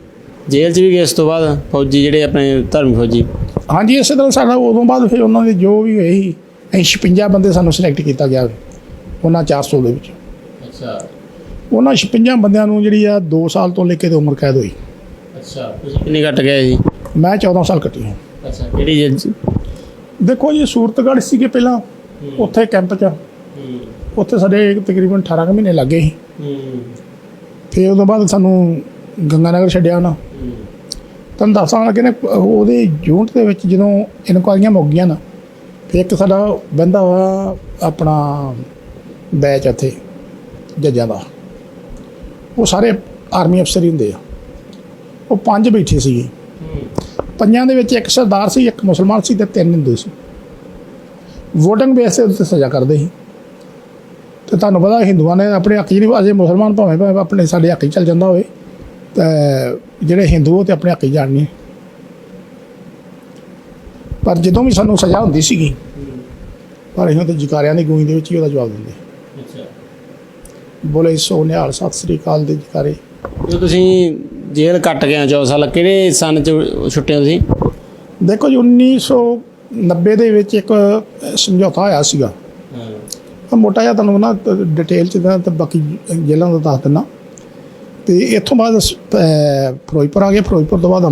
ਜੇਲ੍ਹ 'ਚ ਵੀ ਗਏ ਇਸ ਤੋਂ ਬਾਅਦ ਫੌਜੀ ਜਿਹੜੇ ਆਪਣੇ ਧਰਮੀ ਫੌਜੀ? ਹਾਂਜੀ, ਇਸੇ ਤਰ੍ਹਾਂ ਸਾਡਾ ਉਦੋਂ ਬਾਅਦ ਫਿਰ ਉਹਨਾਂ ਦੇ ਜੋ ਵੀ ਹੋਏ ਸੀ ਅਸੀਂ 56 ਬੰਦੇ ਸਾਨੂੰ ਸਿਲੈਕਟ ਕੀਤਾ ਗਿਆ ਉਹਨਾਂ 400 ਦੇ ਵਿੱਚ। ਅੱਛਾ, ਉਹਨਾਂ 56 ਬੰਦਿਆਂ ਨੂੰ ਜਿਹੜੀ ਆ 2 ਸਾਲ ਤੋਂ ਲੈ ਕੇ ਤੇ ਉਮਰ ਕੈਦ ਹੋਈ। ਅੱਛਾ, ਤੁਸੀਂ ਕਿੰਨੀ ਕੱਟ ਗਏ ਜੀ? ਮੈਂ 14 ਸਾਲ ਕੱਟੀ ਹਾਂ। ਅੱਛਾ, ਕਿਹੜੀ ਜੇਲ੍ਹ 'ਚ? ਦੇਖੋ ਜੀ, ਸੂਰਤਗੜ੍ਹ ਸੀਗੇ ਪਹਿਲਾਂ, ਉੱਥੇ ਕੈਂਪ 'ਚ ਉੱਥੇ ਸਾਡੇ ਤਕਰੀਬਨ 18 ਕੁ ਮਹੀਨੇ ਲੱਗੇ ਸੀ। ਫਿਰ ਉਹਦੋਂ ਬਾਅਦ ਸਾਨੂੰ ਗੰਗਾਨਗਰ ਛੱਡਿਆ ਉਹਨਾਂ। ਤੁਹਾਨੂੰ ਦੱਸਾਂ ਲੱਗੇ ਨੇ ਉਹਦੇ ਯੂਨਿਟ ਦੇ ਵਿੱਚ ਜਦੋਂ ਇਨਕੁਆਰੀਆਂ ਮੁੱਕ ਗਈਆਂ ਨਾ, ਫਿਰ ਇੱਕ ਸਾਡਾ ਬਹਿੰਦਾ ਵਾ ਆਪਣਾ ਬੈਚ ਇੱਥੇ ਜੱਜਾਂ ਦਾ, ਉਹ ਸਾਰੇ ਆਰਮੀ ਅਫਸਰ ਹੀ ਹੁੰਦੇ ਆ। ਉਹ 5 ਬੈਠੇ ਸੀਗੇ, 5 ਦੇ ਵਿੱਚ ਇੱਕ ਸਰਦਾਰ ਸੀ, ਇੱਕ ਮੁਸਲਮਾਨ ਸੀ ਅਤੇ 3 ਹਿੰਦੂ ਸੀ। ਵੋਟਿੰਗ ਬੇਸ ਦੇ ਉੱਤੇ ਸਜ਼ਾ ਕਰਦੇ ਸੀ। ਅਤੇ ਤੁਹਾਨੂੰ ਪਤਾ ਹਿੰਦੂਆਂ ਨੇ ਆਪਣੇ ਹੱਕ ਜਿਹੜੀ ਅਜੇ ਮੁਸਲਮਾਨ ਭਾਵੇਂ ਆਪਣੇ ਸਾਡੇ ਹੱਕ 'ਚ ਚੱਲ ਜਾਂਦਾ ਹੋਵੇ, ਤਾਂ ਜਿਹੜੇ ਹਿੰਦੂ ਉਹ ਤਾਂ ਆਪਣੇ ਹੱਕ 'ਚ ਜਾਣਗੇ। ਪਰ ਜਦੋਂ ਵੀ ਸਾਨੂੰ ਸਜ਼ਾ ਹੁੰਦੀ ਸੀਗੀ, ਪਰ ਅਸੀਂ ਤਾਂ ਜਕਾਰਿਆਂ ਦੀ ਗੂੰਜ ਦੇ ਵਿੱਚ ਹੀ ਉਹਦਾ ਜਵਾਬ ਦਿੰਦੇ। ਬੋਲੇ ਸੋ ਨਿਹਾਲ, ਸਤਿ ਸ੍ਰੀ ਅਕਾਲ ਦੇ ਜਕਾਰੇ। ਜਦੋਂ ਤੁਸੀਂ ਜੇਲ੍ਹ ਕੱਟ ਗਏ 14 ਸਾਲ, ਕਿਹੜੇ ਸਨ 'ਚ ਛੁੱਟੇ ਤੁਸੀਂ? ਦੇਖੋ ਜੀ, 1990 ਦੇ ਵਿੱਚ ਇੱਕ ਸਮਝੌਤਾ ਹੋਇਆ ਸੀਗਾ। ਮੋਟਾ ਜਿਹਾ ਤੁਹਾਨੂੰ ਨਾ ਡਿਟੇਲ 'ਚ ਤਾਂ ਬਾਕੀ ਜੇਲ੍ਹਾਂ ਦਾ ਦੱਸ ਦਿੰਦਾ। ਅਤੇ ਇੱਥੋਂ ਬਾਅਦ ਫਿਰੋਜ਼ਪੁਰ ਆ ਗਏ। ਫਿਰੋਜ਼ਪੁਰ ਤੋਂ ਬਾਅਦ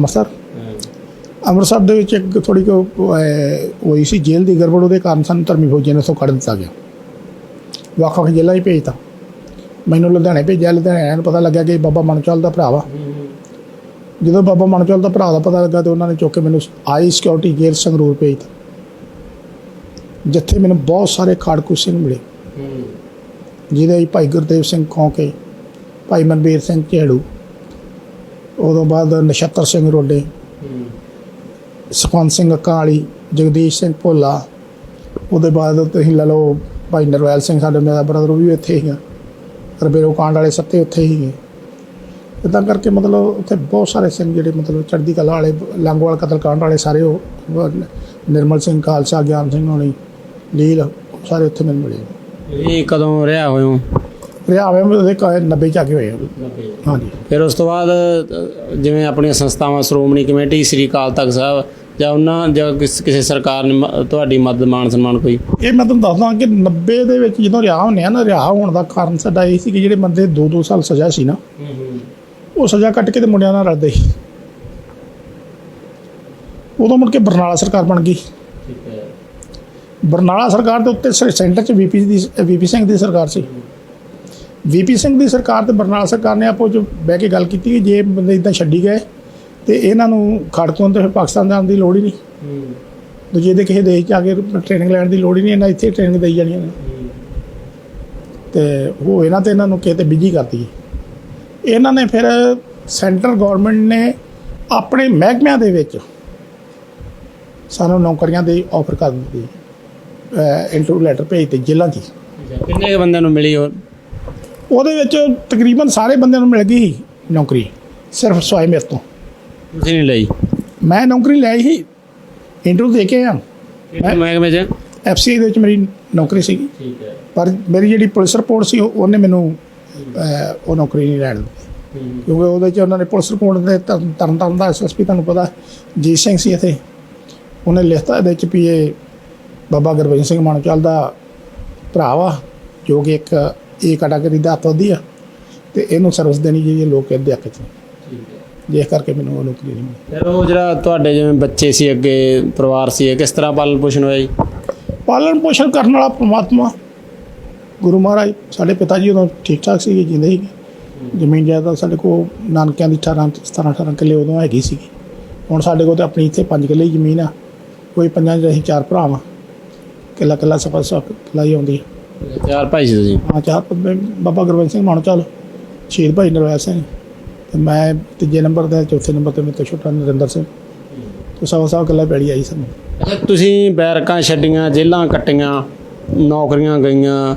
ਅੰਮ੍ਰਿਤਸਰ ਦੇ ਵਿੱਚ ਇੱਕ ਥੋੜ੍ਹੀ ਹੋਈ ਸੀ ਜੇਲ੍ਹ ਦੀ ਗੜਬੜ, ਉਹਦੇ ਕਾਰਨ ਸਾਨੂੰ ਧਰਮੀ ਫੌਜੀਆਂ ਨੇ ਉੱਥੋਂ ਕੱਢ ਦਿੱਤਾ ਗਿਆ। ਵੱਖ-ਵੱਖ ਜੇਲ੍ਹਾਂ 'ਚ ਭੇਜਤਾ। ਮੈਨੂੰ ਲੁਧਿਆਣੇ ਭੇਜਿਆ। ਲੁਧਿਆਣੇ ਨੂੰ ਪਤਾ ਲੱਗਿਆ ਕਿ ਬਾਬਾ ਮਨਚੌਲ ਦਾ ਭਰਾ ਵਾ। ਜਦੋਂ ਬਾਬਾ ਮਨਚੌਲ ਦਾ ਭਰਾ ਦਾ ਪਤਾ ਲੱਗਾ ਤਾਂ ਉਹਨਾਂ ਨੇ ਚੁੱਕ ਕੇ ਮੈਨੂੰ ਹਾਈ ਸਿਕਿਉਰਿਟੀ ਜੇਲ੍ਹ ਸੰਗਰੂਰ ਭੇਜਤਾ, ਜਿੱਥੇ ਮੈਨੂੰ ਬਹੁਤ ਸਾਰੇ ਖਾੜਕੂ ਸਿੰਘ ਮਿਲੇ, ਜਿਹਦੇ ਵਿੱਚ ਭਾਈ ਗੁਰਦੇਵ ਸਿੰਘ ਖੌਂਕੇ, ਭਾਈ ਮਨਵੀਰ ਸਿੰਘ ਝੇੜੂ, ਉਦੋਂ ਬਾਅਦ ਨਛੱਤਰ ਸਿੰਘ ਰੋਡੇ, ਸੁਖਵੰਤ ਸਿੰਘ ਅੱਕਾਂ ਵਾਲੀ, ਜਗਦੀਸ਼ ਸਿੰਘ ਭੋਲਾ, ਉਹਦੇ ਬਾਅਦ ਤੁਸੀਂ ਲੈ ਲਓ ਭਾਈ ਨਰਵੈਲ ਸਿੰਘ, ਸਾਡੇ ਮੇਰਾ ਬ੍ਰਦਰ, ਉਹ ਵੀ ਇੱਥੇ ਸੀਗਾ। ਰਬੇਰੋ ਕਾਂਡ ਵਾਲੇ ਸੱਤੇ ਉੱਥੇ ਸੀਗੇ। ਇੱਦਾਂ ਕਰਕੇ ਮਤਲਬ ਉੱਥੇ ਬਹੁਤ ਸਾਰੇ ਸਿੰਘ ਜਿਹੜੇ ਮਤਲਬ ਚੜ੍ਹਦੀ ਕਲਾ ਵਾਲੇ, ਲੰਗੋਵਾਲ ਕਤਲਕਾਂਡ ਵਾਲੇ ਸਾਰੇ, ਉਹ ਨਿਰਮਲ ਸਿੰਘ ਖਾਲਸਾ, ਗਿਆਨ ਸਿੰਘ ਹੋਣੀ, ਲੀਲ, ਸਾਰੇ ਉੱਥੇ ਮੈਨੂੰ ਮਿਲੇ। ਇਹ ਕਦੋਂ ਰਿਹਾ ਹੋਏ ਹੋ? ਰਿਹਾ ਹੋਵੇ 90 'ਚ ਆ ਕੇ ਹੋਏ। ਹਾਂਜੀ। ਫਿਰ ਉਸ ਤੋਂ ਬਾਅਦ ਜਿਵੇਂ ਆਪਣੀਆਂ ਸੰਸਥਾਵਾਂ, ਸ਼੍ਰੋਮਣੀ ਕਮੇਟੀ, ਸ੍ਰੀ ਅਕਾਲ ਤਖਤ ਸਾਹਿਬ, ਜਾਂ ਉਹਨਾਂ ਜਾਂ ਕਿਸੇ ਸਰਕਾਰ ਨੇ ਤੁਹਾਡੀ ਮਦਦ, ਮਾਣ ਸਨਮਾਨ ਕੋਈ? ਇਹ ਮੈਂ ਤੁਹਾਨੂੰ ਦੱਸਦਾ ਕਿ 90 ਦੇ ਵਿੱਚ ਜਦੋਂ ਰਿਹਾ ਹੁੰਦੇ ਆ ਨਾ, ਰਿਹਾ ਹੋਣ ਦਾ ਕਾਰਨ ਸਾਡਾ ਇਹ ਸੀ ਕਿ ਜਿਹੜੇ ਬੰਦੇ 2-2 ਸਾਲ ਸਜ਼ਾ ਸੀ ਨਾ, ਉਹ ਸਜ਼ਾ ਕੱਟ ਕੇ ਤੇ ਮੁੰਡਿਆਂ ਨਾਲ ਰਲਦੇ ਸੀ। ਉਦੋਂ ਮੁੜ ਕੇ ਬਰਨਾਲਾ ਸਰਕਾਰ ਬਣ ਗਈ। ਬਰਨਾਲਾ ਸਰਕਾਰ ਦੇ ਉੱਤੇ ਸੈਂਟਰ 'ਚ ਵੀਪੀ ਸਿੰਘ ਦੀ ਸਰਕਾਰ ਸੀ। ਵੀਪੀ ਸਿੰਘ ਦੀ ਸਰਕਾਰ ਤੇ ਬਰਨਾਲਾ ਸਰਕਾਰ ਨੇ ਆਪੋ 'ਚ ਬਹਿ ਕੇ ਗੱਲ ਕੀਤੀ ਕਿ ਜੇ ਬੰਦੇ ਇੱਦਾਂ ਛੱਡੀ ਗਏ ਅਤੇ ਇਹਨਾਂ ਨੂੰ ਖੜਕੋਂ ਤਾਂ ਫਿਰ ਪਾਕਿਸਤਾਨ ਜਾਣ ਦੀ ਲੋੜ ਹੀ ਨਹੀਂ। ਦੂਜੇ ਦੇ ਕਿਸੇ ਦੇਸ਼ 'ਚ ਆ ਕੇ ਟ੍ਰੇਨਿੰਗ ਲੈਣ ਦੀ ਲੋੜ ਹੀ ਨਹੀਂ, ਇਹਨਾਂ ਇੱਥੇ ਟ੍ਰੇਨਿੰਗ ਦੇਈ ਜਾਣੀ ਨੇ। ਅਤੇ ਉਹ ਇਹਨਾਂ ਨੂੰ ਕਿਤੇ ਬਿਜੀ ਕਰਤੀ। ਇਹਨਾਂ ਨੇ ਫਿਰ ਸੈਂਟਰ ਗੌਰਮੈਂਟ ਨੇ ਆਪਣੇ ਮਹਿਕਮਿਆਂ ਦੇ ਵਿੱਚ ਸਾਨੂੰ ਨੌਕਰੀਆਂ ਦੇ ਆਫਰ ਕਰ ਦਿੱਤੀ, ਇੰਟਰਵਿਊ ਲੈਟਰ ਭੇਜਤੇ ਜੇਲ੍ਹਾਂ 'ਚ। ਕਿੰਨੇ ਕੁ ਬੰਦਿਆਂ ਨੂੰ ਮਿਲੀ? ਉਹਦੇ ਵਿੱਚ ਤਕਰੀਬਨ ਸਾਰੇ ਬੰਦਿਆਂ ਨੂੰ ਮਿਲ ਗਈ ਨੌਕਰੀ, ਸਿਰਫ ਸਵਾਏ ਮੇਰੇ ਤੋਂ। ਤੁਸੀਂ ਨਹੀਂ ਲਈ? ਮੈਂ ਨੌਕਰੀ ਲੈ ਹੀ ਇੰਟਰਵਿਊ ਦੇ ਕੇ ਆ। ਮਹਿਕਮੇ 'ਚ FCI ਦੇ ਵਿੱਚ ਮੇਰੀ ਨੌਕਰੀ ਸੀਗੀ, ਠੀਕ ਹੈ, ਪਰ ਮੇਰੀ ਜਿਹੜੀ ਪੁਲਿਸ ਰਿਪੋਰਟ ਸੀ ਉਹਨੇ ਮੈਨੂੰ ਉਹ ਨੌਕਰੀ ਨਹੀਂ ਲੈਣ ਦਿੱਤੀ, ਕਿਉਂਕਿ ਉਹਦੇ 'ਚ ਉਹਨਾਂ ਨੇ ਪੁਲਿਸ ਰਿਪੋਰਟ ਦੇ ਤਰਨਤਾਰਨ ਦਾ SSP ਤੁਹਾਨੂੰ ਪਤਾ ਜੀਤ ਸਿੰਘ ਸੀ ਇੱਥੇ, ਉਹਨੇ ਲਿਖਤਾ ਇਹਦੇ 'ਚ ਵੀ ਇਹ ਬਾਬਾ ਗੁਰਬਚਨ ਸਿੰਘ ਮਾਨੋਚਲ ਦਾ ਭਰਾ ਵਾ, ਜੋ ਕਿ ਇੱਕ ਇਹ ਕੈਟਾਗਰੀ ਦਾ ਹੱਥ ਵਧੀ ਆ, ਅਤੇ ਇਹਨੂੰ ਸਰਵਿਸ ਦੇਣੀ ਜਿਹੜੀ ਲੋਕ ਕਹਿੰਦੇ ਹੱਕ 'ਚ, ਜਿਸ ਕਰਕੇ ਮੈਨੂੰ ਉਹ ਨੌਕਰੀ ਨਹੀਂ ਮਿਲੀ। ਫਿਰ ਉਹ ਜਿਹੜਾ ਤੁਹਾਡੇ ਜਿਵੇਂ ਬੱਚੇ ਸੀ, ਅੱਗੇ ਪਰਿਵਾਰ ਸੀ, ਕਿਸ ਤਰ੍ਹਾਂ ਪਾਲਣ ਪੋਸ਼ਣ ਹੋਇਆ ਜੀ? ਪਾਲਣ ਪੋਸ਼ਣ ਕਰਨ ਵਾਲਾ ਪਰਮਾਤਮਾ, ਗੁਰੂ ਮਹਾਰਾਜ। ਸਾਡੇ ਪਿਤਾ ਜੀ ਉਦੋਂ ਠੀਕ ਠਾਕ ਸੀਗੇ, ਜਿੰਦੇ ਸੀਗੇ। ਜ਼ਮੀਨ ਜਾਇਦਾਦ ਸਾਡੇ ਕੋਲ ਨਾਨਕਿਆਂ ਦੀ 17-18 ਕਿੱਲੇ ਉਦੋਂ ਹੈਗੀ ਸੀਗੀ। ਹੁਣ ਸਾਡੇ ਕੋਲ ਤਾਂ ਆਪਣੀ ਇੱਥੇ 5 ਕਿੱਲੇ ਹੀ ਜ਼ਮੀਨ ਆ। ਕੋਈ 5 'ਚ ਅਸੀਂ 4 ਭਰਾ ਵਾਂ, ਕਿੱਲਾ ਸਫਾ ਕਿੱਲਾ ਹੀ ਆਉਂਦੀ ਹੈ। 4 ਭਾਈ ਸੀ ਤੁਸੀਂ? ਹਾਂ, 4। ਬਾਬਾ ਗੁਰਬਚਨ ਸਿੰਘ ਮਾਨੋਚਲ, ਸ਼ਹੀਦ ਭਾਈ ਨਰਵੈਲ ਸਿੰਘ, ਅਤੇ ਮੈਂ 3 ਨੰਬਰ 'ਤੇ, 4ਥੇ ਨੰਬਰ 'ਤੇ ਮੇਰੇ ਤੋਂ ਛੋਟਾ ਨਰਿੰਦਰ ਸਿੰਘ, ਅਤੇ 100 ਕਿੱਲਾ ਪੈਲੀ ਆਈ ਸਾਨੂੰ। ਅੱਛਾ, ਤੁਸੀਂ ਬੈਰਕਾਂ ਛੱਡੀਆਂ, ਜੇਲ੍ਹਾਂ ਕੱਟੀਆਂ, ਨੌਕਰੀਆਂ ਗਈਆਂ,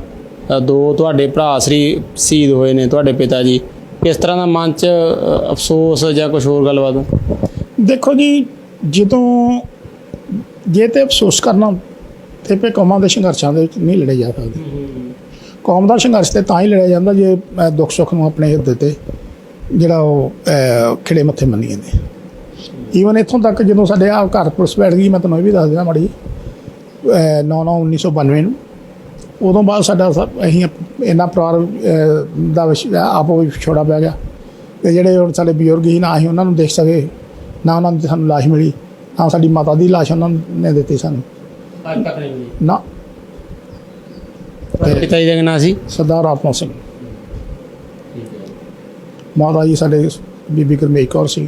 ਦੋ ਤੁਹਾਡੇ ਭਰਾ ਸ਼ਹੀਦ ਹੋਏ ਨੇ, ਤੁਹਾਡੇ ਪਿਤਾ ਜੀ, ਕਿਸ ਤਰ੍ਹਾਂ ਦਾ ਮਨ 'ਚ ਅਫਸੋਸ ਜਾਂ ਕੁਝ ਹੋਰ ਗੱਲਬਾਤ? ਦੇਖੋ ਜੀ, ਜਦੋਂ ਜੇ ਤੇ ਅਫਸੋਸ ਕਰਨਾ ਤੇ ਫਿਰ ਕੌਮਾਂ ਦੇ ਸੰਘਰਸ਼ਾਂ ਦੇ ਵਿੱਚ ਨਹੀਂ ਲੜੇ ਜਾ ਸਕਦੇ। ਕੌਮ ਦਾ ਸੰਘਰਸ਼ ਤੇ ਤਾਂ ਹੀ ਲੜਿਆ ਜਾਂਦਾ ਜੇ ਦੁੱਖ ਸੁੱਖ ਨੂੰ ਆਪਣੇ ਹਿਰਦੇ ਤੇ ਜਿਹੜਾ ਉਹ ਖਿੜੇ ਮੱਥੇ ਮੰਨੀ ਜਾਂਦੇ। ਈਵਨ ਇੱਥੋਂ ਤੱਕ ਜਦੋਂ ਸਾਡੇ ਆ ਘਰ ਪੁਲਿਸ ਬੈਠ ਗਈ, ਮੈਂ ਤੁਹਾਨੂੰ ਇਹ ਵੀ ਦੱਸ ਦਿਆਂ ਮਾੜੀ 9/9/1992 ਨੂੰ, ਉਦੋਂ ਬਾਅਦ ਸਾਡਾ ਅਸੀਂ ਇੰਨਾ ਪਰਿਵਾਰ ਦਾ ਆਪੋ ਵਿਛੋੜਾ ਪੈ ਗਿਆ ਕਿ ਜਿਹੜੇ ਹੁਣ ਸਾਡੇ ਬਜ਼ੁਰਗ ਸੀ, ਨਾ ਅਸੀਂ ਉਹਨਾਂ ਨੂੰ ਦੇਖ ਸਕੇ, ਨਾ ਉਹਨਾਂ ਨੂੰ ਸਾਨੂੰ ਲਾਸ਼ ਮਿਲੀ, ਨਾ ਸਾਡੀ ਮਾਤਾ ਦੀ ਲਾਸ਼ ਉਹਨਾਂ ਨੇ ਦਿੱਤੀ ਸਾਨੂੰ, ਅੱਜ ਤੱਕ ਨਹੀਂ ਮਿਲੀ ਨਾ। ਪਿਤਾ ਜੀ ਦਾ ਨਾਂ ਸੀ ਸਰਦਾਰ ਆਤਮਾ ਸਿੰਘ, ਮਾਤਾ ਜੀ ਸਾਡੇ ਬੀਬੀ ਗੁਰਮੇਜ ਕੌਰ ਸੀ,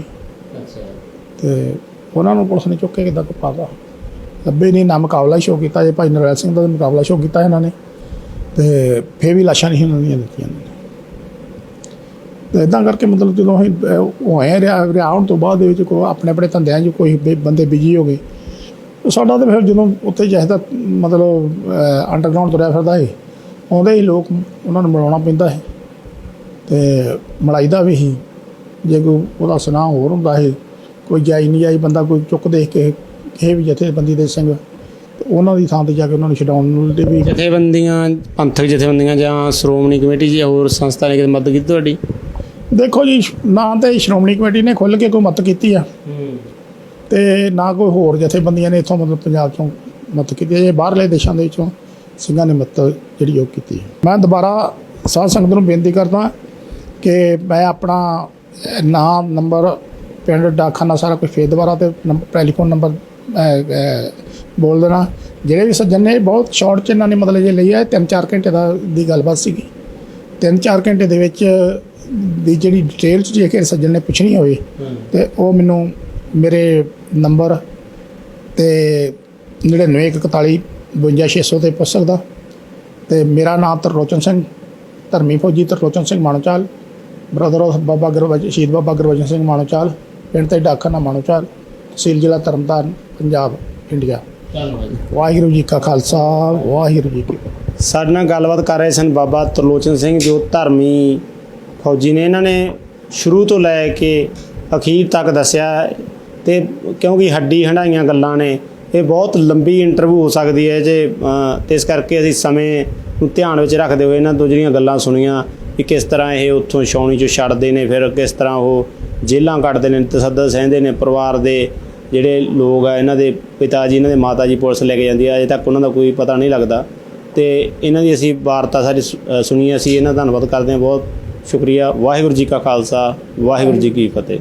ਤੇ ਉਹਨਾਂ ਨੂੰ ਪੁਲਿਸ ਨੇ ਚੁੱਕ ਕੇ ਕਿੱਦਾਂ ਪਾਤਾ। ਲੱਭੇ ਨਹੀਂ, ਨਾ ਮੁਕਾਬਲਾ ਸ਼ੋਅ ਕੀਤਾ ਜੇ ਭਾਈ ਨਰੈਲ ਸਿੰਘ ਦਾ ਮੁਕਾਬਲਾ ਸ਼ੋਅ ਕੀਤਾ ਇਹਨਾਂ ਨੇ, ਤੇ ਫਿਰ ਵੀ ਲਾਸ਼ਾਂ ਨਹੀਂ ਉਹਨਾਂ ਦੀਆਂ ਦਿੱਤੀਆਂ। ਤੇ ਇੱਦਾਂ ਕਰਕੇ ਮਤਲਬ ਜਦੋਂ ਅਸੀਂ ਹੋਏ ਰਿਹਾ ਹੋਣ ਤੋਂ ਬਾਅਦ ਦੇ ਵਿੱਚ ਕੋਈ ਆਪਣੇ ਆਪਣੇ ਧੰਦਿਆਂ 'ਚ ਕੋਈ ਬੰਦੇ ਬਿਜੀ ਹੋ ਗਏ, ਸਾਡਾ ਤਾਂ ਫਿਰ ਜਦੋਂ ਉੱਥੇ ਚਾਹੀਦਾ ਮਤਲਬ ਅੰਡਰਗਰਾਊਂਡ ਤੁਰਿਆ ਫਿਰਦਾ ਸੀ, ਆਉਂਦੇ ਹੀ ਲੋਕ ਉਹਨਾਂ ਨੂੰ ਮਿਲਾਉਣਾ ਪੈਂਦਾ ਸੀ ਤੇ ਮਿਲਾਈਦਾ ਵੀ ਸੀ। ਜੇ ਕੋਈ ਉਹਦਾ ਸੁਨਾਹ ਹੋਰ ਹੁੰਦਾ ਸੀ, ਕੋਈ ਜਾਇਜ਼ ਨਹੀਂ ਜਾਇਜ਼ ਬੰਦਾ ਕੋਈ ਚੁੱਕ ਦੇਖ ਕੇ ਕਿਸੇ ਵੀ ਜਥੇਬੰਦੀ ਦੇ ਸਿੰਘ, ਤੇ ਉਹਨਾਂ ਦੀ ਥਾਂ 'ਤੇ ਜਾ ਕੇ ਉਹਨਾਂ ਨੂੰ ਛਡਾਉਣ ਨੂੰ ਵੀ। ਜਥੇਬੰਦੀਆਂ, ਪੰਥਕ ਜਥੇਬੰਦੀਆਂ ਜਾਂ ਸ਼੍ਰੋਮਣੀ ਕਮੇਟੀ ਜਾਂ ਹੋਰ ਸੰਸਥਾ ਨੇ ਕਿਤੇ ਮਦਦ ਕੀਤੀ ਤੁਹਾਡੀ? ਦੇਖੋ ਜੀ, ਨਾ ਤਾਂ ਸ਼੍ਰੋਮਣੀ ਕਮੇਟੀ ਨੇ ਖੁੱਲ੍ਹ ਕੇ ਕੋਈ ਮਦਦ ਕੀਤੀ ਆ, ਤੇ ਨਾ ਕੋਈ ਹੋਰ ਜਥੇਬੰਦੀਆਂ ਨੇ ਇੱਥੋਂ ਮਤਲਬ ਪੰਜਾਬ 'ਚੋਂ ਮਦਦ ਕੀਤੀ ਹੈ। ਜੇ ਬਾਹਰਲੇ ਦੇਸ਼ਾਂ ਦੇ ਵਿੱਚੋਂ ਸਿੰਘਾਂ ਨੇ ਮਦਦ ਜਿਹੜੀ ਉਹ ਕੀਤੀ ਹੈ। ਮੈਂ ਦੁਬਾਰਾ ਸਾਧ ਸੰਗਤ ਨੂੰ ਬੇਨਤੀ ਕਰਦਾ ਕਿ ਮੈਂ ਆਪਣਾ ਨਾਮ, ਨੰਬਰ, ਪਿੰਡ, ਡਾਕਖਾਨਾ ਸਾਰਾ ਕੁਝ ਫੇਰ ਦੁਬਾਰਾ ਤੇ ਟੈਲੀਫੋਨ ਨੰਬਰ ਬੋਲ ਦੇਣਾ। ਜਿਹੜੇ ਵੀ ਸੱਜਣ ਨੇ ਬਹੁਤ ਸ਼ਾਰਟ 'ਚ ਇਹਨਾਂ ਨੇ ਮਤਲਬ ਜੇ ਲਈ ਹੈ, 3-4 ਘੰਟੇ ਦੀ ਗੱਲਬਾਤ ਸੀਗੀ। 3-4 ਘੰਟੇ ਦੇ ਵਿੱਚ ਦੀ ਜਿਹੜੀ ਡਿਟੇਲ 'ਚ ਜੇਕਰ ਸੱਜਣ ਨੇ ਪੁੱਛਣੀ ਹੋਵੇ ਤੇ ਉਹ ਮੈਨੂੰ ਮੇਰੇ ਨੰਬਰ ਤੇ 9914452600 ਤੇ ਪੁੱਛ ਸਕਦਾ। ਤੇ ਮੇਰਾ ਨਾਮ ਤਰਲੋਚਨ ਸਿੰਘ, ਧਰਮੀ ਫੌਜੀ ਤਰਲੋਚਨ ਸਿੰਘ ਮਾਣੋਚਾਲ, ਬ੍ਰਦਰ ਆਫ ਬਾਬਾ ਸ਼ਹੀਦ ਬਾਬਾ ਗੁਰਬਚਨ ਸਿੰਘ ਮਾਣੋਚਾਲ, ਪਿੰਡ ਤੇ ਡਾਕਖਾਨਾ ਮਾਣੋਚਾਲ, ਤਹਿਸੀਲ ਜ਼ਿਲ੍ਹਾ ਤਰਨਤਾਰਨ, ਪੰਜਾਬ, ਇੰਡੀਆ। ਵਾਹਿਗੁਰੂ ਜੀ ਕਾ ਖਾਲਸਾ, ਵਾਹਿਗੁਰੂ ਜੀ ਕੀ ਫਤਿਹ। ਸਾਡੇ ਨਾਲ ਗੱਲਬਾਤ ਕਰ ਰਹੇ ਸਨ ਬਾਬਾ ਤਰਲੋਚਨ ਸਿੰਘ, ਜੋ ਧਰਮੀ ਫੌਜੀ ਨੇ। ਇਹਨਾਂ ਨੇ ਸ਼ੁਰੂ ਤੋਂ ਲੈ ਕੇ ਅਖੀਰ ਤੱਕ ਦੱਸਿਆ, ਤੇ ਕਿਉਂਕਿ ਹੱਡੀ ਹੰਢਾਈਆਂ ਗੱਲਾਂ ਨੇ, ਇਹ ਬਹੁਤ ਲੰਬੀ ਇੰਟਰਵਿਊ ਹੋ ਸਕਦੀ ਹੈ ਜੇ, ਤੇ ਇਸ ਕਰਕੇ ਅਸੀਂ ਸਮੇਂ ਨੂੰ ਧਿਆਨ ਵਿੱਚ ਰੱਖਦੇ ਹੋਏ ਇਹਨਾਂ ਤੋਂ ਜਿਹੜੀਆਂ ਗੱਲਾਂ ਸੁਣੀਆਂ ਵੀ ਕਿਸ ਤਰ੍ਹਾਂ ਇਹ ਉੱਥੋਂ ਛਾਉਣੀ 'ਚੋਂ ਛੱਡਦੇ ਨੇ, ਫਿਰ ਕਿਸ ਤਰ੍ਹਾਂ ਉਹ ਜੇਲ੍ਹਾਂ ਕੱਟਦੇ ਨੇ, ਤਸ਼ੱਦਦ ਸਹਿੰਦੇ ਨੇ, ਪਰਿਵਾਰ ਦੇ ਜਿਹੜੇ ਲੋਕ ਆ, ਇਹਨਾਂ ਦੇ ਪਿਤਾ ਜੀ, ਇਹਨਾਂ ਦੇ ਮਾਤਾ ਜੀ ਪੁਲਿਸ ਲੈ ਕੇ ਜਾਂਦੀ ਆ, ਅਜੇ ਤੱਕ ਉਹਨਾਂ ਦਾ ਕੋਈ ਪਤਾ ਨਹੀਂ ਲੱਗਦਾ। ਤੇ ਇਹਨਾਂ ਦੀ ਅਸੀਂ ਵਾਰਤਾ ਸਾਰੀ ਸੁਣੀ, ਅਸੀਂ ਇਹਨਾਂ ਦਾ ਧੰਨਵਾਦ ਕਰਦੇ ਹਾਂ। ਬਹੁਤ ਸ਼ੁਕਰੀਆ। ਵਾਹਿਗੁਰੂ ਜੀ ਕਾ ਖਾਲਸਾ, ਵਾਹਿਗੁਰੂ ਜੀ ਕੀ ਫਤਿਹ।